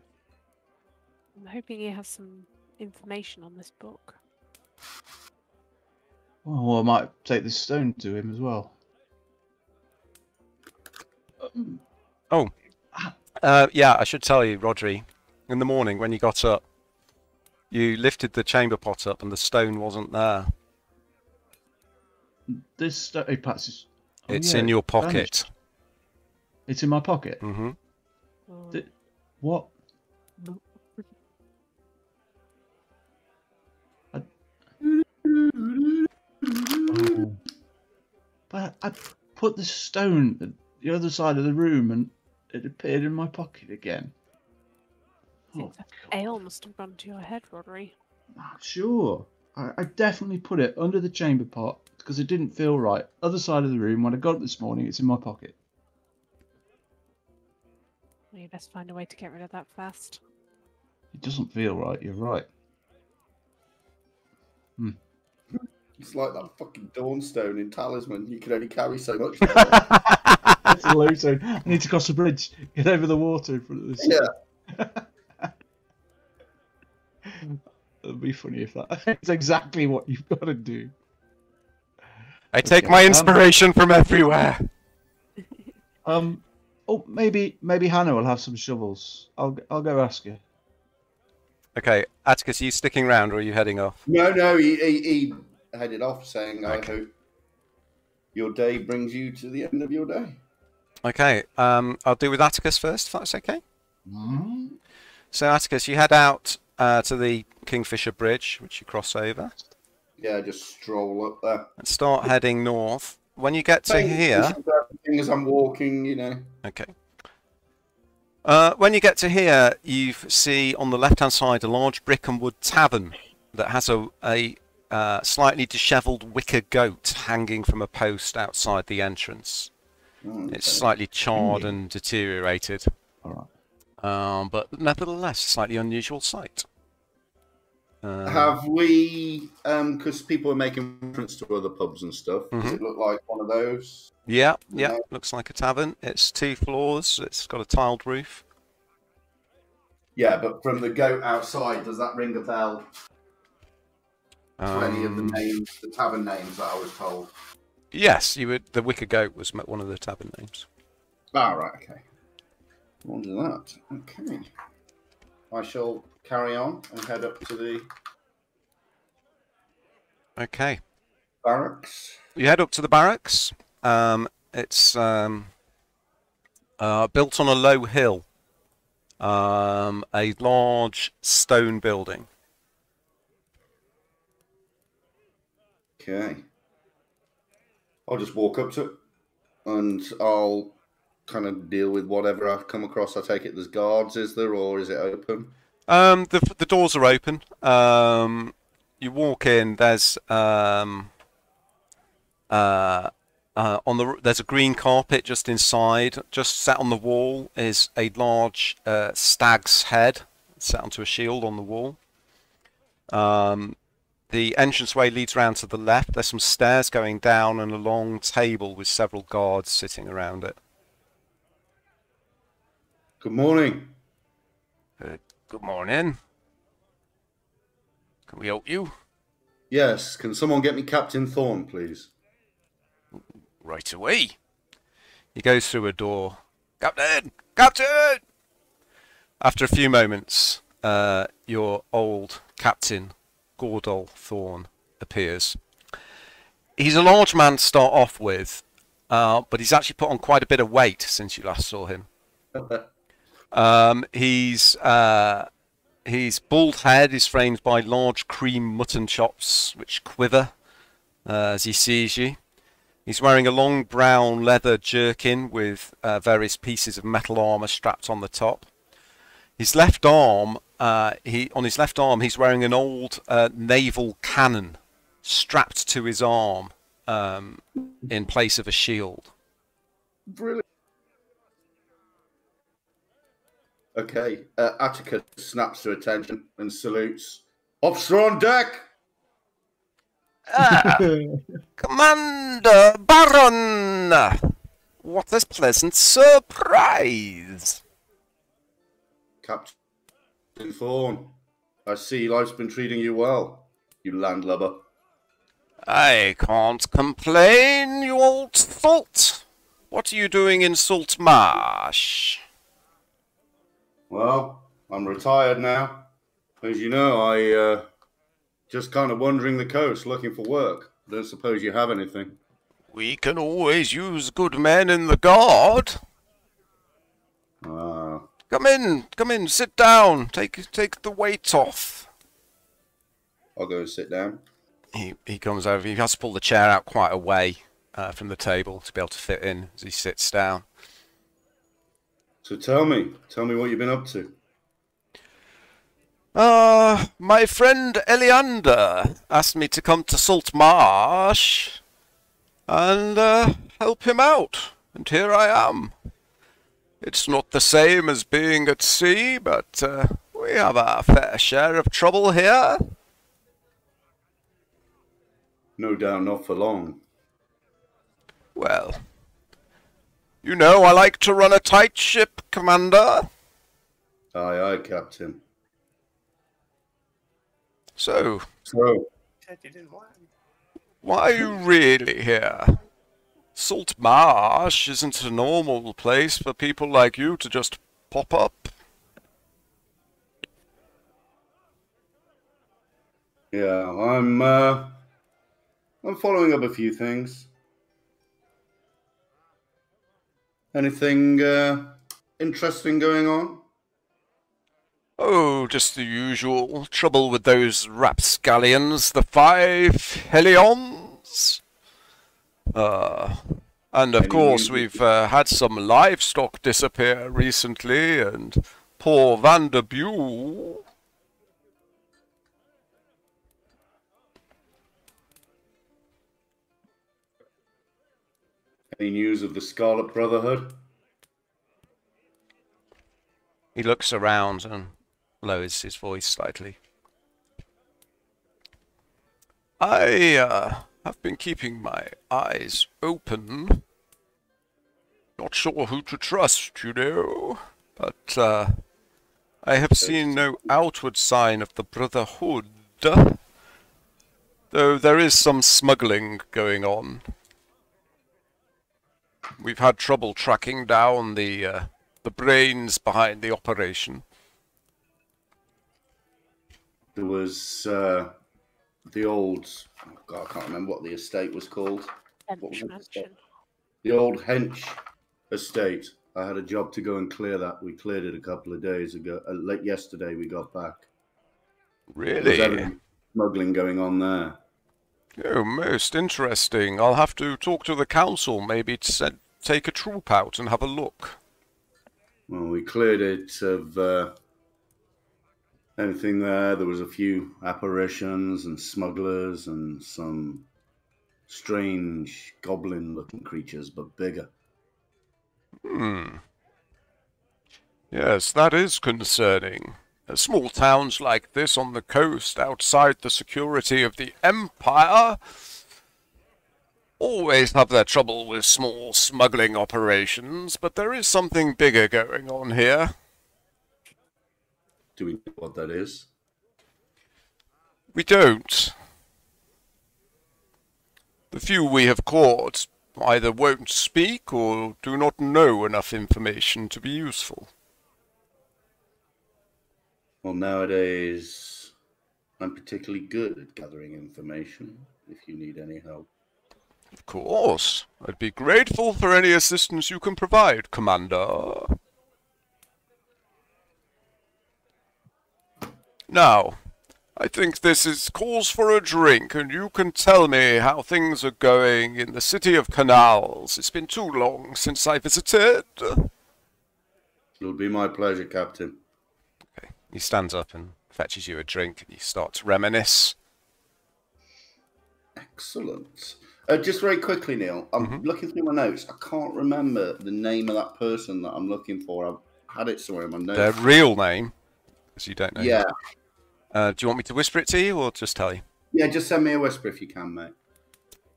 I'm hoping he has some information on this book. Well, I might take this stone to him as well. Yeah, I should tell you, Rodri. In the morning when you got up, you lifted the chamber pot up and the stone wasn't there. This stone, hey, Pat, It's in your pocket. It's in my pocket. Mm-hmm. Oh, What? no. Oh. But I put the stone at the other side of the room and it appeared in my pocket again. Think that ale must have gone to your head, Rodri. Sure. I definitely put it under the chamber pot because it didn't feel right. Other side of the room, when I got it this morning, it's in my pocket. Well, you best find a way to get rid of that fast. It doesn't feel right, you're right. It's like that fucking Dawnstone in Talisman. You can only carry so much. That's a low zone. I need to cross the bridge, get over the water in front of this. Yeah. It'd be funny if that's exactly what you've got to do. I take Okay, my inspiration from everywhere. Oh, maybe Hannah will have some shovels. I'll go ask her. Okay, Atticus, are you sticking around or are you heading off? No, he headed off saying, Okay. I hope your day brings you to the end of your day. Okay, I'll deal with Atticus first, if that's okay. Mm-hmm. So Atticus, you head out to the Kingfisher Bridge, which you cross over, Yeah, just stroll up there. and start heading north. When you get to here, As I'm walking, you know. okay. When you get to here, you see on the left-hand side a large brick and wood tavern that has a slightly dishevelled wicker goat hanging from a post outside the entrance. Okay. It's slightly charred and deteriorated, All right. but nevertheless, a slightly unusual sight. Have we, because people are making reference to other pubs and stuff, does it look like one of those? Yeah, No. looks like a tavern. It's 2 floors. It's got a tiled roof. Yeah, but from the goat outside, does that ring a bell to any of the names, the tavern names that I was told? Yes, you would. The Wicker Goat was one of the tavern names. Ah, right, okay. We'll do that. Okay. I shall carry on and head up to the Okay. barracks. You head up to the barracks. It's built on a low hill. A large stone building. Okay. I'll just walk up to it and I'll kind of deal with whatever I come across. I take it there's guards, is there, or is it open? The doors are open. You walk in. There's there's a green carpet just inside. Just set on the wall is a large stag's head set onto a shield on the wall. The entranceway leads round to the left. There's some stairs going down and a long table with several guards sitting around it. Good morning. Good morning. Can we help you? Yes, can someone get me Captain Thorne, please? Right away. He goes through a door. Captain! Captain! After a few moments, your old captain, Gordol Thorne, appears. He's a large man to start off with, but he's actually put on quite a bit of weight since you last saw him. His bald head is framed by large cream mutton chops, which quiver as he sees you. He's wearing a long brown leather jerkin with various pieces of metal armour strapped on the top. His left arm, on his left arm, he's wearing an old naval cannon strapped to his arm in place of a shield. Brilliant. Okay, Atticus snaps to attention and salutes. Officer on deck! Commander Baron! What a pleasant surprise! Captain Thorne, I see life's been treating you well, you landlubber. I can't complain, you old salt. What are you doing in Salt Marsh? Well, I'm retired now. As you know, I just kind of wandering the coast looking for work. Don't suppose you have anything. We can always use good men in the guard. Come in, sit down. Take the weight off. I'll go and sit down. He comes over. He has to pull the chair out quite a way from the table to be able to fit in as he sits down. So tell me what you've been up to. My friend Eliander asked me to come to Salt Marsh and help him out, and here I am. It's not the same as being at sea, but we have our fair share of trouble here. No doubt not for long. Well, you know I like to run a tight ship, Commander. Aye, aye, Captain. So, why are you really here? Salt Marsh isn't a normal place for people like you to just pop up. Yeah, I'm following up a few things. Anything interesting going on? Oh, just the usual trouble with those rapscallions, the 5 Helions. And of course we've had some livestock disappear recently, and poor Vanderbue. Any news of the Scarlet Brotherhood? He looks around and lowers his voice slightly. I have been keeping my eyes open. Not sure who to trust, you know, but I have seen no outward sign of the Brotherhood, though there is some smuggling going on. We've had trouble tracking down the brains behind the operation. There was the old... Oh God, I can't remember what the estate was called. Hench Mansion. The old Hench estate. I had a job to go and clear that. We cleared it a couple of days ago. Late yesterday we got back. Really? There's smuggling going on there. Oh, most interesting. I'll have to talk to the council, maybe to take a troop out and have a look. Well, we cleared it of anything there. There was a few apparitions and smugglers and some strange goblin-looking creatures, but bigger. Yes, that is concerning. Small towns like this on the coast, outside the security of the Empire, always have their trouble with small smuggling operations, but there is something bigger going on here. Do we know what that is? We don't. The few we have caught either won't speak or do not know enough information to be useful. Well, nowadays, I'm particularly good at gathering information, if you need any help. Of course. I'd be grateful for any assistance you can provide, Commander. Now, I think this is cause for a drink, and you can tell me how things are going in the City of Canals. It's been too long since I visited. It'll be my pleasure, Captain. Okay. He stands up and fetches you a drink, and you start to reminisce. Excellent. Just very quickly, Neil, I'm looking through my notes. I can't remember the name of that person that I'm looking for. I've had it somewhere in my notes. Their real name, because you don't know. Yeah. Do you want me to whisper it to you, or just tell you? Yeah, just send me a whisper if you can, mate.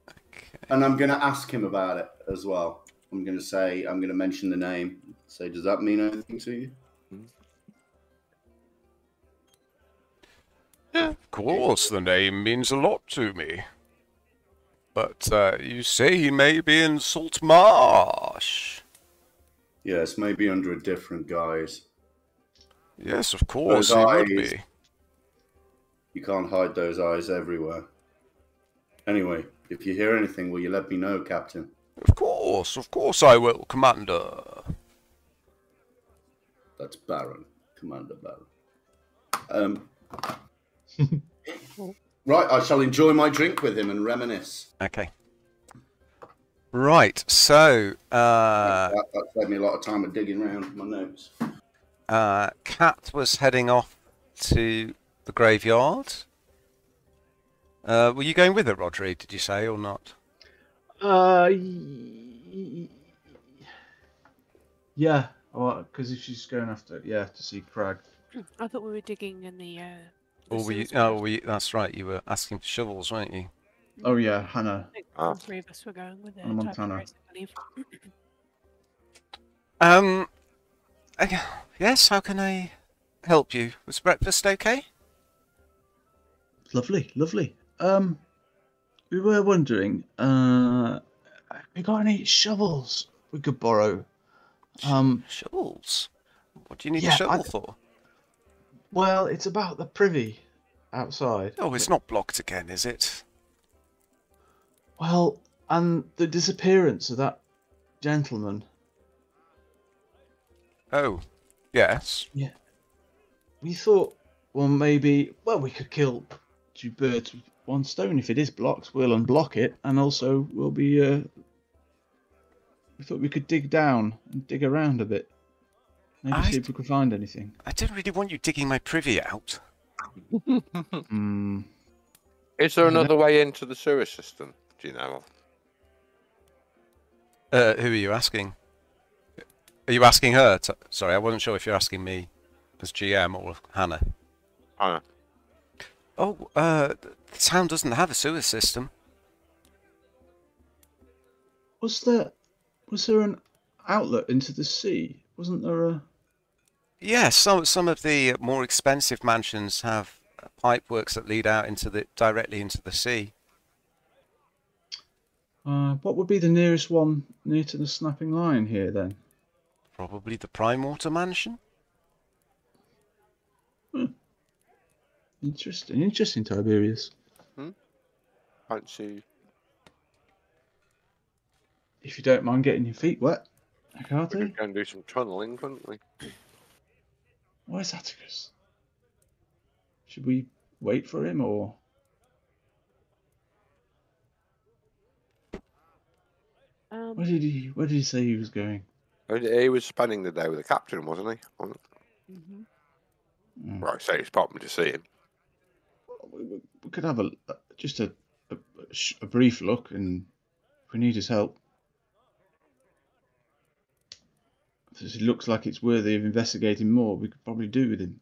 Okay. And I'm going to ask him about it as well. I'm going to mention the name. Say, does that mean anything to you? Yeah, of course, the name means a lot to me. But you say he may be in Salt Marsh. Yes, maybe under a different guise. Yes, of course, he would be. You can't hide those eyes everywhere. Anyway, if you hear anything, will you let me know, Captain? Of course I will, Commander. That's Baron, Commander Baron. Right, I shall enjoy my drink with him and reminisce. Okay. Right, so... that saved me a lot of time of digging around my notes. Kat was heading off to the graveyard. Were you going with her, Rodri, did you say, or not? Yeah, because if she's going after, to see Crag. I thought we were digging in the That's right, you were asking for shovels, weren't you? Oh yeah, Hannah. I think all three of us were going with it. And Montana. Yes, how can I help you? Was breakfast okay? Lovely. We were wondering, we got any shovels we could borrow? Shovels? What do you need a shovel for? Well, it's about the privy outside. Oh, it's not blocked again, is it? Well, and the disappearance of that gentleman. Oh, yes. Yeah. We thought, well, maybe, well, we could kill 2 birds with 1 stone. If it is blocked, we'll unblock it, and also we'll be. We thought we could dig down and dig around a bit. Maybe see if we could find anything. I don't really want you digging my privy out. Is there another way into the sewer system? Do you know? Who are you asking? Are you asking her? Sorry, I wasn't sure if you're asking me as GM or Hannah. Hannah. Oh, the town doesn't have a sewer system. Was there an outlet into the sea? Wasn't there a? Yes, some of the more expensive mansions have pipeworks that lead out directly into the sea. What would be the nearest one near to the snapping line here then? Probably the Prime Water Mansion. Interesting, Tiberius. Fancy. If you don't mind getting your feet wet, We can't could go and do some tunneling, couldn't we? Where's Atticus? Should we wait for him or? Where did he say he was going? He was spending the day with the captain, wasn't he? Right, so he's popping to see him. We could have just a brief look, and if we need his help. If it looks like it's worthy of investigating more, we could probably do with him.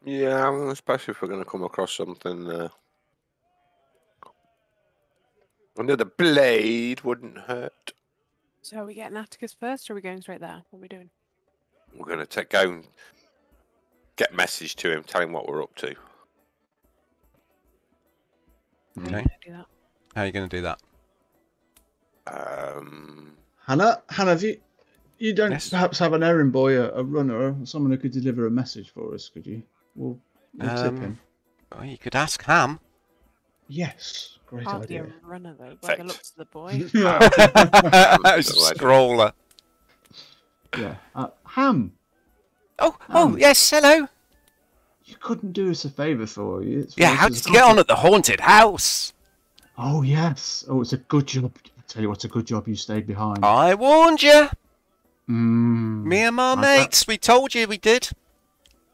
Yeah, especially if we're going to come across something. Another blade wouldn't hurt. So are we getting Atticus first, or are we going straight there? What are we doing? We're going to go and get a message to him, tell him what we're up to. Okay. How are you going to do that? Hannah, have you don't Yes? perhaps have an errand boy, a runner, or someone who could deliver a message for us? Could you? We'll tip him. Well, you could ask Ham. Yes, great Hardly idea. a runner though, by the looks of the boy. Scroller. Yeah, Ham. Oh, yes, hello. You couldn't do us a favour for you. Yeah, how did you get on at the haunted house? Oh yes. Oh, it's a good job. I tell you what, it's a good job you stayed behind. I warned you. Mm, Me and my mates, we told you we did.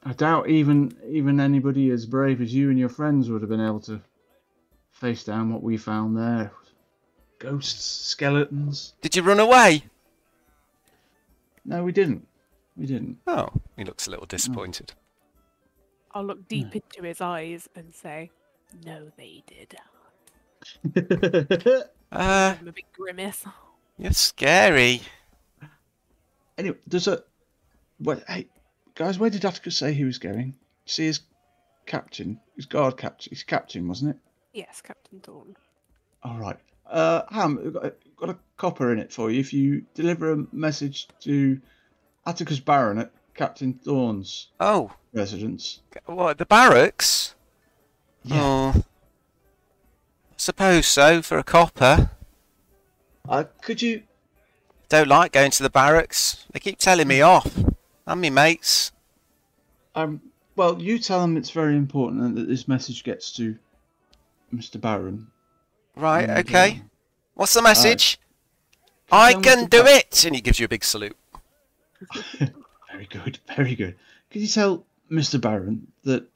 I doubt even anybody as brave as you and your friends would have been able to face down what we found there. Ghosts, skeletons. Did you run away? No, we didn't. We didn't. Oh, he looks a little disappointed. I'll look deep into his eyes and say, "No, they did." Uh, I'm a big grimace. you're scary. Anyway, hey, guys, where did Atticus say he was going? See his captain, his guard captain. His captain, wasn't it? Yes, Captain Thorne. All right. Ham, we've got a copper in it for you. If you deliver a message to Atticus Baron at Captain Thorne's residence. What, the barracks? Yeah. Oh, suppose so, for a copper. Could you? Don't like going to the barracks. They keep telling me off. And me mates. Well, you tell them it's very important that this message gets to Mr. Baron. Right, And, okay. What's the message? I can do it! And he gives you a big salute. Very good, very good. Could you tell Mr. Baron that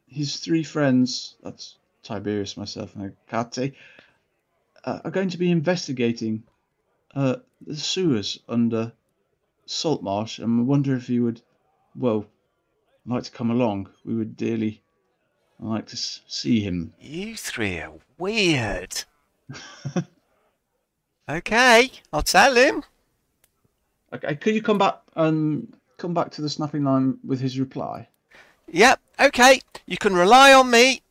his 3 friends, that's Tiberius, myself, and Kate, are going to be investigating the sewers under Saltmarsh, and I wonder if you would, well, like to come along. We would dearly like to see him. You 3 are weird. Okay, I'll tell him. Okay, could you come back to the snapping line with his reply? Yep, okay. You can rely on me.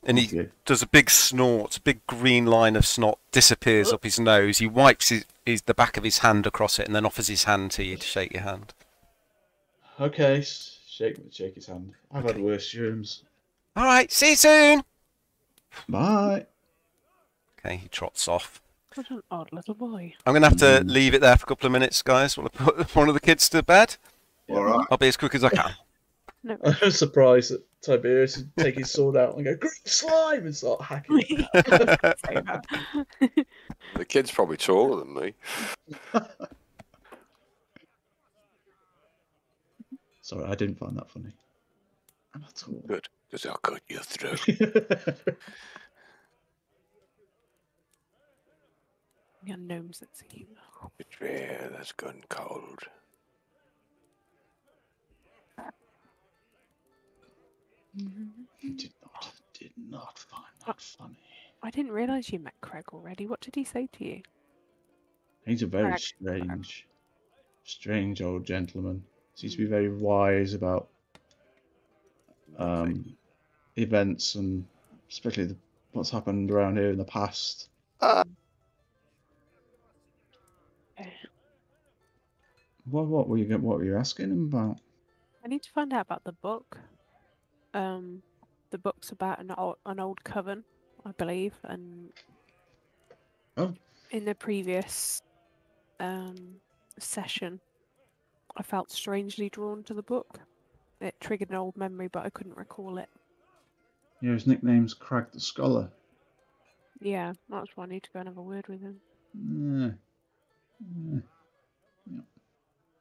And he Okay. does a big snort, a big green line of snot disappears up his nose. He wipes the back of his hand across it and then offers his hand to you to shake your hand. Okay, shake his hand. I've had worse germs. All right, see you soon. Bye. Okay, he trots off. What an odd little boy. I'm going to have to leave it there for a couple of minutes, guys. Want to put one of the kids to bed? All right. I'll be as quick as I can. No. I'm surprised that Tiberius would take his sword out and go, "Green slime!" and start hacking it. Say that. The kid's probably taller than me. Sorry, I didn't find that funny. At all. Good, because I'll cut your throat. Your gnomes that see you. Betrayer that's gone cold. He did not find that funny. I didn't realise you met Craig already. What did he say to you? He's a very Craig. strange old gentleman. Seems to be very wise about events and especially what's happened around here in the past. What were you asking him about? I need to find out about the book. The book's about an old coven, I believe, and in the previous session, I felt strangely drawn to the book. It triggered an old memory, but I couldn't recall it. Yeah, his nickname's Crag the Scholar. Yeah, that's why I need to go and have a word with him.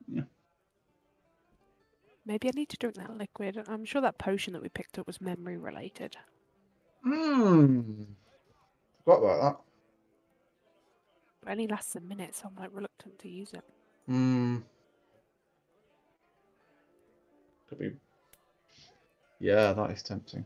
Yeah. Maybe I need to drink that liquid. I'm sure that potion that we picked up was memory related. Forgot about that. But it only lasts a minute, so I'm like reluctant to use it. Could be. Yeah, that is tempting.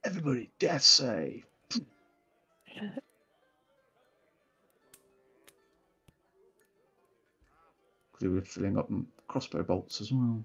Everybody, death save. Could do with filling up crossbow bolts as well.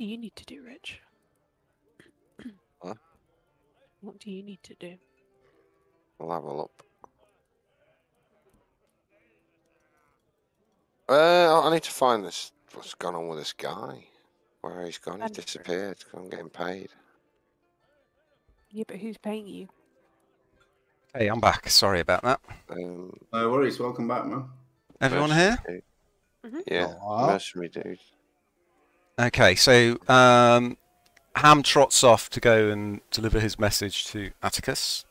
What do you need to do, Rich? Huh? What do you need to do? We'll have a look. I need to find this. What's gone on with this guy? Where he's gone? He's disappeared. I'm getting paid. Yeah, but who's paying you? Hey, I'm back. Sorry about that. No worries. Welcome back, man. Everyone here? Yeah, mercenary dude. Okay, so Ham trots off to go and deliver his message to Atticus.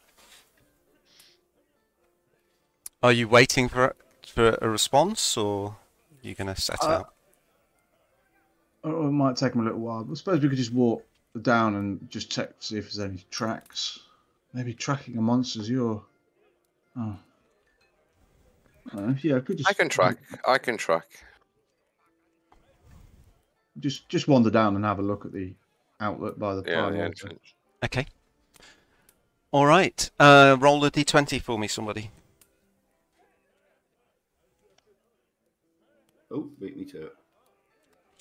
Are you waiting for a response, or are you going to set out? It might take him a little while, but I suppose we could just walk down and just check to see if there's any tracks. Maybe tracking a monster's your... Oh. Yeah, I could just... I can track. Just wander down and have a look at the outlet by the the entrance. Okay. All right. Roll a d20 for me, somebody. Oh, beat me to it.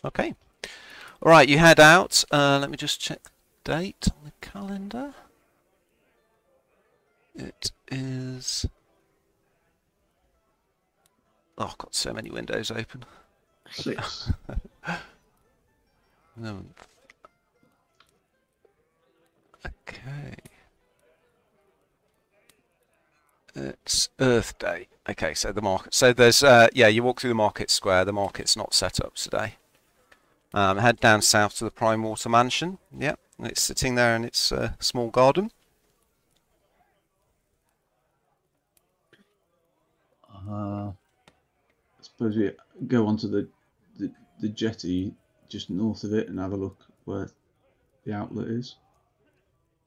Okay. All right, you head out. Let me just check the date on the calendar. It is Oh, I've got so many windows open. 6. No. Okay. It's Earth Day. Okay, so the market. So there's yeah, you walk through the market square. The market's not set up today. Head down south to the Prime Water Mansion. Yep, it's sitting there in its small garden. I suppose we go onto the jetty just north of it and have a look where the outlet is,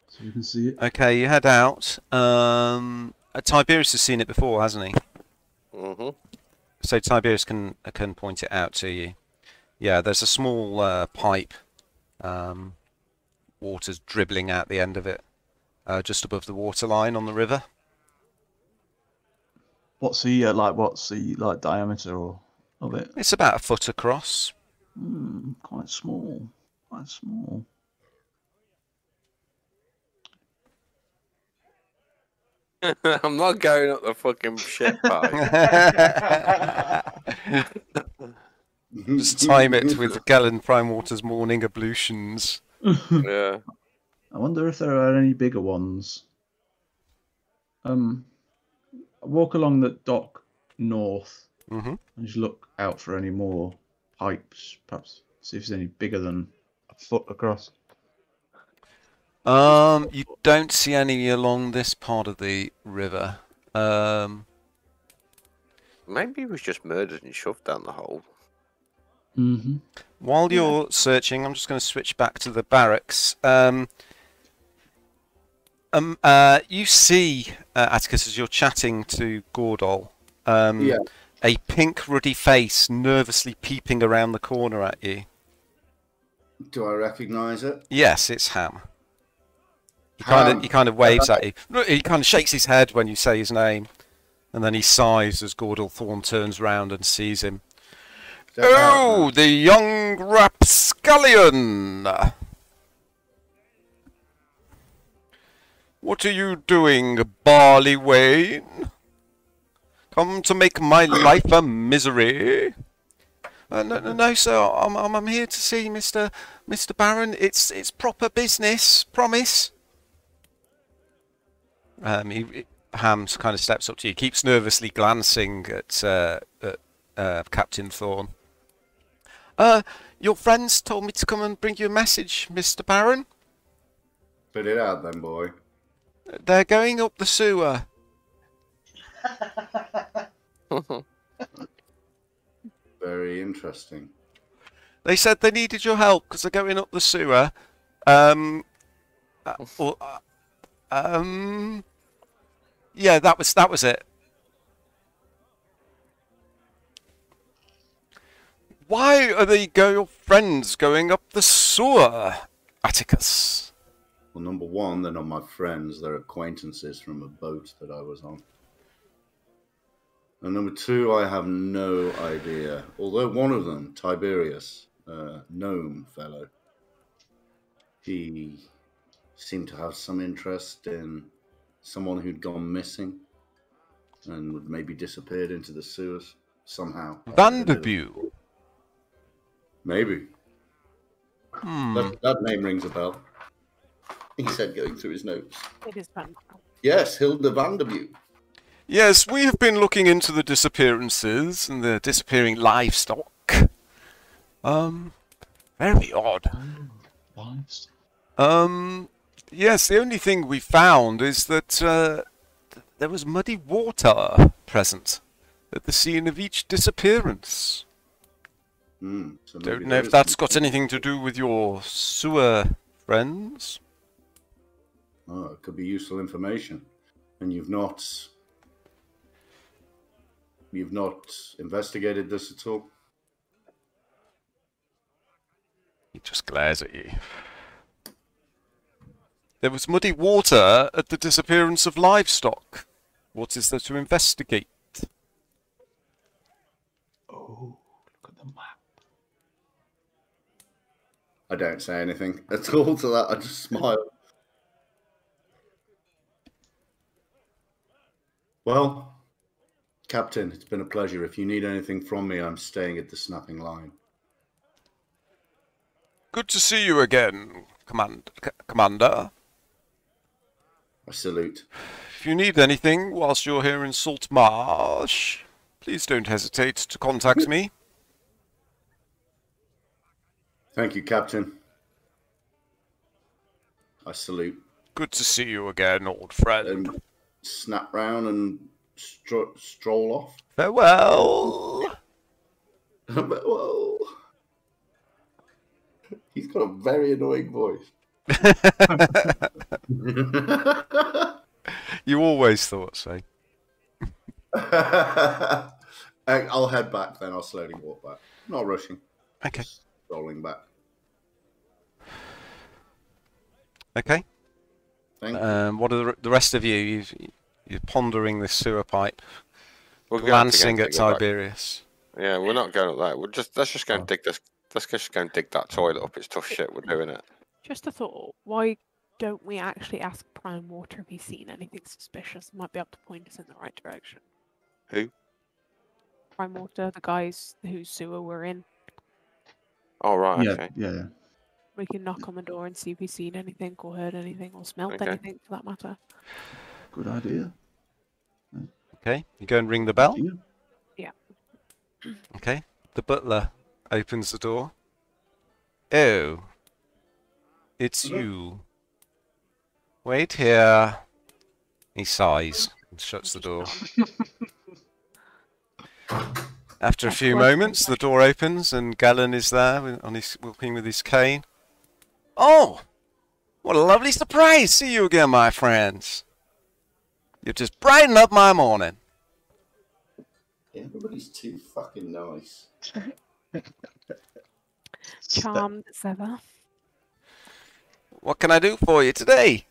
so you can see it. Okay, you head out. Tiberius has seen it before, hasn't he? Mhm. So Tiberius can point it out to you. Yeah, there's a small pipe. Water's dribbling out the end of it, just above the waterline on the river. What's the like diameter of it? It's about a foot across. Quite small. Quite small. I'm not going up the fucking shit pipe. Just time it with Galen Prime Water's morning ablutions. Yeah. I wonder if there are any bigger ones. I walk along the dock north and just look out for any more pipes. Perhaps see if there's any bigger than a foot across. You don't see any along this part of the river. Maybe he was just murdered and shoved down the hole. While you're searching, I'm just going to switch back to the barracks. You see, Atticus, as you're chatting to Gordol, a pink ruddy face nervously peeping around the corner at you. Do I recognise it? Yes, it's Ham. He kind of waves at you. He kind of shakes his head when you say his name, and then he sighs as Gordol Thorne turns round and sees him. Oh, the young rapscallion! What are you doing, Barley Wayne? Come to make my life a misery? No, sir. I'm here to see Mr. Baron. It's proper business. Promise. Hams kind of steps up to you. Keeps nervously glancing at Captain Thorne. Your friends told me to come and bring you a message, Mr. Baron. Spit it out then, boy. They're going up the sewer. Very interesting. They said they needed your help because they're going up the sewer. Yeah, that was it. Why are your friends going up the sewer, Atticus? Well, number one, they're not my friends. They're acquaintances from a boat that I was on. And number two, I have no idea. Although one of them, Tiberius, gnome fellow, he seemed to have some interest in someone who'd gone missing and would maybe disappeared into the sewers somehow. Vanderbue. Maybe. That name rings a bell. He said, going through his notes. It is Vanderbue. Yes, Hilda Vanderbue. Yes, we have been looking into the disappearances and the disappearing livestock. Very odd. Livestock. Yes, the only thing we found is that there was muddy water present at the scene of each disappearance. So Don't know if that's got anything to do with your sewer friends. Oh, it could be useful information. And you've not investigated this at all? He just glares at you. There was muddy water at the disappearance of livestock. What is there to investigate? Oh, look at the map. I don't say anything at all to that. I just smile. Well, Captain, it's been a pleasure. If you need anything from me, I'm staying at the Snapping Line. Good to see you again, Commander. I salute. If you need anything whilst you're here in Salt Marsh, please don't hesitate to contact me. Thank you, Captain. I salute. Good to see you again, old friend. And snap round and stroll off. Farewell. Farewell. He's got a very annoying voice. You always thought so. I'll head back then. I'll slowly walk back. Not rushing. Okay. Just rolling back. Okay. Thank you. What are the rest of you? You're pondering this sewer pipe, We're glancing at Tiberius. Yeah, we're not going up there. Let's just go and dig this. Let's just go and dig that toilet up. It's tough shit. We're doing it. Just a thought. Why don't we actually ask Prime Water if he's seen anything suspicious? Might be able to point us in the right direction. Who? Prime Water, the guys whose sewer we're in. Oh right. Yeah, Okay. yeah. We can knock on the door and see if he's seen anything or heard anything or smelt Okay. anything for that matter. Good idea. Okay, you go and ring the bell. Yeah. Okay, the butler opens the door. Oh, it's you. Wait here. He sighs and shuts the door. After a few moments, the door opens and Galen is there, walking with his cane. Oh, what a lovely surprise! See you again, my friends. You just brighten up my morning. Everybody's too fucking nice. Charmed as ever. What can I do for you today?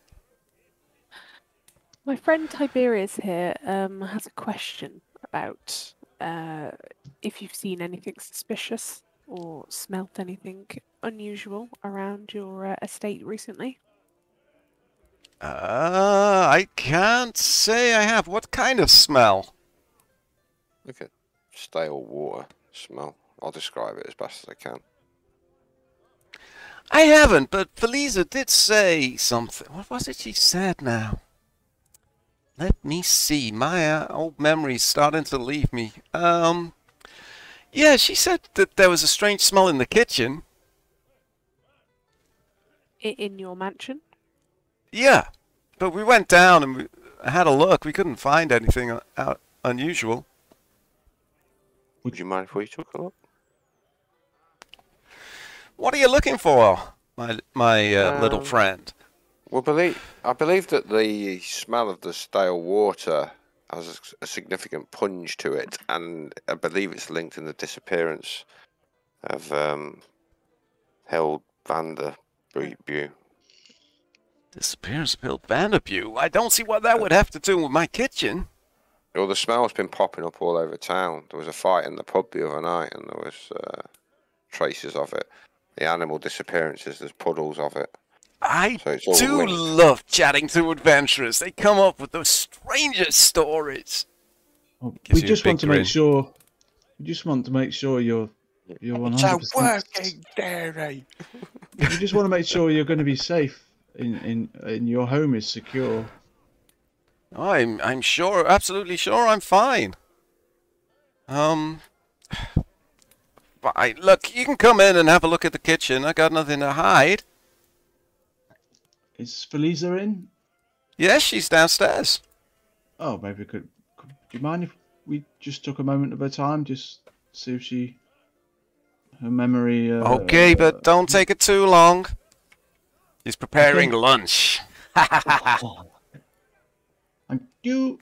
My friend Tiberius here has a question about if you've seen anything suspicious or smelt anything unusual around your estate recently. I can't say I have. What kind of smell? Look at stale water smell. I'll describe it as best as I can. I haven't, but Felisa did say something. What was it she said now? Let me see. My old memory's starting to leave me. Yeah, she said that there was a strange smell in the kitchen. In your mansion? Yeah, but we went down and we had a look. We couldn't find anything unusual. Would you mind if we took a look? What are you looking for, my little friend? Well, I believe that the smell of the stale water has a significant punch to it, and I believe it's linked in the disappearance of Hild Vanderbue. Disappearance of Hild Vanderbue? I don't see what that would have to do with my kitchen. Well, the smell's been popping up all over town. There was a fight in the pub the other night, and there was traces of it. The animal disappearances, there's puddles of it. I So it's all do linked. love chatting to adventurers. They come up with those strangest stories. Well, Gives we you a just want big to grin. make sure. We just want to make sure you're 100%. theory. We just want to make sure you're going to be safe in your home is secure. I'm sure, absolutely sure I'm fine. Look, you can come in and have a look at the kitchen. I got nothing to hide. Is Felisa in? Yes, she's downstairs. Oh, maybe we could. Do you mind if we just took a moment of her time, just see if her memory. Okay, but don't take it too long. He's preparing lunch. Thank you.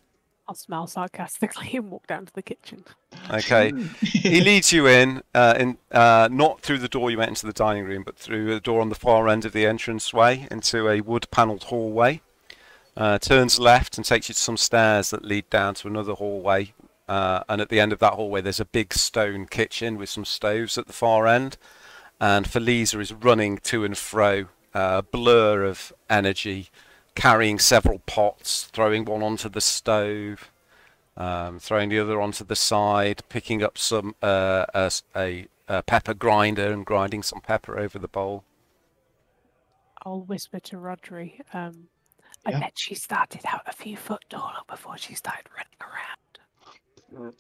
I'll smile sarcastically and walk down to the kitchen. Okay. He leads you in, not through the door you went into the dining room, but through the door on the far end of the entranceway into a wood-panelled hallway. Turns left and takes you to some stairs that lead down to another hallway. And at the end of that hallway, there's a big stone kitchen with some stoves at the far end. And Felisa is running to and fro, a blur of energy, carrying several pots, throwing one onto the stove, Throwing the other onto the side, picking up some a pepper grinder and grinding some pepper over the bowl. I'll whisper to Rodri. I Yeah. bet she started out a few foot taller before she started running around.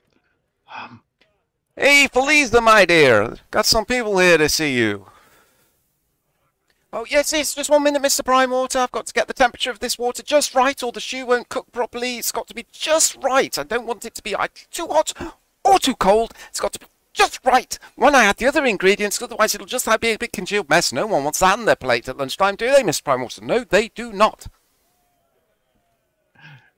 Hey, Feliza, my dear! Got some people here to see you. Oh, yes, just 1 minute, Mr. Primewater. I've got to get the temperature of this water just right, or the shoe won't cook properly. It's got to be just right. I don't want it to be too hot or too cold. It's got to be just right when I add the other ingredients, otherwise it'll just be a big congealed mess. No one wants that on their plate at lunchtime, do they, Mr. Primewater? No, they do not.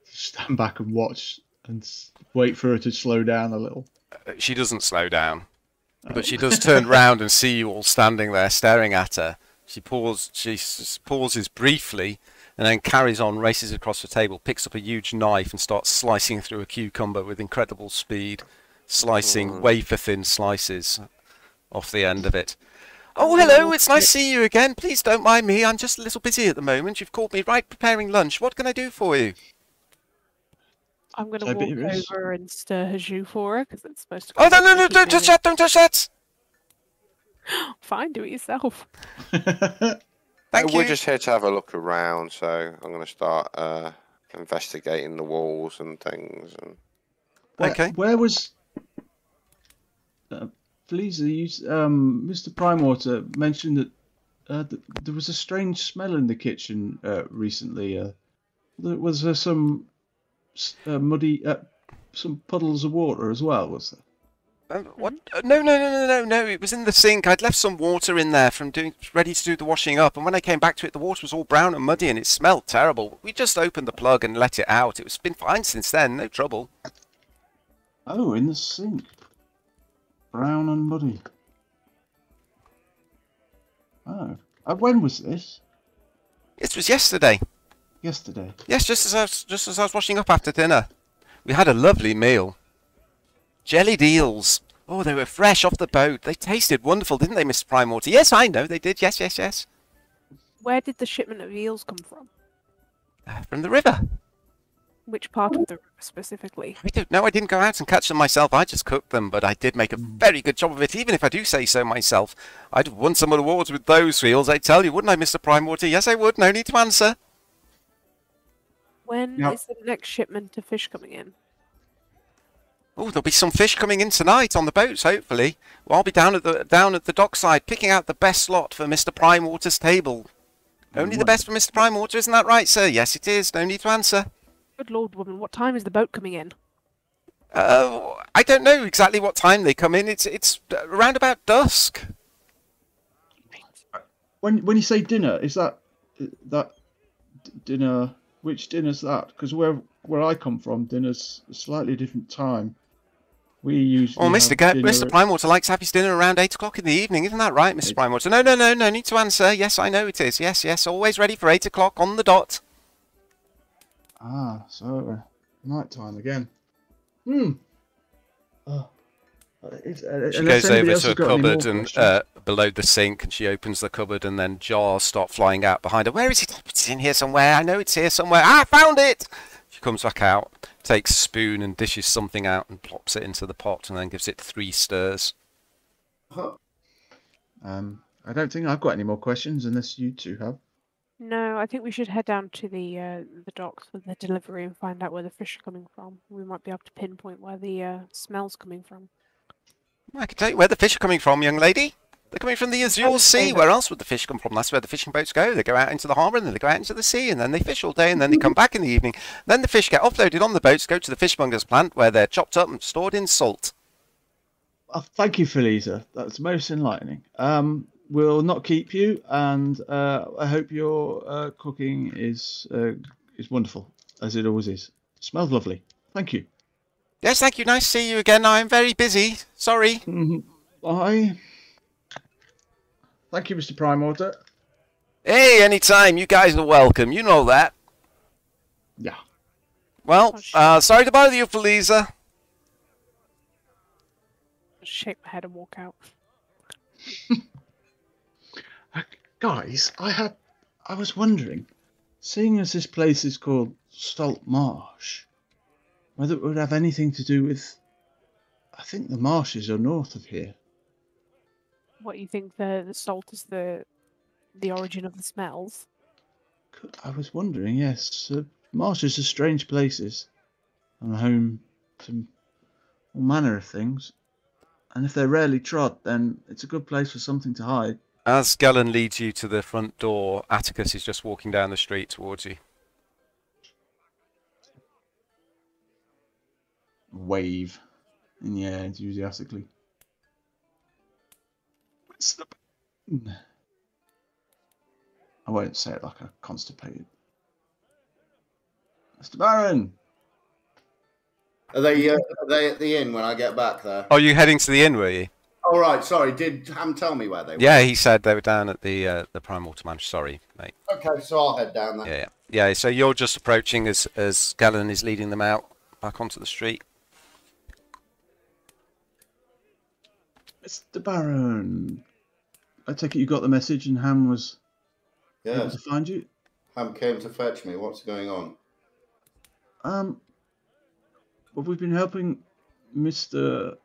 Stand back and watch and wait for her to slow down a little. She doesn't slow down, but she does turn round and see you all standing there staring at her. She pauses briefly, and then carries on, races across the table, picks up a huge knife and starts slicing through a cucumber with incredible speed, slicing wafer-thin slices off the end of it. Oh, hello, it's nice to see you again. Please don't mind me, I'm just a little busy at the moment. You've called me right preparing lunch. What can I do for you? I'm going to walk over and stir her jus for her, because it's supposed to... Oh, no, don't touch that, don't touch that! Fine, do it yourself. Thank you. We're just here to have a look around, so I'm going to start investigating the walls and things. And... Okay. Where was... Feliza, Mr. Primewater mentioned that there was a strange smell in the kitchen recently. Was there some muddy... some puddles of water as well, was there? What? No. It was in the sink. I'd left some water in there from ready to do the washing up, and when I came back to it, the water was all brown and muddy, and it smelled terrible. We just opened the plug and let it out. It's been fine since then. No trouble. Oh, in the sink. Brown and muddy. Oh. When was this? It was yesterday. Yesterday? Yes, just as I was washing up after dinner. We had a lovely meal. Jellied eels. Oh, they were fresh off the boat. They tasted wonderful, didn't they, Mr. Primewater? Yes, I know they did. Yes. Where did the shipment of eels come from? From the river. Which part of the river specifically? I don't know. I didn't go out and catch them myself. I just cooked them, but I did make a very good job of it, even if I do say so myself. I'd have won some awards with those eels, I tell you, wouldn't I, Mr. Primewater? Yes, I would. No need to answer. When is the next shipment of fish coming in? Oh, there'll be some fish coming in tonight on the boats, hopefully. Well, I'll be down at the dockside picking out the best slot for Mr. Primewater's table. Only the best for Mr. Primewater, isn't that right, sir? Yes, it is. No need to answer. Good Lord, woman, what time is the boat coming in? I don't know exactly what time they come in. It's around about dusk. When you say dinner, is that dinner? Which dinner's that? Because where I come from, dinner's a slightly different time. We usually. Oh, Mr. Primewater likes to have his dinner around 8 o'clock in the evening, isn't that right, Mr. Primewater? No need to answer. Yes, I know it is. Yes, always ready for 8 o'clock on the dot. Ah, so night time again. She goes over to a cupboard and below the sink, and she opens the cupboard, and then jars start flying out behind her. Where is it? It's in here somewhere. I know it's here somewhere. I found it! She comes back out, takes a spoon and dishes something out and plops it into the pot, and then gives it 3 stirs. I don't think I've got any more questions unless you two have. No, I think we should head down to the docks for the delivery and find out where the fish are coming from. We might be able to pinpoint where the smell's coming from. I can tell you where the fish are coming from, young lady. They're coming from the Azure Sea. Where else would the fish come from? That's where the fishing boats go. They go out into the harbour, and then they go out into the sea, and then they fish all day, and then they come back in the evening. Then the fish get offloaded on the boats, go to the fishmonger's plant, where they're chopped up and stored in salt. Thank you, Feliza. That's most enlightening. We'll not keep you, and I hope your cooking is wonderful, as it always is. Smells lovely. Thank you. Yes, thank you. Nice to see you again. I'm very busy. Sorry. Bye. Thank you, Mr. Primewater. Hey, anytime. You guys are welcome. You know that. Yeah. Well, sorry to bother you, Feliza. Shake my head and walk out. Guys, I was wondering, seeing as this place is called Salt Marsh, whether it would have anything to do with... I think the marshes are north of here. What, you think the salt is the origin of the smells? I was wondering, yes. Marshes are strange places. And home to all manner of things. And if they're rarely trod, then it's a good place for something to hide. As Gellin leads you to the front door, Atticus is just walking down the street towards you. Wave in the air enthusiastically. I won't say it like a constipated. Mr. Baron! Are they at the inn when I get back there? Oh, you heading to the inn, were you? All right. Sorry. Did Ham tell me where they were? Yeah, he said they were down at the Prime Water Mansion. Sorry, mate. Okay, so I'll head down there. Yeah. So you're just approaching as Gellin is leading them out back onto the street. Mr. Baron, I take it you got the message and Ham was able to find you? Ham came to fetch me. What's going on? Well, we've been helping Mr.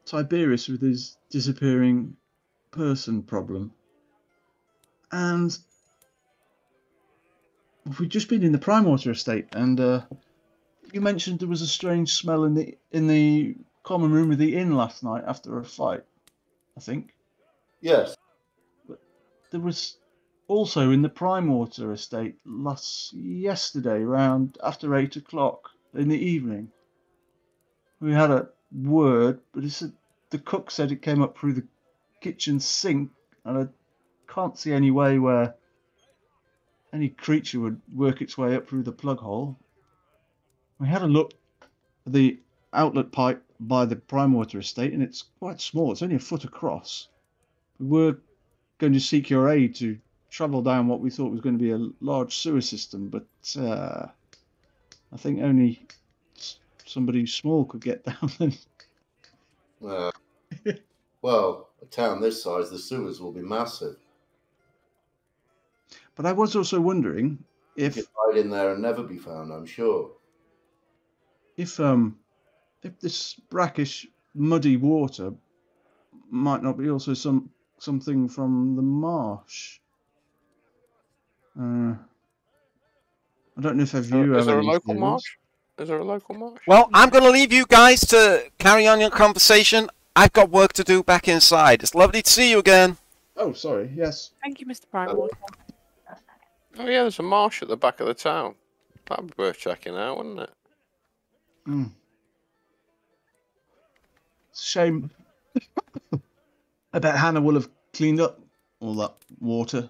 Tiberius with his disappearing person problem. And we've just been in the Prime Water estate, and you mentioned there was a strange smell in the common room of the inn last night after a fight, I think. Yes. But there was also in the Prime Water estate yesterday, around after 8 o'clock in the evening. We had a word, but the cook said it came up through the kitchen sink, and I can't see any way where any creature would work its way up through the plug hole. We had a look at the outlet pipe by the Prime Water estate, and it's quite small. It's only a foot across. We were going to seek your aid to travel down what we thought was going to be a large sewer system, but I think only somebody small could get down and... Well, a town this size, the sewers will be massive. But I was also wondering if... You could hide in there and never be found, I'm sure. If this brackish, muddy water might not be also something from the marsh. I don't know if you have... Is there a local marsh? Is there a local marsh? Well, I'm going to leave you guys to carry on your conversation. I've got work to do back inside. It's lovely to see you again. Oh, sorry, yes. Thank you, Mr. Primewater. Oh yeah, there's a marsh at the back of the town. That'd be worth checking out, wouldn't it? It's a shame. I bet Hannah will have cleaned up all that water.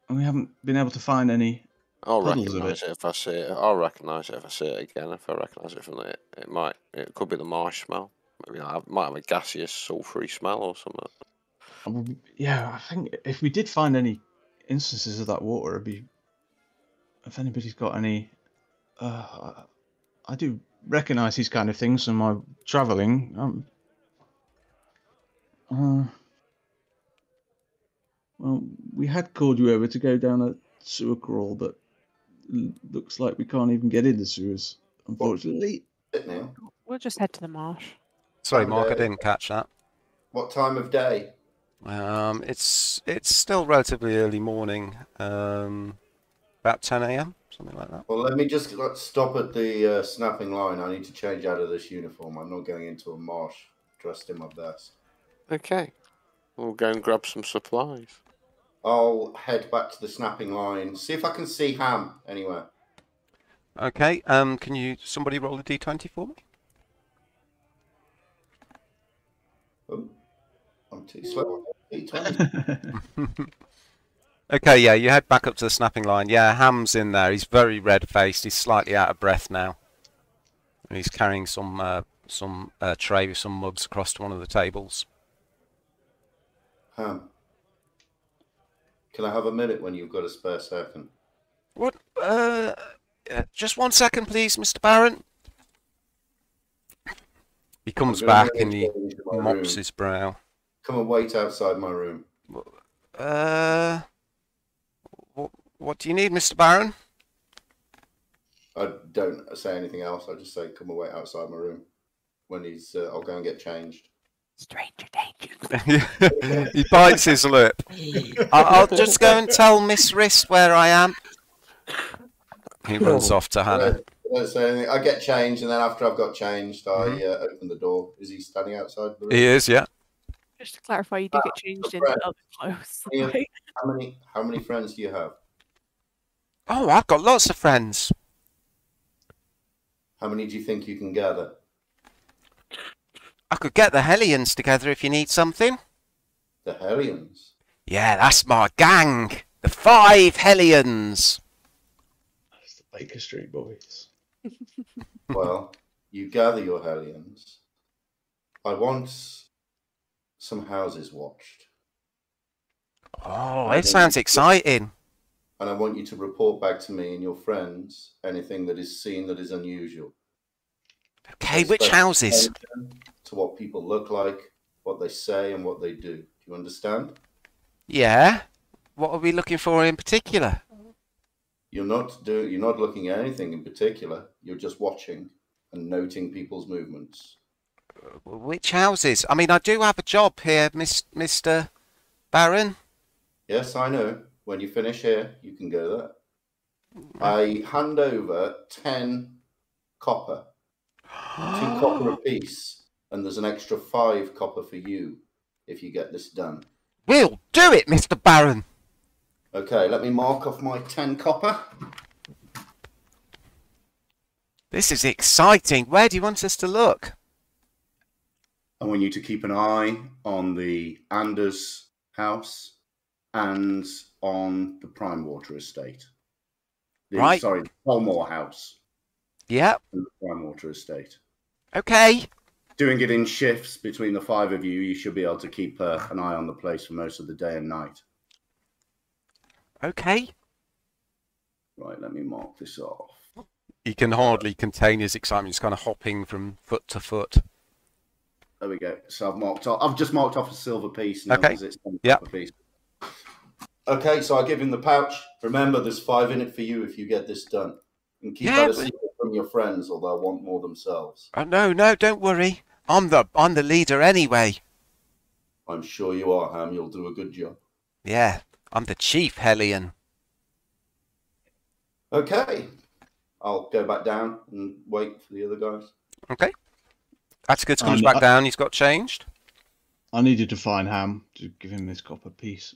And we haven't been able to find any I'll puddles of recognise it if I see it. I'll recognise it if I see it again. If I recognise it from it, it could be the marsh smell. Maybe it might have a gaseous, sulphury smell or something. Yeah, I think if we did find any instances of that water, it'd be... If anybody's got any... I do recognise these kind of things from my travelling. Well, we had called you over to go down a sewer crawl, but looks like we can't even get in the sewers, unfortunately. We'll just head to the marsh. Sorry, Mark, I didn't catch that. What time of day? It's still relatively early morning, about 10 a.m, something like that. Well, let's stop at the snapping line. I need to change out of this uniform. I'm not going into a marsh dressed in my best. Okay, we'll go and grab some supplies. I'll head back to the snapping line. See if I can see Ham anywhere. Okay. Can somebody roll a d20 for me? Oh, I'm too slow. D20. Okay, yeah, you head back up to the snapping line. Yeah, Ham's in there. He's very red-faced. He's slightly out of breath now. And he's carrying some tray with some mugs across to one of the tables. Ham, can I have a minute when you've got a spare second? What? Just 1 second, please, Mr. Baron. He comes back and he mops his brow. Come and wait outside my room. What do you need, Mr. Baron? I don't say anything else. I just say, come and wait outside my room. When he's, I'll go and get changed. Stranger danger. He bites his lip. I'll just go and tell Miss Wrist where I am. He runs off to Hannah. I don't say anything. I get changed, and then after I've got changed, I open the door. Is he standing outside the room? He is, yeah. Just to clarify, you do get changed in other clothes. Right? How many friends do you have? Oh, I've got lots of friends. How many do you think you can gather? I could get the Hellions together if you need something. The Hellions? Yeah, that's my gang. The 5 Hellions. That's the Baker Street Boys. Well, you gather your Hellions. I want some houses watched. Oh, it sounds exciting. And I want you to report back to me and your friends anything that is seen that is unusual. Okay, which houses? To what people look like, what they say, and what they do. Do you understand? Yeah. What are we looking for in particular? You're not looking at anything in particular. You're just watching and noting people's movements. Which houses? I mean, I do have a job here, Mr. Baron. Yes, I know. When you finish here, you can go there. I hand over 10 copper. 2 copper apiece. And there's an extra 5 copper for you if you get this done. We'll do it, Mr. Baron. Okay, let me mark off my 10 copper. This is exciting. Where do you want us to look? I want you to keep an eye on the Anders house and on the Prime Water estate. Right. Sorry, the Colmore house. Yep. And the Prime Water estate. Okay. Doing it in shifts between the 5 of you, you should be able to keep an eye on the place for most of the day and night. Okay. Right, let me mark this off. He can hardly contain his excitement. He's kind of hopping from foot to foot. There we go. So I've just marked off a silver piece now Okay. because it's Yeah. a piece. Okay, so I give him the pouch. Remember, there's 5 in it for you if you get this done. And keep that a secret from your friends, or they'll want more themselves. No, don't worry. I'm the leader anyway. I'm sure you are, Ham. You'll do a good job. Yeah, I'm the chief Hellion. Okay. I'll go back down and wait for the other guys. Okay. Atticus comes back down. He's got changed. I needed to find Ham to give him this copper piece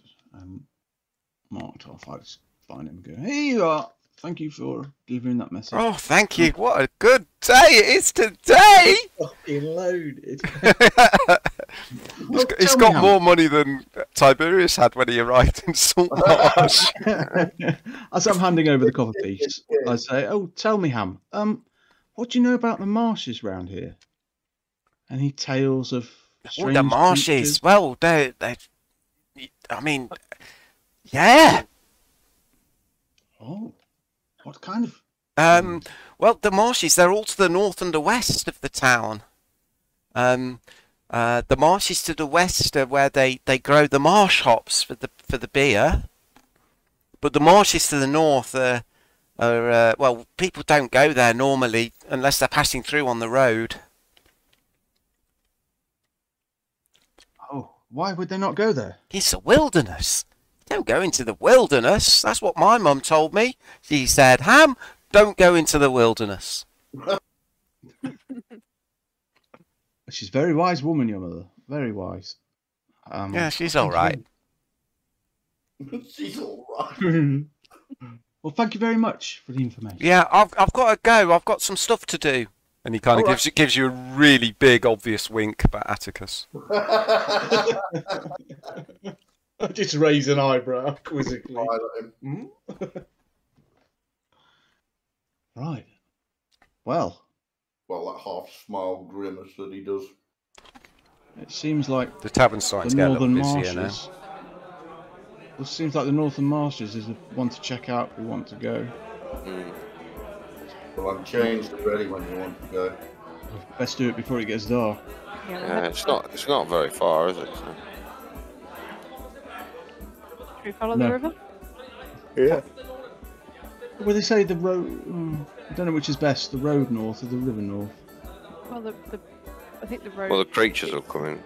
marked off. I just find him and go, "Here you are. Thank you for delivering that message." Oh, thank you. What a good day it is today. Fucking loaded. He's got more money than Tiberius had when he arrived in Salt Marsh. As I'm handing over the copper piece, I say, "Oh, tell me, Ham. What do you know about the marshes round here? Any tales of strange The marshes. creatures?" Well, they. I mean, yeah. Oh, what kind of? Well, the marshes, they're all to the north and the west of the town. The marshes to the west are where they grow the marsh hops for the beer. But the marshes to the north are well, people don't go there normally unless they're passing through on the road. Oh, why would they not go there? It's a wilderness. Don't go into the wilderness. That's what my mum told me. She said, Ham, don't go into the wilderness. She's a very wise woman, your mother. Very wise. Yeah, she's all right. She's all right. Well, thank you very much for the information. Yeah, I've got to go. I've got some stuff to do. And he kind of gives you a really big, obvious wink about Atticus. I just raise an eyebrow quizzically. Right. Well, that half smile grimace that he does. it seems like The tavern's starting to the get a little northern busier now. marshes. It seems like the northern marshes is the one to check out. We want to go. Well, I'm changed already when you want to go. Best do it before it gets dark. Yeah, it's not very far, is it? So. Should we follow the river? Yeah. Well, they say the road. I don't know which is best, the road north or the river north. Well, I think the road. Well, the creatures will come in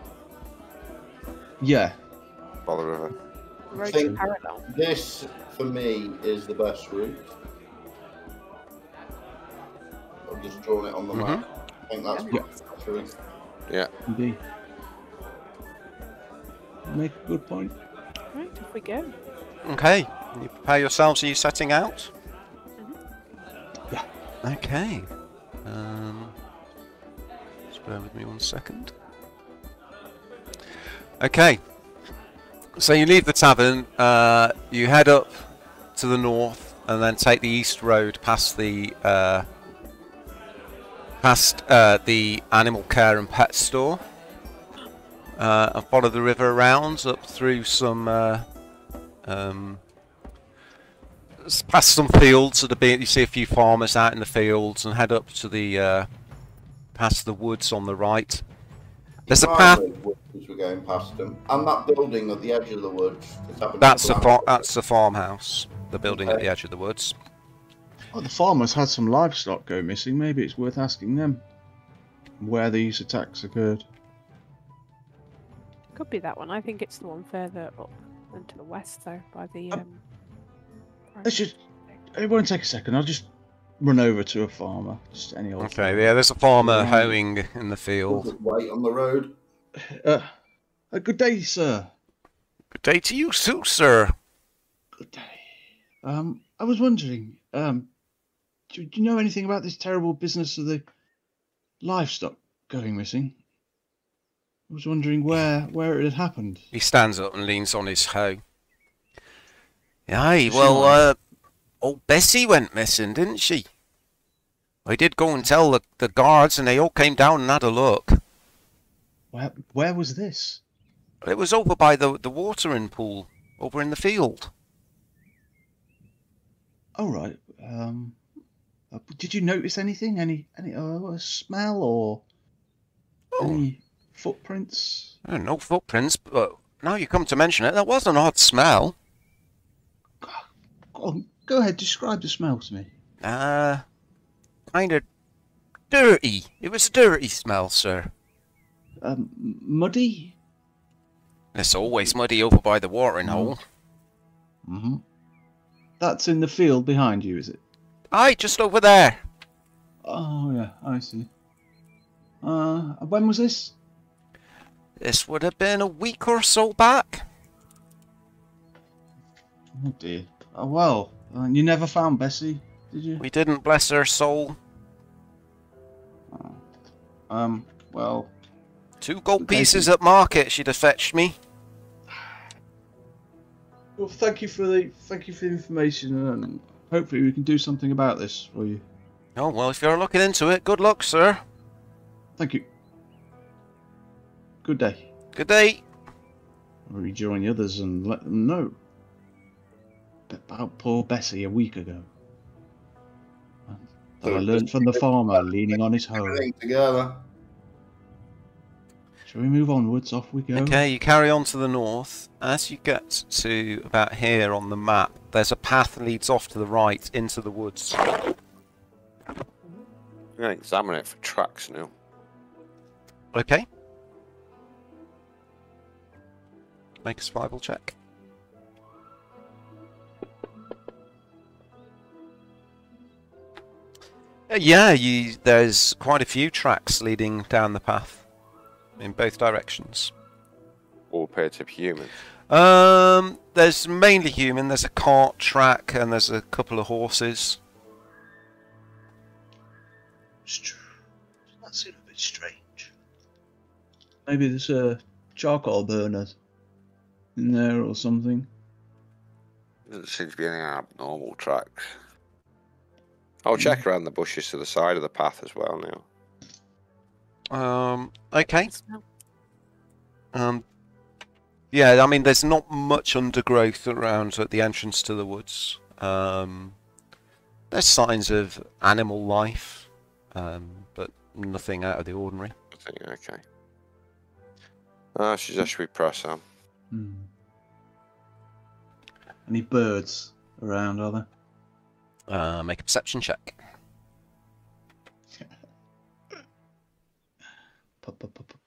Yeah. by the river. The road's think- parallel. This, for me, is the best route. I've just drawn it on the map. I think that's Yeah. what the route. Yeah. Indeed. Make a good point. Right, off we go. Okay, you prepare yourselves. Are you setting out? Yeah. Okay. Just bear with me 1 second. Okay. So you leave the tavern. You head up to the north, and then take the east road past the animal care and pet store. And follow the river around up through some past some fields that are being. You see a few farmers out in the fields, and head up to the past the woods on the right. There's a path. As we're going past them, and that building at the edge of the woods. That's the farmhouse. The building at the edge of the woods. Oh, the farmers had some livestock go missing. Maybe it's worth asking them where these attacks occurred. Could be that one. I think it's the one further up and to the west, though, by the. Let's just. It won't take a second. I'll just run over to a farmer. Just any old. Okay, yeah, there's a farmer hoeing in the field. Wait on the road. A good day, sir. Good day to you too, sir. Good day. I was wondering, do you know anything about this terrible business of the livestock going missing? I was wondering where it had happened. He stands up and leans on his hoe. Aye, well, old Bessie went missing, didn't she? I did go and tell the guards, and they all came down and had a look. Where was this? It was over by the watering pool, over in the field. Oh, right. Did you notice anything? Any smell or any footprints? No footprints, but now you come to mention it, that was an odd smell. Go ahead, describe the smell to me. Kind of dirty. It was a dirty smell, sir. Muddy? It's always muddy over by the watering hole. Mm-hmm. That's in the field behind you, is it? Aye, just over there. Oh, yeah, I see. When was this? This would have been a week or so back. Oh, dear. Oh, well, you never found Bessie, did you? We didn't, bless her soul. Well... 2 gold pieces at market she'd have fetched me. Well, thank you for the information, and hopefully we can do something about this for you. Oh, well, if you're looking into it, good luck, sir. Thank you. Good day. Good day. I'll rejoin the others and let them know about poor Bessie a week ago. That I learned from the farmer leaning on his hoe. Everything together. Shall we move onwards? Off we go. Okay, you carry on to the north. As you get to about here on the map, there's a path that leads off to the right into the woods. I'm going to examine it for tracks now. Okay. Make a survival check. Yeah, there's quite a few tracks leading down the path in both directions. All appear to be human. There's mainly human. There's a cart track and there's a couple of horses. That seems a bit strange. Maybe there's a charcoal burner in there or something. Doesn't seem to be any abnormal tracks. I'll check around the bushes to the side of the path as well now. Okay. Yeah, I mean, there's not much undergrowth around at the entrance to the woods. There's signs of animal life, but nothing out of the ordinary. Okay. I suggest we press on. Any birds around, are there? Make a perception check. Pop, pop, pop, pop,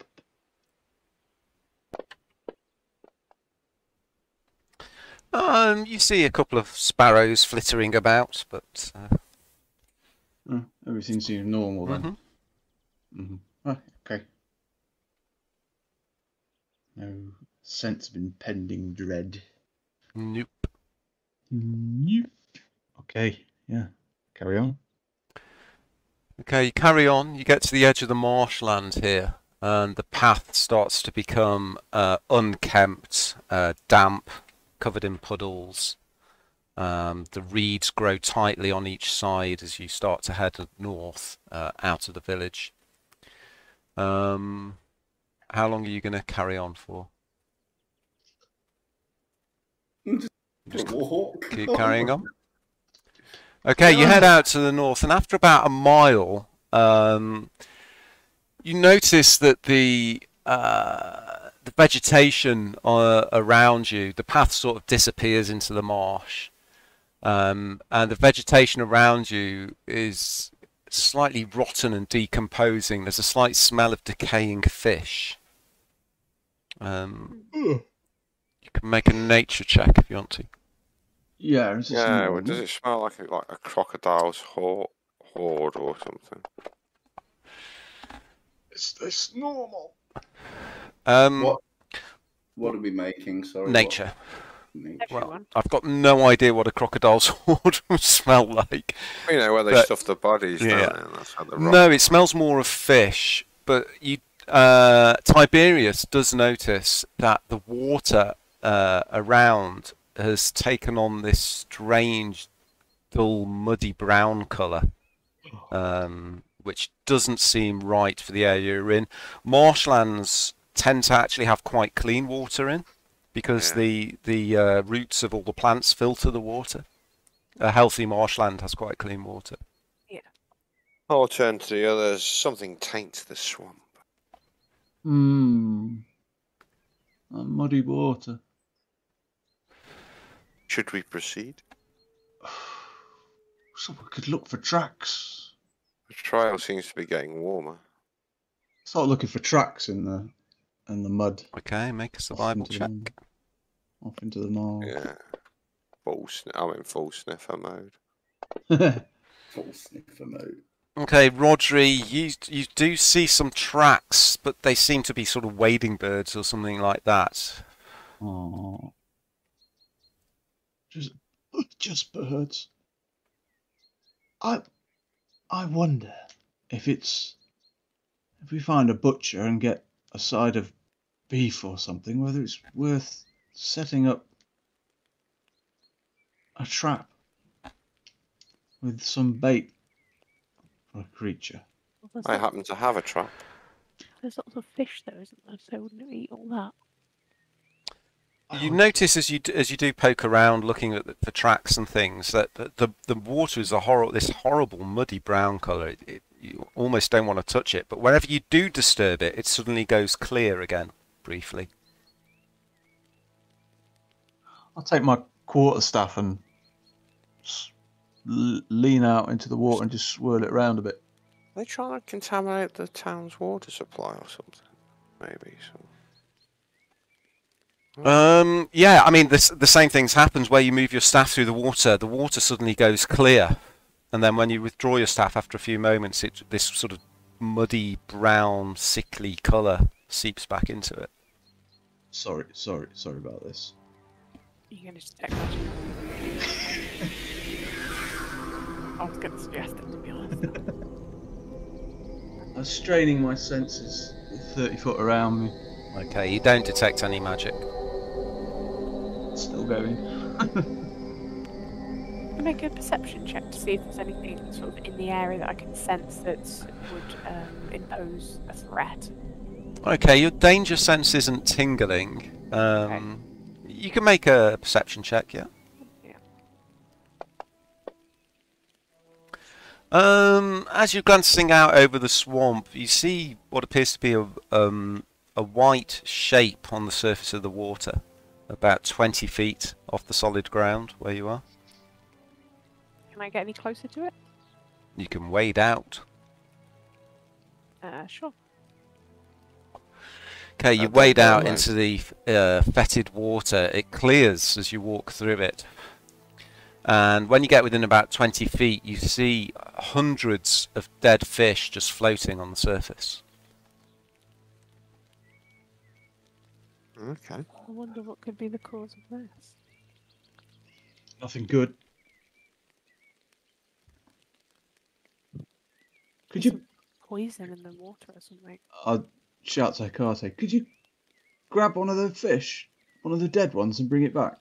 pop. You see a couple of sparrows flittering about, but Everything seems normal then. mhm. Oh, okay. No sense of impending dread. Nope. Nope. Okay, yeah. Carry on. Okay, you carry on. You get to the edge of the marshland here, and the path starts to become unkempt, damp, covered in puddles. The reeds grow tightly on each side as you start to head north out of the village. How long are you going to carry on for? Just walk. Keep carrying on. Okay, you head out to the north, and after about a mile, you notice that the vegetation around you, the path sort of disappears into the marsh, and the vegetation around you is slightly rotten and decomposing. There's a slight smell of decaying fish. You can make a nature check if you want to. Yeah, is this Yeah, normal? does it smell like a crocodile's hoard or something? Is this normal? What are we making? Sorry. Nature. Nature. Well, I've got no idea what a crocodile's hoard would smell like. You know, where they stuff the bodies down there, and that's how they rot. No, it smells more of fish, but Tiberius does notice that the water around has taken on this strange, dull, muddy brown colour, which doesn't seem right for the area you're in. Marshlands tend to actually have quite clean water in, because the roots of all the plants filter the water. A healthy marshland has quite clean water. Yeah. I'll turn to the others. Something taints the swamp. That muddy water. Should we proceed? So we could look for tracks. The trail seems to be getting warmer. Start looking for tracks in the mud. Okay, make a survival check. Off into the marsh. Yeah. I'm in full sniffer mode. Full sniffer mode. Okay, Rodri, you do see some tracks, but they seem to be sort of wading birds or something like that. Oh. Just birds. I wonder if we find a butcher and get a side of beef or something, whether it's worth setting up a trap with some bait for a creature. I happen to have a trap. There's lots of fish though, isn't there? So wouldn't it eat all that? You notice as you do poke around looking at for tracks and things that the water is this horrible muddy brown colour. You almost don't want to touch it, but whenever you do disturb it, it suddenly goes clear again, briefly. I'll take my quarterstaff and lean out into the water and just swirl it around a bit. Are they trying to contaminate the town's water supply or something? Maybe. Yeah, I mean, the same things happens where you move your staff through the water suddenly goes clear, and then when you withdraw your staff after a few moments, this sort of muddy, brown, sickly colour seeps back into it. Sorry about this. You're going to detect magic. I was going to suggest it, to be honest. I was straining my senses 30 foot around me. Okay, you don't detect any magic. Still going. Make a perception check to see if there's anything sort of in the area that I can sense that would impose a threat. Okay, your danger sense isn't tingling. Okay. You can make a perception check, yeah? As you're glancing out over the swamp, you see what appears to be a white shape on the surface of the water, about 20 feet off the solid ground where you are. Can I get any closer to it? You can wade out. Sure. Okay, you Okay, wade go out on into the fetid water. It clears as you walk through it. And when you get within about 20 feet, you see hundreds of dead fish just floating on the surface. Okay. I wonder what could be the cause of this. Nothing good. Could There's you? some poison in the water or something? I'd shout to Hecate. Could you grab one of the fish, one of the dead ones, and bring it back?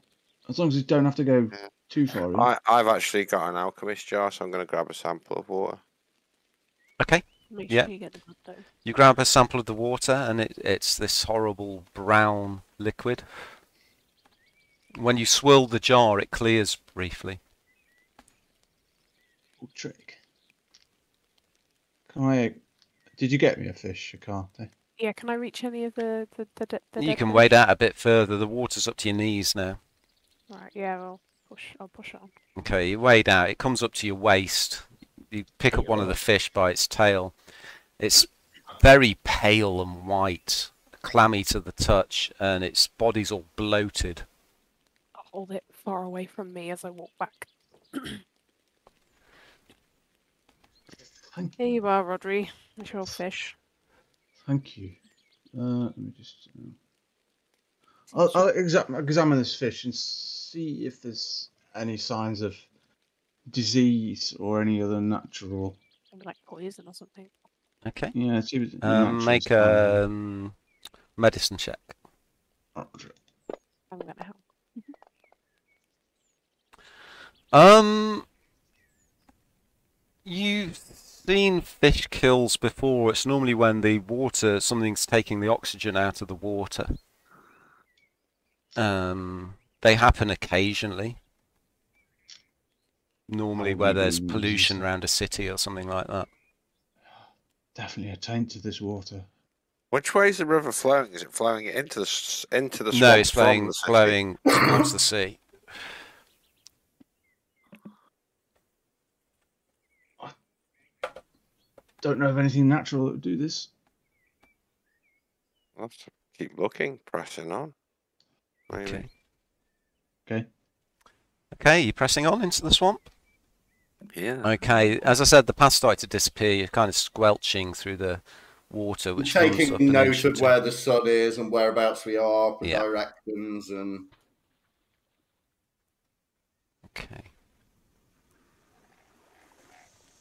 As long as you don't have to go Yeah. too far in. I've actually got an alchemist jar, so I'm going to grab a sample of water. Okay. Make Yeah. sure you get the good though. You grab a sample of the water, and it's this horrible brown liquid. When you swirl the jar, it clears briefly. Good trick. Can I? Did you get me a fish, Hecate? Yeah, can I reach any of the You dead can fish? wade out a bit further. The water's up to your knees now. Right, yeah, I'll push it on. Okay, you wade out. It comes up to your waist. You pick up one of the fish by its tail. It's very pale and white, clammy to the touch, and its body's all bloated. I'll hold it far away from me as I walk back. Thank, Here you are, Rodri. There's your fish. thank you. Let me just. I'll examine this fish and see if there's any signs of disease or any other natural. Maybe like poison or something. Okay. Yeah, see if natural Make signs. a medicine check. I'm gonna help. You've seen fish kills before. It's normally when something's taking the oxygen out of the water. They happen occasionally. Normally where there's pollution around a city or something like that. Definitely a taint to this water. Which way is the river flowing? Is it flowing into the swamp? No, it's from the city? flowing towards the sea. Don't know of anything natural that would do this. I'll have to keep looking, pressing on. Maybe. Okay. Okay. Okay, you're pressing on into the swamp? Yeah. Okay, as I said, the path started to disappear. You're kind of squelching through the water, which comes up Taking an note inch or of two. where the sun is and whereabouts we are, the Yeah. directions, and Okay.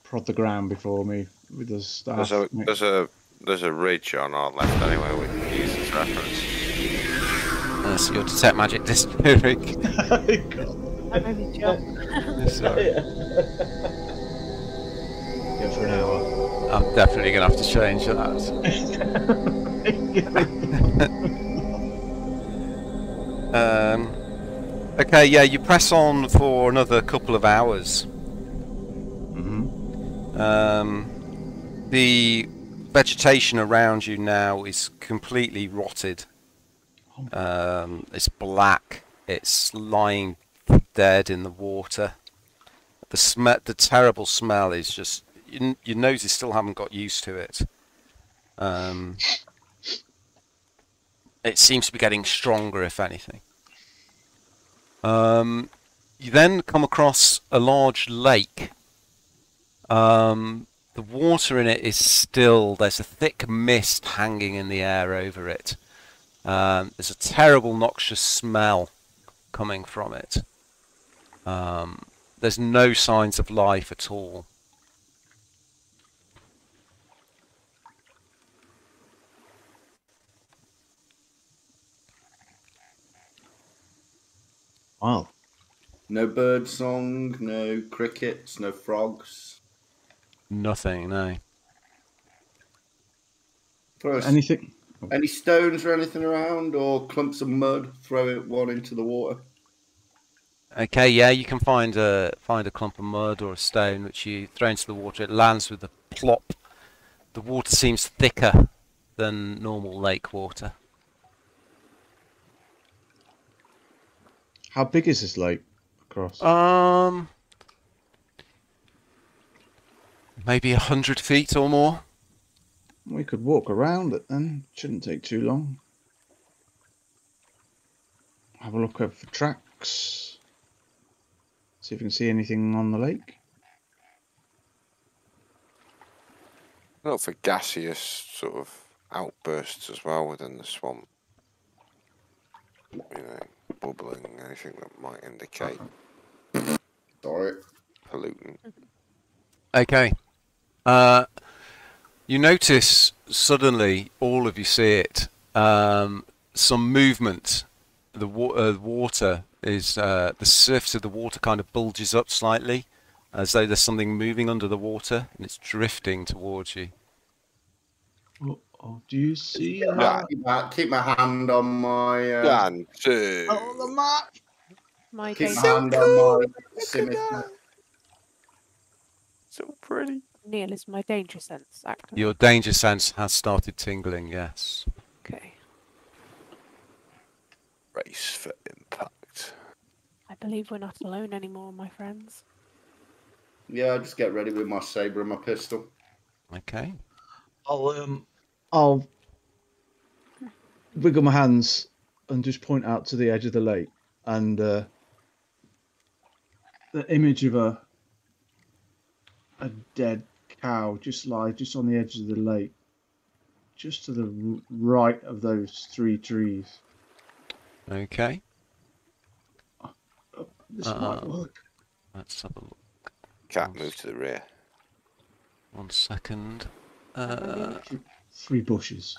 Prod the ground before me with the staff. There's a ridge on our left anyway. We can use as reference. So your detect magic disappearing. God. I maybe jump. Sorry. Go for an hour. I'm definitely going to have to change that. Okay, yeah, you press on for another couple of hours. The vegetation around you now is completely rotted. It's black. It's lying dead in the water. The terrible smell is just your noses still haven't got used to it. It seems to be getting stronger, if anything. You then come across a large lake. The water in it is still. There's a thick mist hanging in the air over it. There's a terrible noxious smell coming from it. There's no signs of life at all. Wow. no bird song, no crickets, no frogs. Nothing, no. Anything? Any stones or anything around, or clumps of mud? Throw one into the water. Okay, yeah, you can find a clump of mud or a stone which you throw into the water. It lands with a plop. The water seems thicker than normal lake water. How big is this lake across? Maybe 100 feet or more. We could walk around it then. Shouldn't take too long. Have a look over for tracks. See if we can see anything on the lake. Look for gaseous sort of outbursts as well within the swamp. You know, bubbling, anything that might indicate Sorry. pollutant. Okay. You notice suddenly, all of you see it, some movement. The water is, the surface of the water kind of bulges up slightly, as though there's something moving under the water, and it's drifting towards you. Oh, do you see Yeah. that? Keep my hand on my. 1, 2. Oh, the map! My Keep my danger hand on my. Look at scimitar. that. So pretty. Neil, is my danger sense active? Your danger sense has started tingling, yes. Okay. Race for impact. I believe we're not alone anymore, my friends. Yeah, just get ready with my saber and my pistol. Okay. I'll wiggle my hands and just point out to the edge of the lake, and the image of a dead cow just lies just on the edge of the lake, just to the right of those 3 trees. Okay. This might work. Let's have a look. Cat, move to the rear. 1 second. 3 bushes.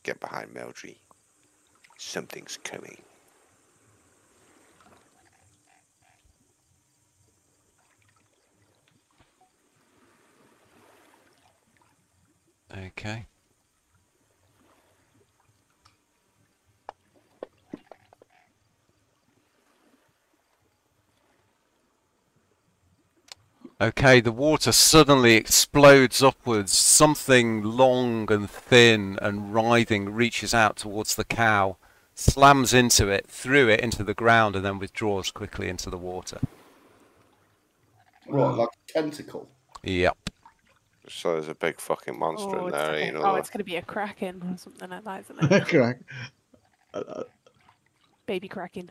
Get behind Meldry. Something's coming. Okay. Okay, the water suddenly explodes upwards. Something long and thin and writhing reaches out towards the cow, slams into it, through it into the ground, and then withdraws quickly into the water. What, like a tentacle? Yep. So there's a big fucking monster in it's there. gonna, You know, oh, it's going to be a kraken or something like that, isn't it? Correct. Baby kraken.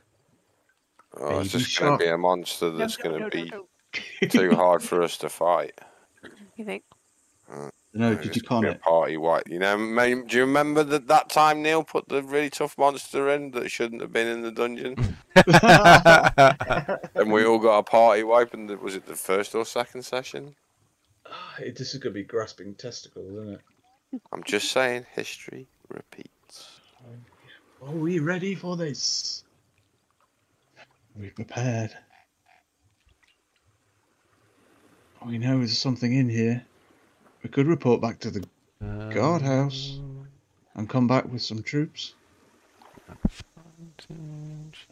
oh, it's Baby just going shark. to be a monster that's No, going no, to no, be no. too hard for us to fight. You think? No, It's did you gonna con be it? a party white. You know, do you remember that time Neil put the really tough monster in that shouldn't have been in the dungeon? And we all got a party wipe, and was it the first or second session? This is going to be grasping testicles, isn't it? I'm just saying, history repeats. Are we ready for this? Are we prepared? We know there's something in here. We could report back to the guardhouse and come back with some troops. I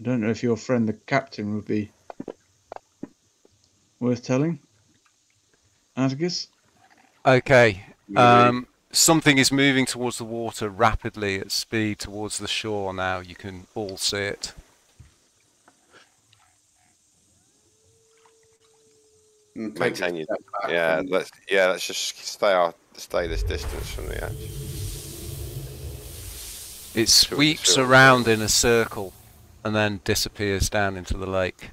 don't know if your friend the captain would be worth telling. Atticus? Okay. Something is moving towards the water rapidly at speed towards the shore now. You can all see it. Maintain your, let's just stay this distance from the edge. It sweeps around in a circle and then disappears down into the lake.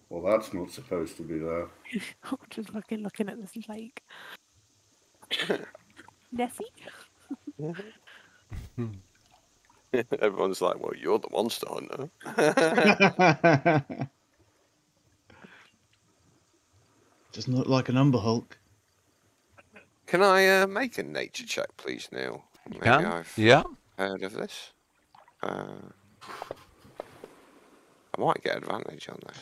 Well, that's not supposed to be there. Just looking at this lake. Nessie? Everyone's like, well, you're the monster hunter. Doesn't look like an Umber Hulk. Can I make a nature check, please, Neil? You Maybe can? I've Yeah. heard of this. I might get advantage on this.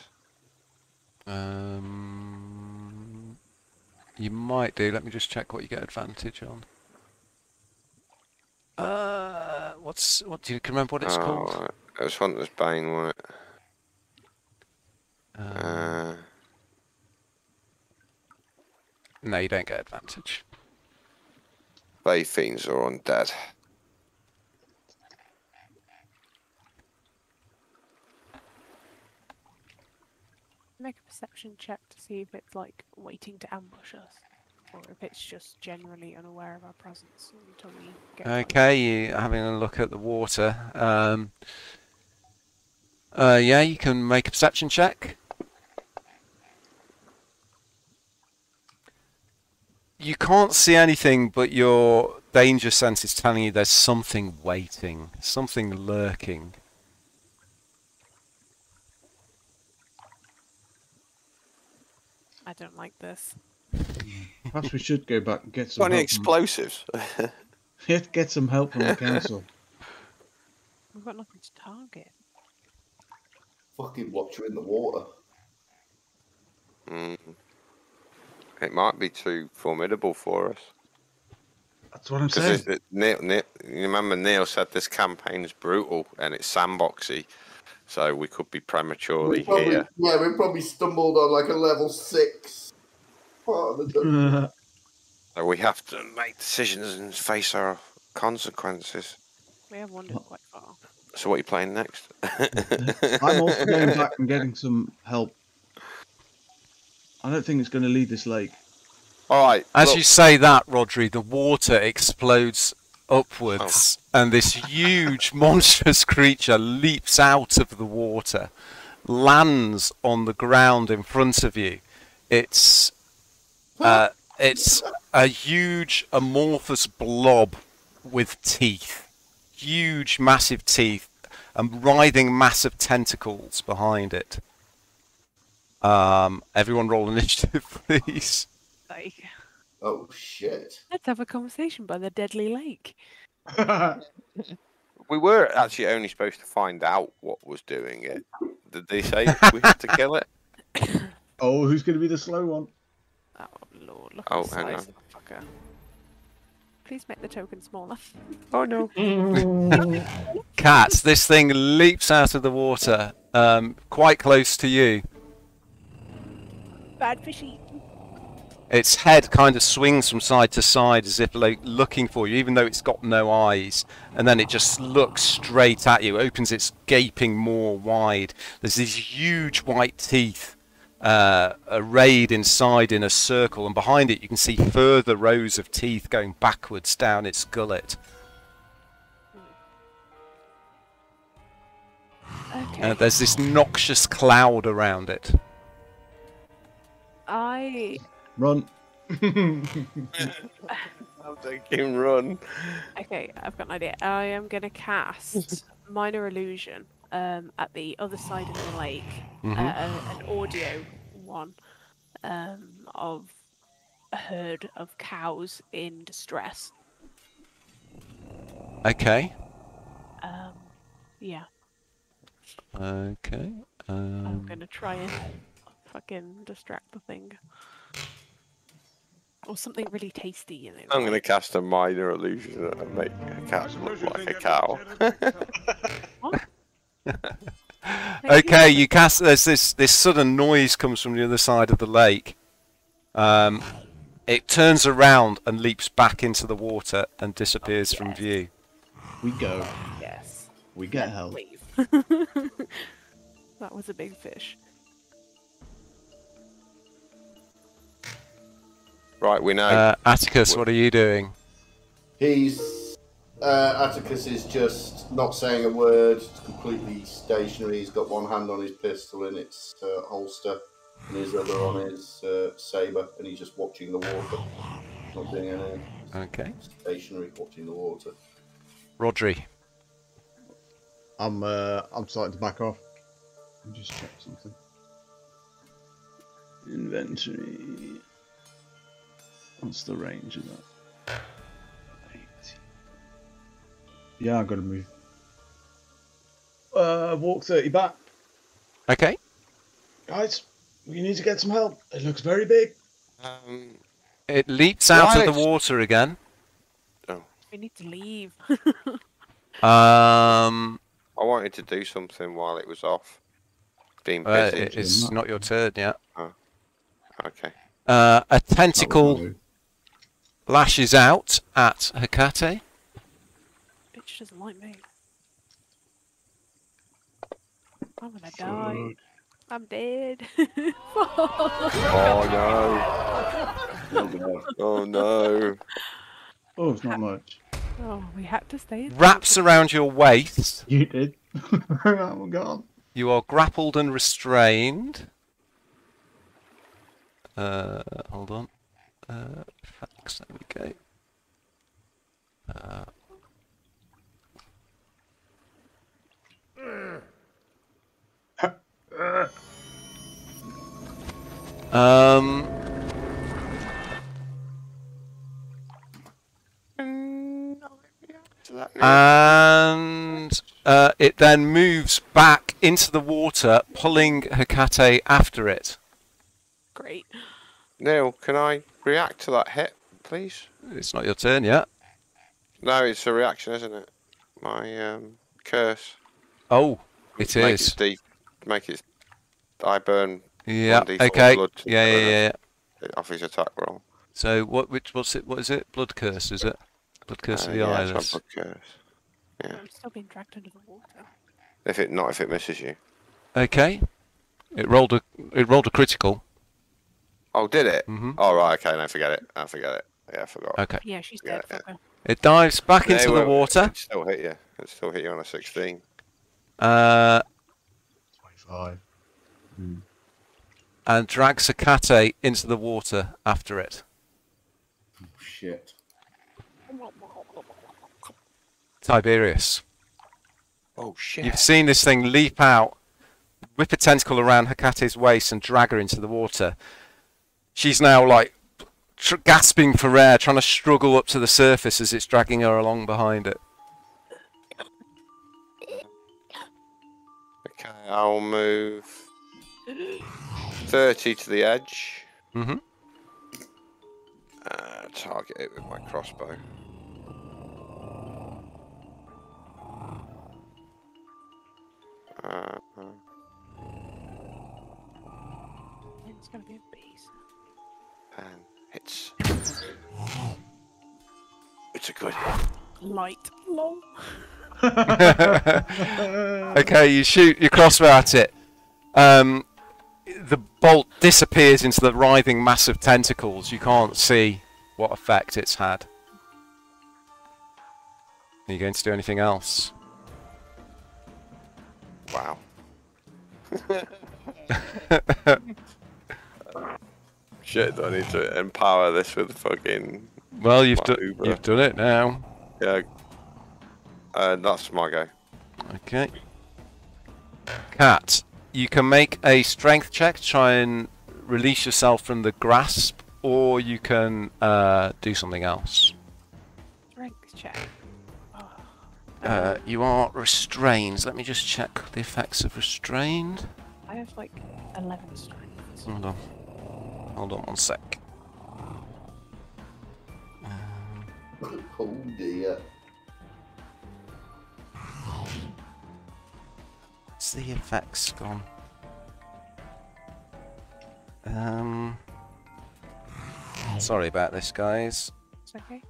You might do. Let me just check what you get advantage on. What do you remember what it's called? Right. It was Hunter's Bane, wasn't it? No, you don't get advantage. Bay Fiends are undead. Make a perception check to see if it's like waiting to ambush us, or if it's just generally unaware of our presence until we get close. Okay, you having a look at the water. Yeah, you can make a perception check. You can't see anything, but your danger sense is telling you there's something waiting, something lurking. I don't like this. Perhaps we should go back and get some Got any help. explosives? Get some help from the council. We've got nothing to target. Fucking watcher in the water. It might be too formidable for us. That's what I'm saying. Because you remember Neil said this campaign is brutal and it's sandboxy, so we could be prematurely here. Yeah, we probably stumbled on like a level 6 part of the dungeon. So we have to make decisions and face our consequences. We have wandered quite far. So what are you playing next? I'm also going back and getting some help. I don't think it's going to leave this lake. All right. As you say that, Rodri, the water explodes upwards, and this huge, monstrous creature leaps out of the water, lands on the ground in front of you. It's a huge, amorphous blob with teeth. Huge, massive teeth, and writhing, massive tentacles behind it. Everyone roll initiative, please. Like, Oh shit. let's have a conversation by the deadly lake. We were actually only supposed to find out what was doing it. Did they say we had to kill it? Oh, who's going to be the slow one? Oh lord, look Oh, at the hang size of the fucker. Please make the token smaller. Oh no. Cat, this thing leaps out of the water, quite close to you. Bad fishy. Its head kind of swings from side to side as if like looking for you, even though it's got no eyes. And then it just looks straight at you, opens its gaping maw wide. There's these huge white teeth arrayed inside in a circle, and behind it you can see further rows of teeth going backwards down its gullet. Okay. There's this noxious cloud around it. Run. I'm thinking run. Okay, I've got an idea. I am going to cast Minor Illusion at the other side of the lake, an audio one of a herd of cows in distress. Okay. Yeah, Okay. I'm going to try and fucking distract the thing. Or something really tasty, you know. I'm going to cast a minor illusion and make a cat look like a cow. Okay, you cast. There's this sudden noise comes from the other side of the lake. It turns around and leaps back into the water and disappears from view. We go. Yes. We get help. Leave. That was a big fish. Right, we know. Atticus, what are you doing? Atticus is just not saying a word, completely stationary. He's got one hand on his pistol in its holster, and his other on his saber, and he's just watching the water. Not doing anything. Okay. Stationary, watching the water. Rodri. I'm starting to back off. Let me just check something. Inventory. What's the range of that? 80. Yeah, I've got to move. Walk 30 back. Okay. Guys, we need to get some help. It looks very big. It leaps out of the water again. We need to leave. I wanted to do something while it was off. Being busy. It's not your turn yet. Oh. Okay. A tentacle lashes out at Hecate. Bitch doesn't like me. I'm gonna die. I'm dead. Oh no. Oh god. Oh no. Oh, it's not much. Oh, we had to stay. Wraps around your waist. You did. Oh god. You are grappled and restrained. Hold on. Facts, there we go. And it then moves back into the water, pulling Hecate after it. Great. Neil, can I react to that hit, please? It's not your turn yet. No, it's a reaction, isn't it? My curse. Oh, it is. Make it. I burn. Yeah. 1d4 Okay. blood Yeah. off his attack roll. So what's it? What is it? Blood curse, is it? Blood curse of the yeah, eyeless. it's my blood curse. Yeah. I'm still being dragged under the water. If it misses you. Okay. It rolled a critical. Oh, did it? Mhm. Oh, right. Okay. No, forget it. I forget it. Yeah, I forgot. Okay. Yeah, she's Yeah, dead. Fuck her. It dives back into the water. It still hit you. It still hit you on a 16. 25. And drags Hecate into the water after it. Shit. Tiberius. Oh shit! You've seen this thing leap out, whip a tentacle around Hecate's waist and drag her into the water. She's now like gasping for air, trying to struggle up to the surface as it's dragging her along behind it. Okay, I'll move 30 to the edge. Mm-hmm. Target it with my crossbow. It's gonna be a beast. And it's a good. Light. Lol. Okay, you shoot your crossbow at it. The bolt disappears into the writhing mass of tentacles. You can't see what effect it's had. Are you going to do anything else? Wow. Shit, do I need to empower this with fucking... Well, you've Uber. done it now. Yeah. That's my go. Okay. Cat, you can make a strength check to try and release yourself from the grasp, or you can do something else. Strength check. You are restrained. Let me just check the effects of restrained. I have like 11 strength. Hold on. Hold on 1 sec. Oh dear. What's the effects gone? Sorry about this, guys. It's okay.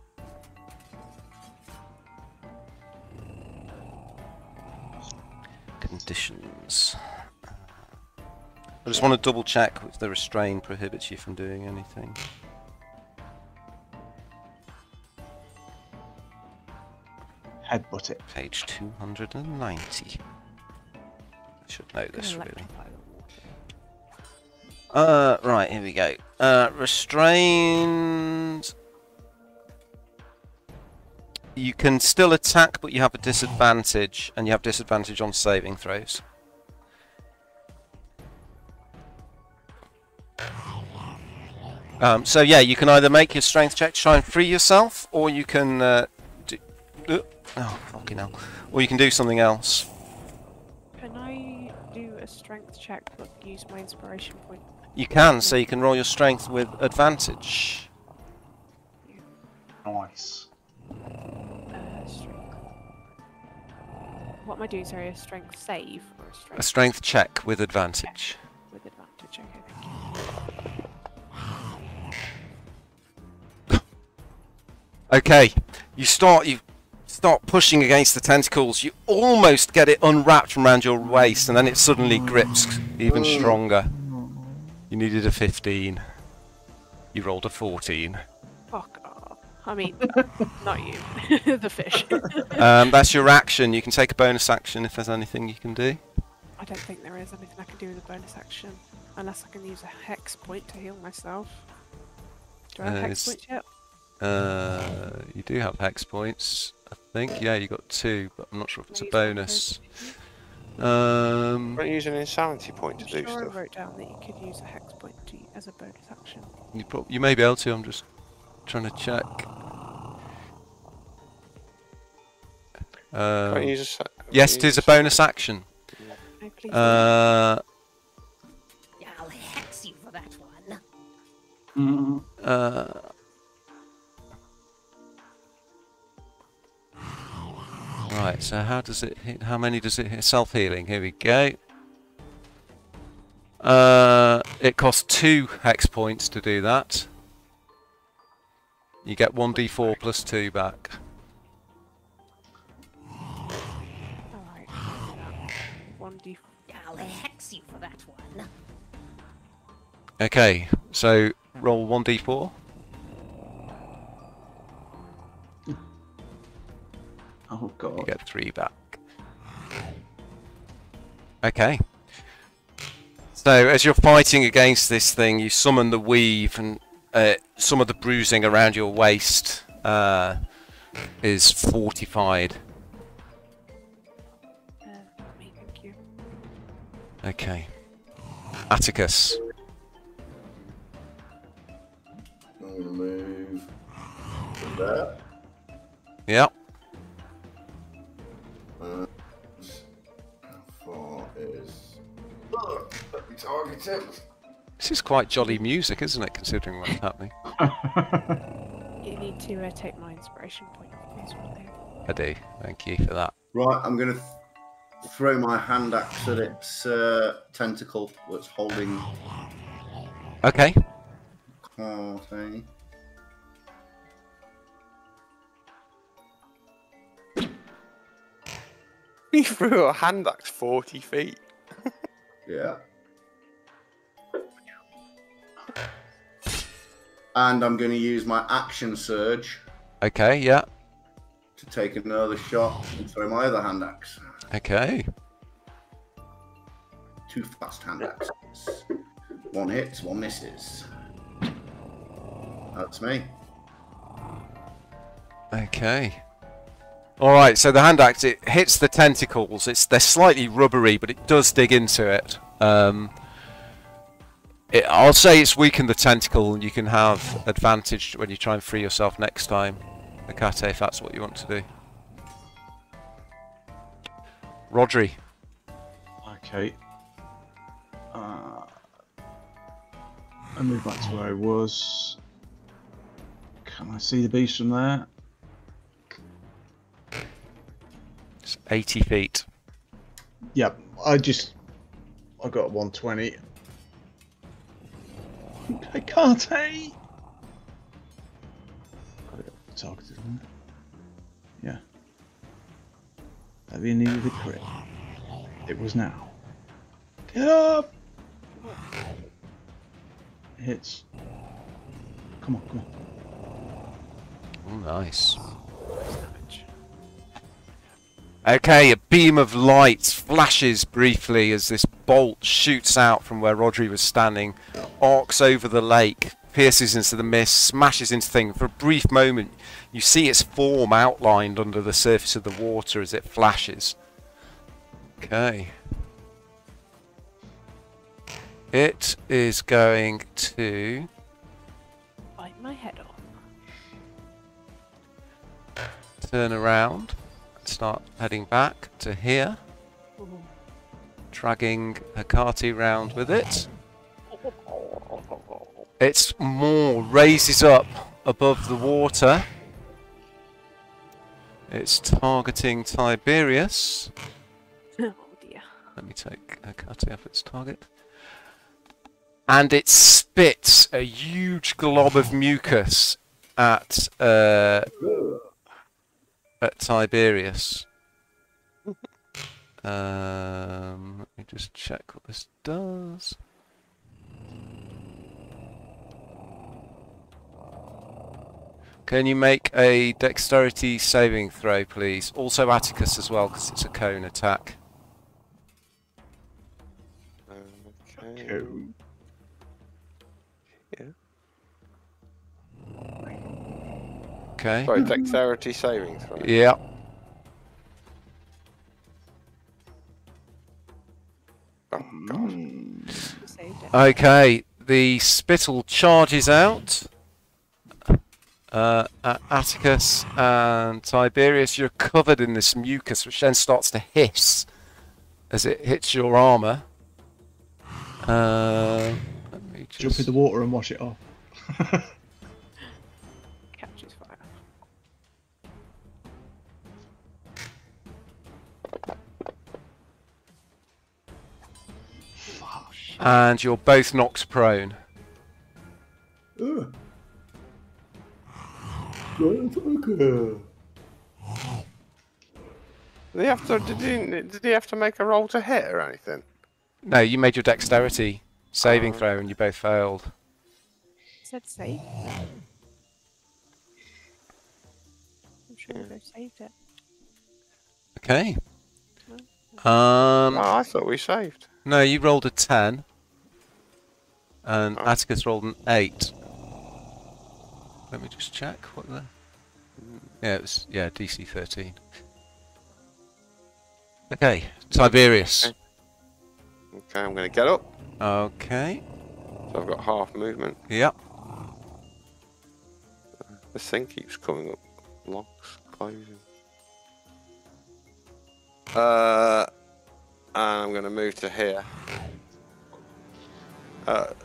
Conditions. I just want to double check if the restraint prohibits you from doing anything. Headbutt it. Page 290. I should know this really. Right, here we go. Restrained. You can still attack, but you have a disadvantage, and you have disadvantage on saving throws. So yeah, you can either make your strength check to try and free yourself, or you can oh fucking hell, or you can do something else. Can I do a strength check but use my inspiration point? You can, so you can roll your strength with advantage. Nice. Strength. What am I doing? Sorry, a strength save or a strength? A strength check with advantage. With advantage. Okay, thank you. Okay, you start pushing against the tentacles, you almost get it unwrapped from around your waist, and then it suddenly grips even stronger. You needed a 15. You rolled a 14. Fuck off. I mean, not you. The fish. That's your action. You can take a bonus action if there's anything you can do. I don't think there is anything I can do with a bonus action. Unless I can use a hex point to heal myself. Do I have hex points yet? You do have hex points, I think. Yeah, you got 2, but I'm not sure if it's a bonus. Don't use an insanity point to do I stuff. wrote down that you could use a hex point as a bonus action. You may be able to. I'm just trying to check. Yes, it is a bonus action. No, please. I'll hex you for that one. Right, so how does it hit? How many does it hit? Self-healing. Here we go. It costs 2 hex points to do that. You get 1d4 plus 2 back. Alright. 1d4. I'll hex you for that one. Okay, so roll 1d4. Oh god. You get 3 back. Okay. So as you're fighting against this thing, you summon the weave, and some of the bruising around your waist is fortified. Me, thank you. Okay. Atticus. I'm gonna move to there. Yep. How far is... let me target him. This is quite jolly music, isn't it, considering what's happening? You need to take my inspiration point. Please, I do. Thank you for that. Right, I'm gonna throw my hand axe at its tentacle that's holding Okay. thing. He threw a hand axe 40 feet. Yeah. And I'm going to use my action surge Okay, yeah. to take another shot and throw my other hand axe. Okay. 2 fast hand axes. 1 hits, 1 misses. That's me. Okay. Alright, so the hand axe, it hits the tentacles. They're slightly rubbery, but it does dig into it. I'll say it's weakened the tentacle, and you can have advantage when you try and free yourself next time, Akate, if that's what you want to do. Rodri. Okay. I move back to where I was. Can I see the beast from there? It's 80 feet. Yep. I got 120. I can't. I got targeted, isn't it? Yeah. Have you needed a crit? It was now. Get up! Hits. Come on, come on. Oh, nice. Okay, a beam of light flashes briefly as this bolt shoots out from where Rodri was standing, arcs over the lake, pierces into the mist, smashes into things. For a brief moment, you see its form outlined under the surface of the water as it flashes. Okay. It is going to bite my head off. turn around and start heading back to here, dragging Hecate round with it. Its maw raises up above the water. It's targeting Tiberius. Oh dear. Let me take Hecate off its target. And it spits a huge glob of mucus at at Tiberius. Let me just check what this does. Can you make a dexterity saving throw, please? Also Atticus as well, because it's a cone attack. Okay. Yeah. Okay. Sorry, dexterity saving throw. Yeah. Oh, God. Saved it. Okay, the spittle charges out. Atticus and Tiberius, you're covered in this mucus, which then starts to hiss as it hits your armour. Let me just... Jump in the water and wash it off. Catches fire. And you're both knocked prone. Ugh. Did he have to? Did he have to make a roll to hit or anything? No, you made your dexterity saving throw and you both failed. Said save. I'm sure we both saved it. Okay. Oh, I thought we saved. No, you rolled a 10. And Oh. Atticus rolled an 8. Let me just check what the... Yeah, it was... Yeah, DC 13. Okay, Tiberius. Okay, I'm going to get up. Okay. So I've got half movement. Yep. This thing keeps coming up. Locks, closing. And I'm going to move to here.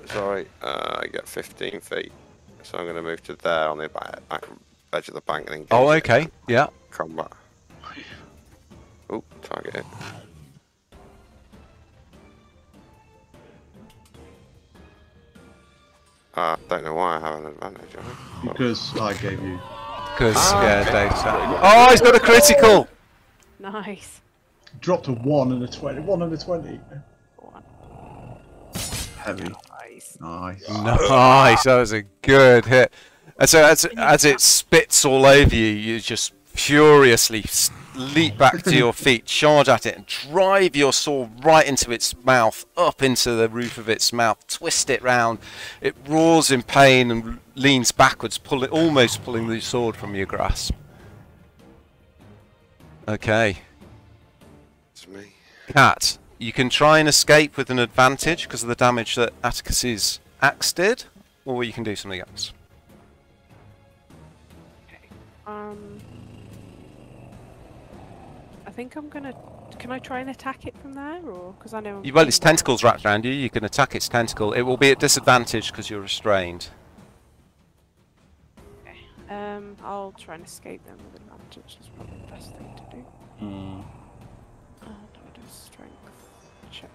Sorry, I get 15 feet. So I'm going to move to there on the back edge of the bank and engage. Oh, okay. Yeah. Combat. Oh, target it. Don't know why I have an advantage on it. Because I gave you. Because, yeah, Dave's out. Oh, he's got a critical! Nice. Dropped a 1 and a 20. 1 and a 20. One. Heavy. Nice. Nice. Nice, that was a good hit. And so as it spits all over you, you just furiously leap back to your feet, charge at it, and drive your sword right into its mouth, up into the roof of its mouth, twist it round. It roars in pain and leans backwards, almost pulling the sword from your grasp. Okay. It's me. Cat, you can try and escape with an advantage because of the damage that Atticus's axe did, or you can do something else. I think I'm gonna. Can I try and attack it from there, or because I know? Well, its tentacles wrapped around you. You can attack its tentacle. It will be at disadvantage because you're restrained. Okay. I'll try and escape them with advantage. That's probably the best thing to do. And I'll do a strength check.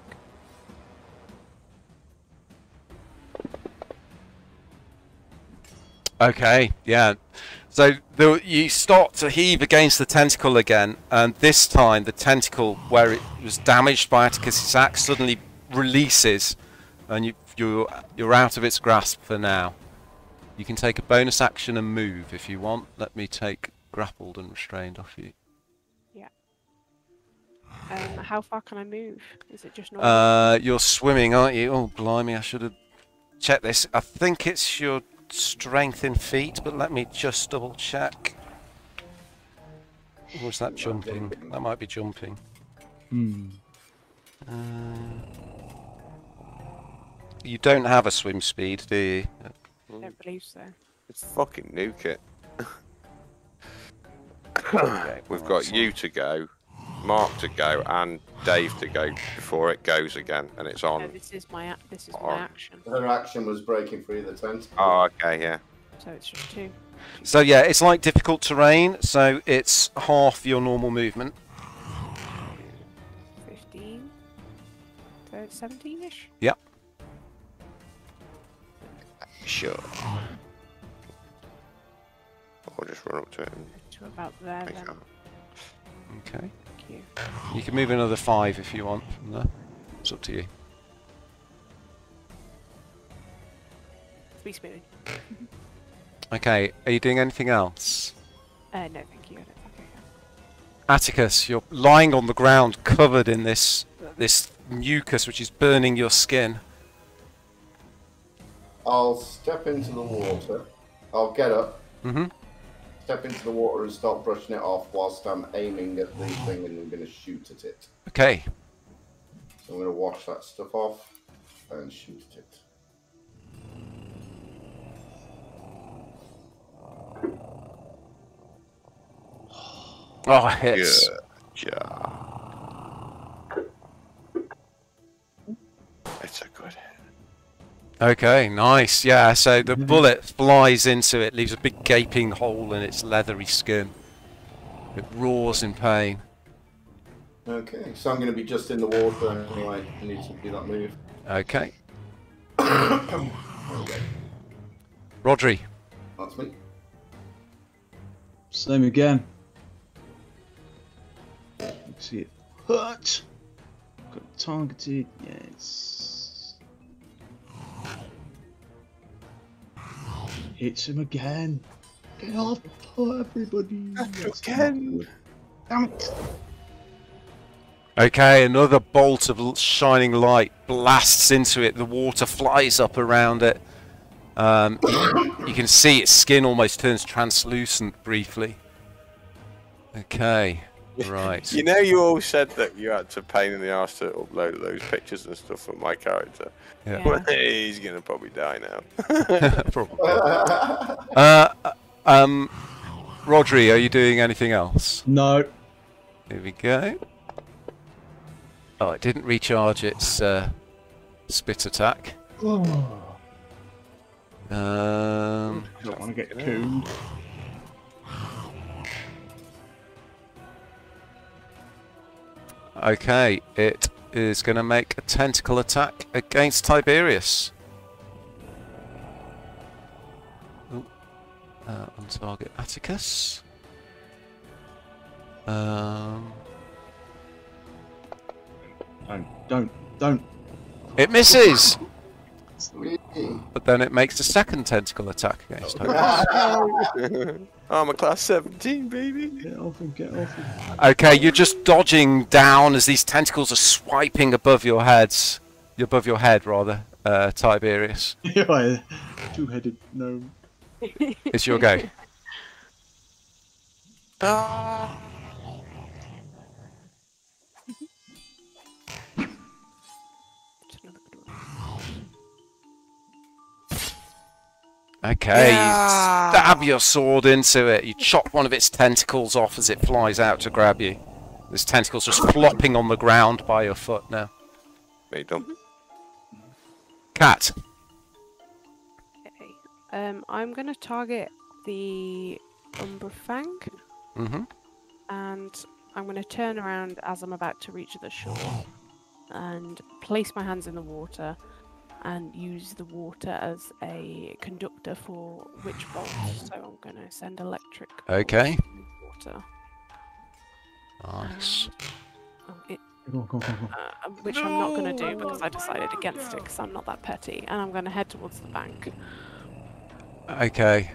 Okay, yeah. So you start to heave against the tentacle again, and this time the tentacle, where it was damaged by Atticus's axe, suddenly releases, and you're out of its grasp for now. You can take a bonus action and move if you want. Let me take grappled and restrained off you. Yeah. How far can I move? Is it just normal? You're swimming, aren't you? Oh, blimey! I should have checked this. I think it's your strength in feet, but let me just double check. Or was that jumping? That might be jumping. You don't have a swim speed, do you? I don't believe so. It's fucking nuke it. Okay, We've got you to go, Mark to go, and Dave to go before it goes again, and it's on. No, this is my on. action. Her action was breaking through the tentacle. Oh, okay, yeah. So it's just 2. So yeah, it's like difficult terrain, so it's half your normal movement. 15. 17-ish. Yep. Sure. I'll just run up to it and to about there Thanks, then. Anna. Okay. Thank you. You can move another 5 if you want from there. It's up to you. 3 smoothing. Okay, are you doing anything else? No, thank you. I don't think I am. Atticus, you're lying on the ground covered in this mucus which is burning your skin. I'll step into the water. I'll get up, step into the water and start brushing it off whilst I'm aiming at the thing and I'm going to shoot at it. Okay. So I'm going to wash that stuff off and shoot at it. Oh, it hits. Good job. It's a good hit. Okay, nice. Yeah, so the bullet flies into it, leaves a big gaping hole in its leathery skin. It roars in pain. Okay, so I'm going to be just in the water anyway. I need to do that move. Okay. Okay, Rodri. that's me. Same again. See it hurt. Got targeted. Yes. Hits him again. Get off, everybody. Again. Damn it. Okay, another bolt of shining light blasts into it. The water flies up around it. You can see its skin almost turns translucent briefly. Okay, right. You know, you all said that you had to pain in the arse to upload those pictures and stuff of my character. Yeah. Well, he's gonna probably die now. Probably. Rodri, are you doing anything else? No. Here we go. Oh, it didn't recharge its spit attack. Oh. Um, Don't want to get cooned. okay, it is going to make a tentacle attack against Tiberius. Ooh. On target Atticus. Don't. It misses! Sweet. But then it makes a second tentacle attack against Tiberius. I'm a class 17, baby. Get off him, get off him. Okay, you're just dodging down as these tentacles are swiping above your heads. Above your head, rather, Tiberius. Yeah, two-headed gnome. It's your go. Okay, you stab your sword into it. You chop one of its tentacles off as it flies out to grab you. This tentacle's just flopping on the ground by your foot now. Me done. Cat. Okay. I'm going to target the Umbra Fang. And I'm going to turn around as I'm about to reach the shore and place my hands in the water and use the water as a conductor for witch bolts. So I'm going to send electric Okay. bolts in the water. Nice. Go on. Which I'm not going to do because I decided against it because I'm not that petty. And I'm going to head towards the bank. Okay.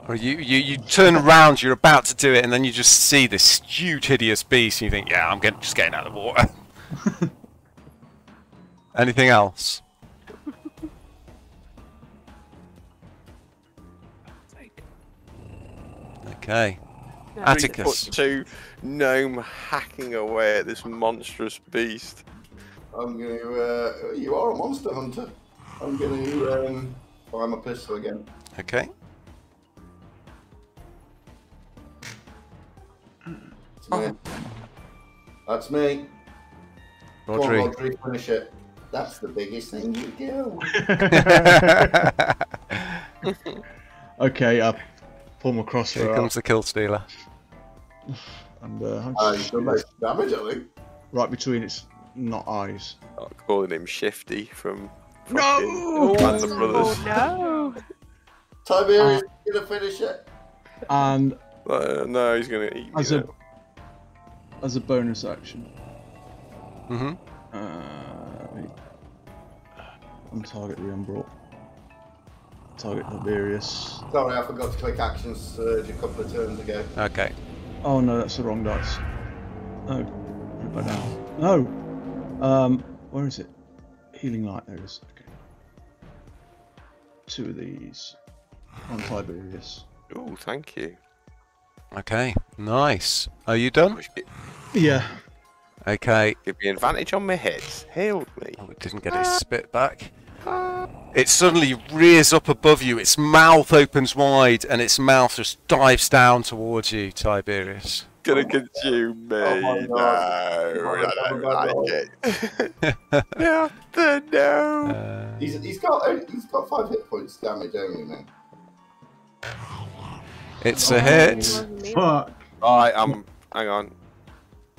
Or you turn around, you're about to do it, and then you just see this huge, hideous beast, and you think, yeah, I'm just getting out of the water. Anything else? Okay. No. Atticus. 3'2" gnome hacking away at this monstrous beast. I'm going to... you are a monster hunter. I'm going to fire my pistol again. Okay. That's me. Come on, Rodri. Rodri, finish it. That's the biggest thing you do. Okay, I pull my crossbow Here out. comes the kill stealer. And You've done most damage, I think. right between its not eyes. I'm calling him Shifty from No! Band of Brothers. Oh no! Tiberius, you're going to finish it. And No, he's gonna eat me. As a bonus action. Mm-hmm. Untarget the unbrought. Target Tiberius. Sorry, I forgot to click action surge a couple of turns ago. Okay. Oh no, that's the wrong dice. Oh, put it back down. No. Where is it? Healing light. There it is. Okay. 2 of these on Tiberius. Oh, thank you. Okay. Nice. Are you done? Yeah. Okay. Give me advantage on my hits. Healed me. Oh, it didn't get his spit back. It suddenly rears up above you, its mouth opens wide, and its mouth just dives down towards you, Tiberius. Gonna consume me. Oh No, I don't like it. No. He's got 5 hit points damage only, man. It's a hit. Fuck. Alright, hang on.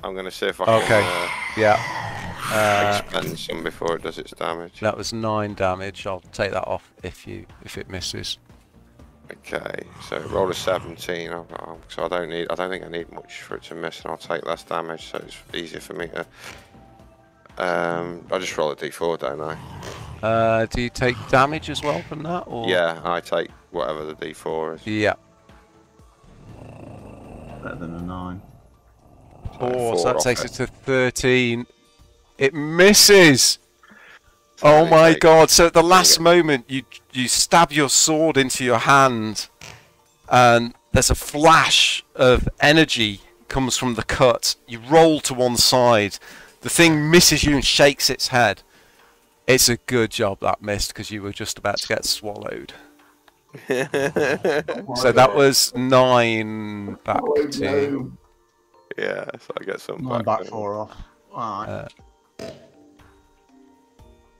I'm gonna see if I can Yeah. expend some before it does its damage. That was 9 damage. I'll take that off if it misses. Okay, so roll a 17. So I don't think I need much for it to miss, and I'll take less damage, so it's easier for me to. I just roll a d4, don't I? Do you take damage as well from that? Or? Yeah, I take whatever the d4 is. Yeah. Better than a 9. 4, so that takes it to 13. It misses! Oh my god, so at the last moment you stab your sword into your hand and there's a flash of energy comes from the cut. You roll to one side, the thing misses you and shakes its head. It's a good job that missed because you were just about to get swallowed. So that was 9 back to... Yeah, so I get some 9 back 4 off. Alright.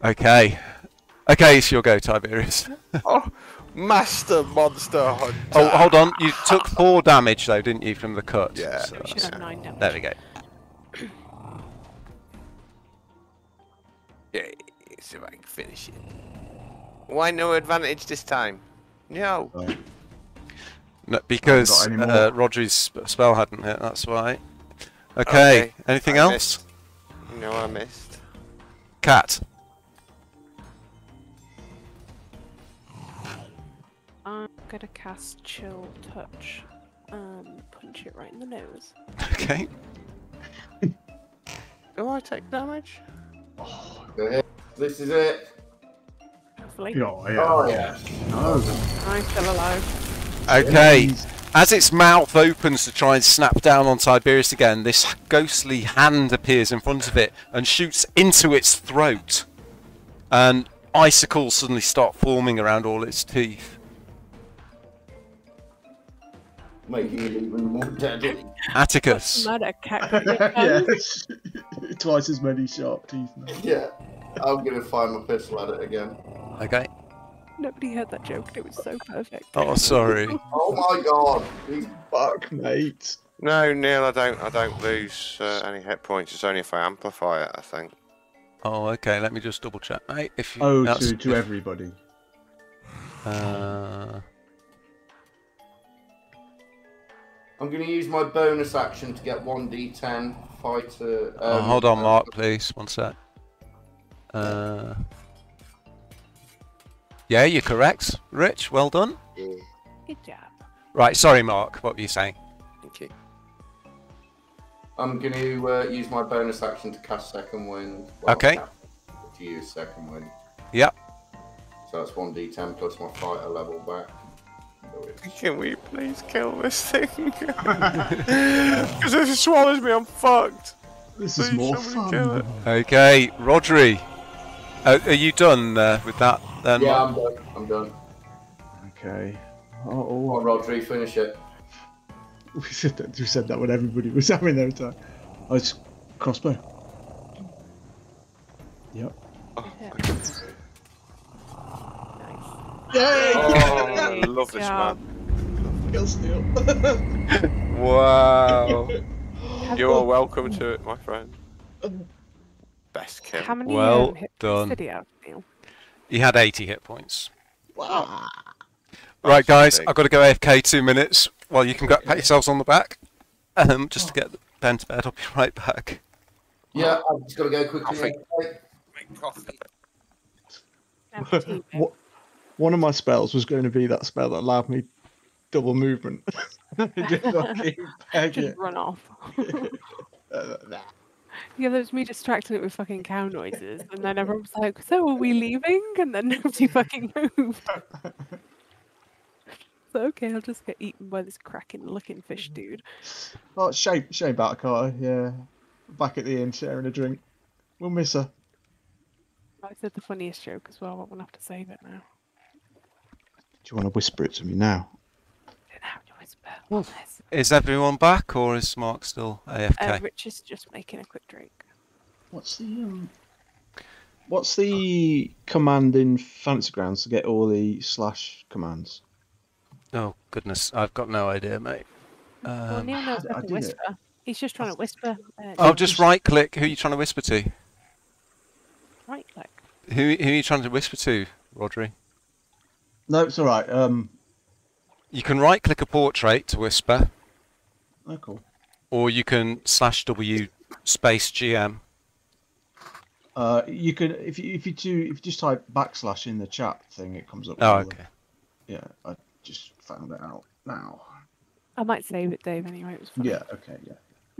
Okay. Okay, it's your go, Tiberius. Oh, Master Monster Hunter. Oh, hold on. You took 4 damage, though, didn't you, from the cut? Yeah. So You should have 9 damage. there we go. Yeah, see if I can finish it. Why no advantage this time? No. No, because Rodri's spell hadn't hit, that's why. Okay, anything else? Missed. No, I missed. Cat. I'm gonna cast Chill Touch and punch it right in the nose. Okay. Do I take damage? This is it. Hopefully. Oh yeah. I'm still alive. Okay. As its mouth opens to try and snap down on Tiberius again, this ghostly hand appears in front of it and shoots into its throat. And icicles suddenly start forming around all its teeth. Making it even more deadly. Atticus. Murder cat. Yeah. Twice as many sharp teeth now. Yeah. I'm gonna find my pistol at it again. Okay. Nobody heard that joke. It was so perfect. Oh, sorry. Oh my god. Fuck, mate. No, Neil, I don't lose any hit points. It's only if I amplify it, I think. Oh, okay. Let me just double check, mate. If you, Oh, to everybody. I'm gonna use my bonus action to get 1d10 fighter. hold on, Mark, please. One sec. Yeah, you're correct. Rich, well done. Good job. Right, sorry, Mark. What were you saying? Thank you. I'm gonna use my bonus action to cast Second Wind. Well, Okay. To use Second Wind. Yep. So that's 1d10 plus my fighter level back. Can we please kill this thing? Because if it swallows me, I'm fucked. This is Please, more somebody fun. kill it. Okay, Rodri. Are you done with that then? Yeah, Mark? I'm done. Okay. Come on, Rodri, finish it. We said that when everybody was having their attack. Oh, it's crossbow. Yep. Nice. Yay! Oh, I love this job. man. Kill steal. Wow. You are welcome to it, my friend. Best kill. How many Well hit done. points did he have, Neil? He had 80 hit points. Wow. Right, guys, big. I've got to go AFK 2 minutes. Well, you can pat yourselves on the back. Just to get Ben to bed. I'll be right back. Yeah, I've just got to go quickly. Coffee. Make coffee. One of my spells was going to be that spell that allowed me double movement. Just run off. Yeah, that was me distracting it with fucking cow noises, and then everyone was like, "So are we leaving?" And then nobody fucking moved. So okay, I'll just get eaten by this cracking-looking fish dude. Oh, shame about Carter. Yeah, back at the inn sharing a drink. We'll miss her. I said the funniest joke as well. I'm gonna have to save it now. Do you want to whisper it to me now? I don't know how to whisper. Is everyone back, or is Mark still AFK? Rich is just making a quick drink. What's the command in Fantasy Grounds to get all the / commands? Oh goodness, I've got no idea, mate. Well, Neil knows how to whisper. He's just trying to whisper. Just right click. Who are you trying to whisper to? Right click. Who are you trying to whisper to, Rodri? No, it's all right. You can right click a portrait to whisper. Oh, cool. Or you can /W space GM. You can if you just type / in the chat thing, it comes up. Oh, okay. Yeah, I just found it out now. I might save it, Dave. Anyway, it was funny. Yeah. Okay. Yeah.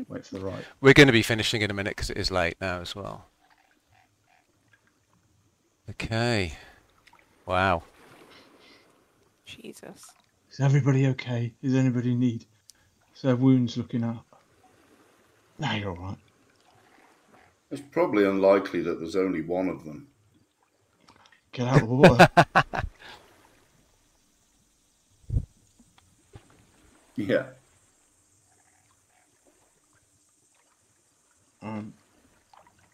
Wait for the right. We're going to be finishing in a minute because it is late now as well. Okay. Wow. Jesus. Is everybody okay? Is anybody need? Is their wounds looking up? No, you're all right. It's probably unlikely that there's only one of them. Get out of the water. Yeah.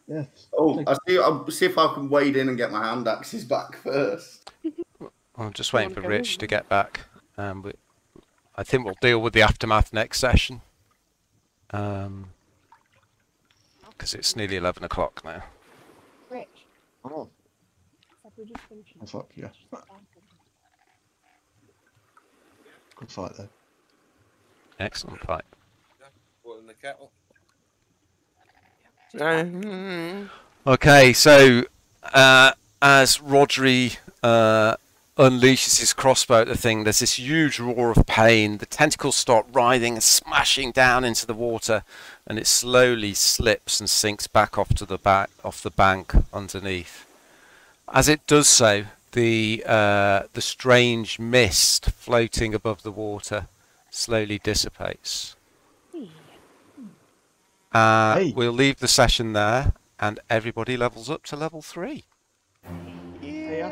Yes. Oh, I'll see if I can wade in and get my hand axes back first. I'm just waiting for Rich to get back. I think we'll deal with the aftermath next session. Because it's nearly 11 o'clock now. Rich. Oh. Fuck yeah. Good fight though. Excellent fight. Water in the kettle. Okay, so as Rodri unleashes his crossbow at the thing, there's this huge roar of pain. The tentacles start writhing and smashing down into the water, and it slowly slips and sinks back off the bank underneath. As it does so, the strange mist floating above the water slowly dissipates. We'll leave the session there, and everybody levels up to level 3. Yeah.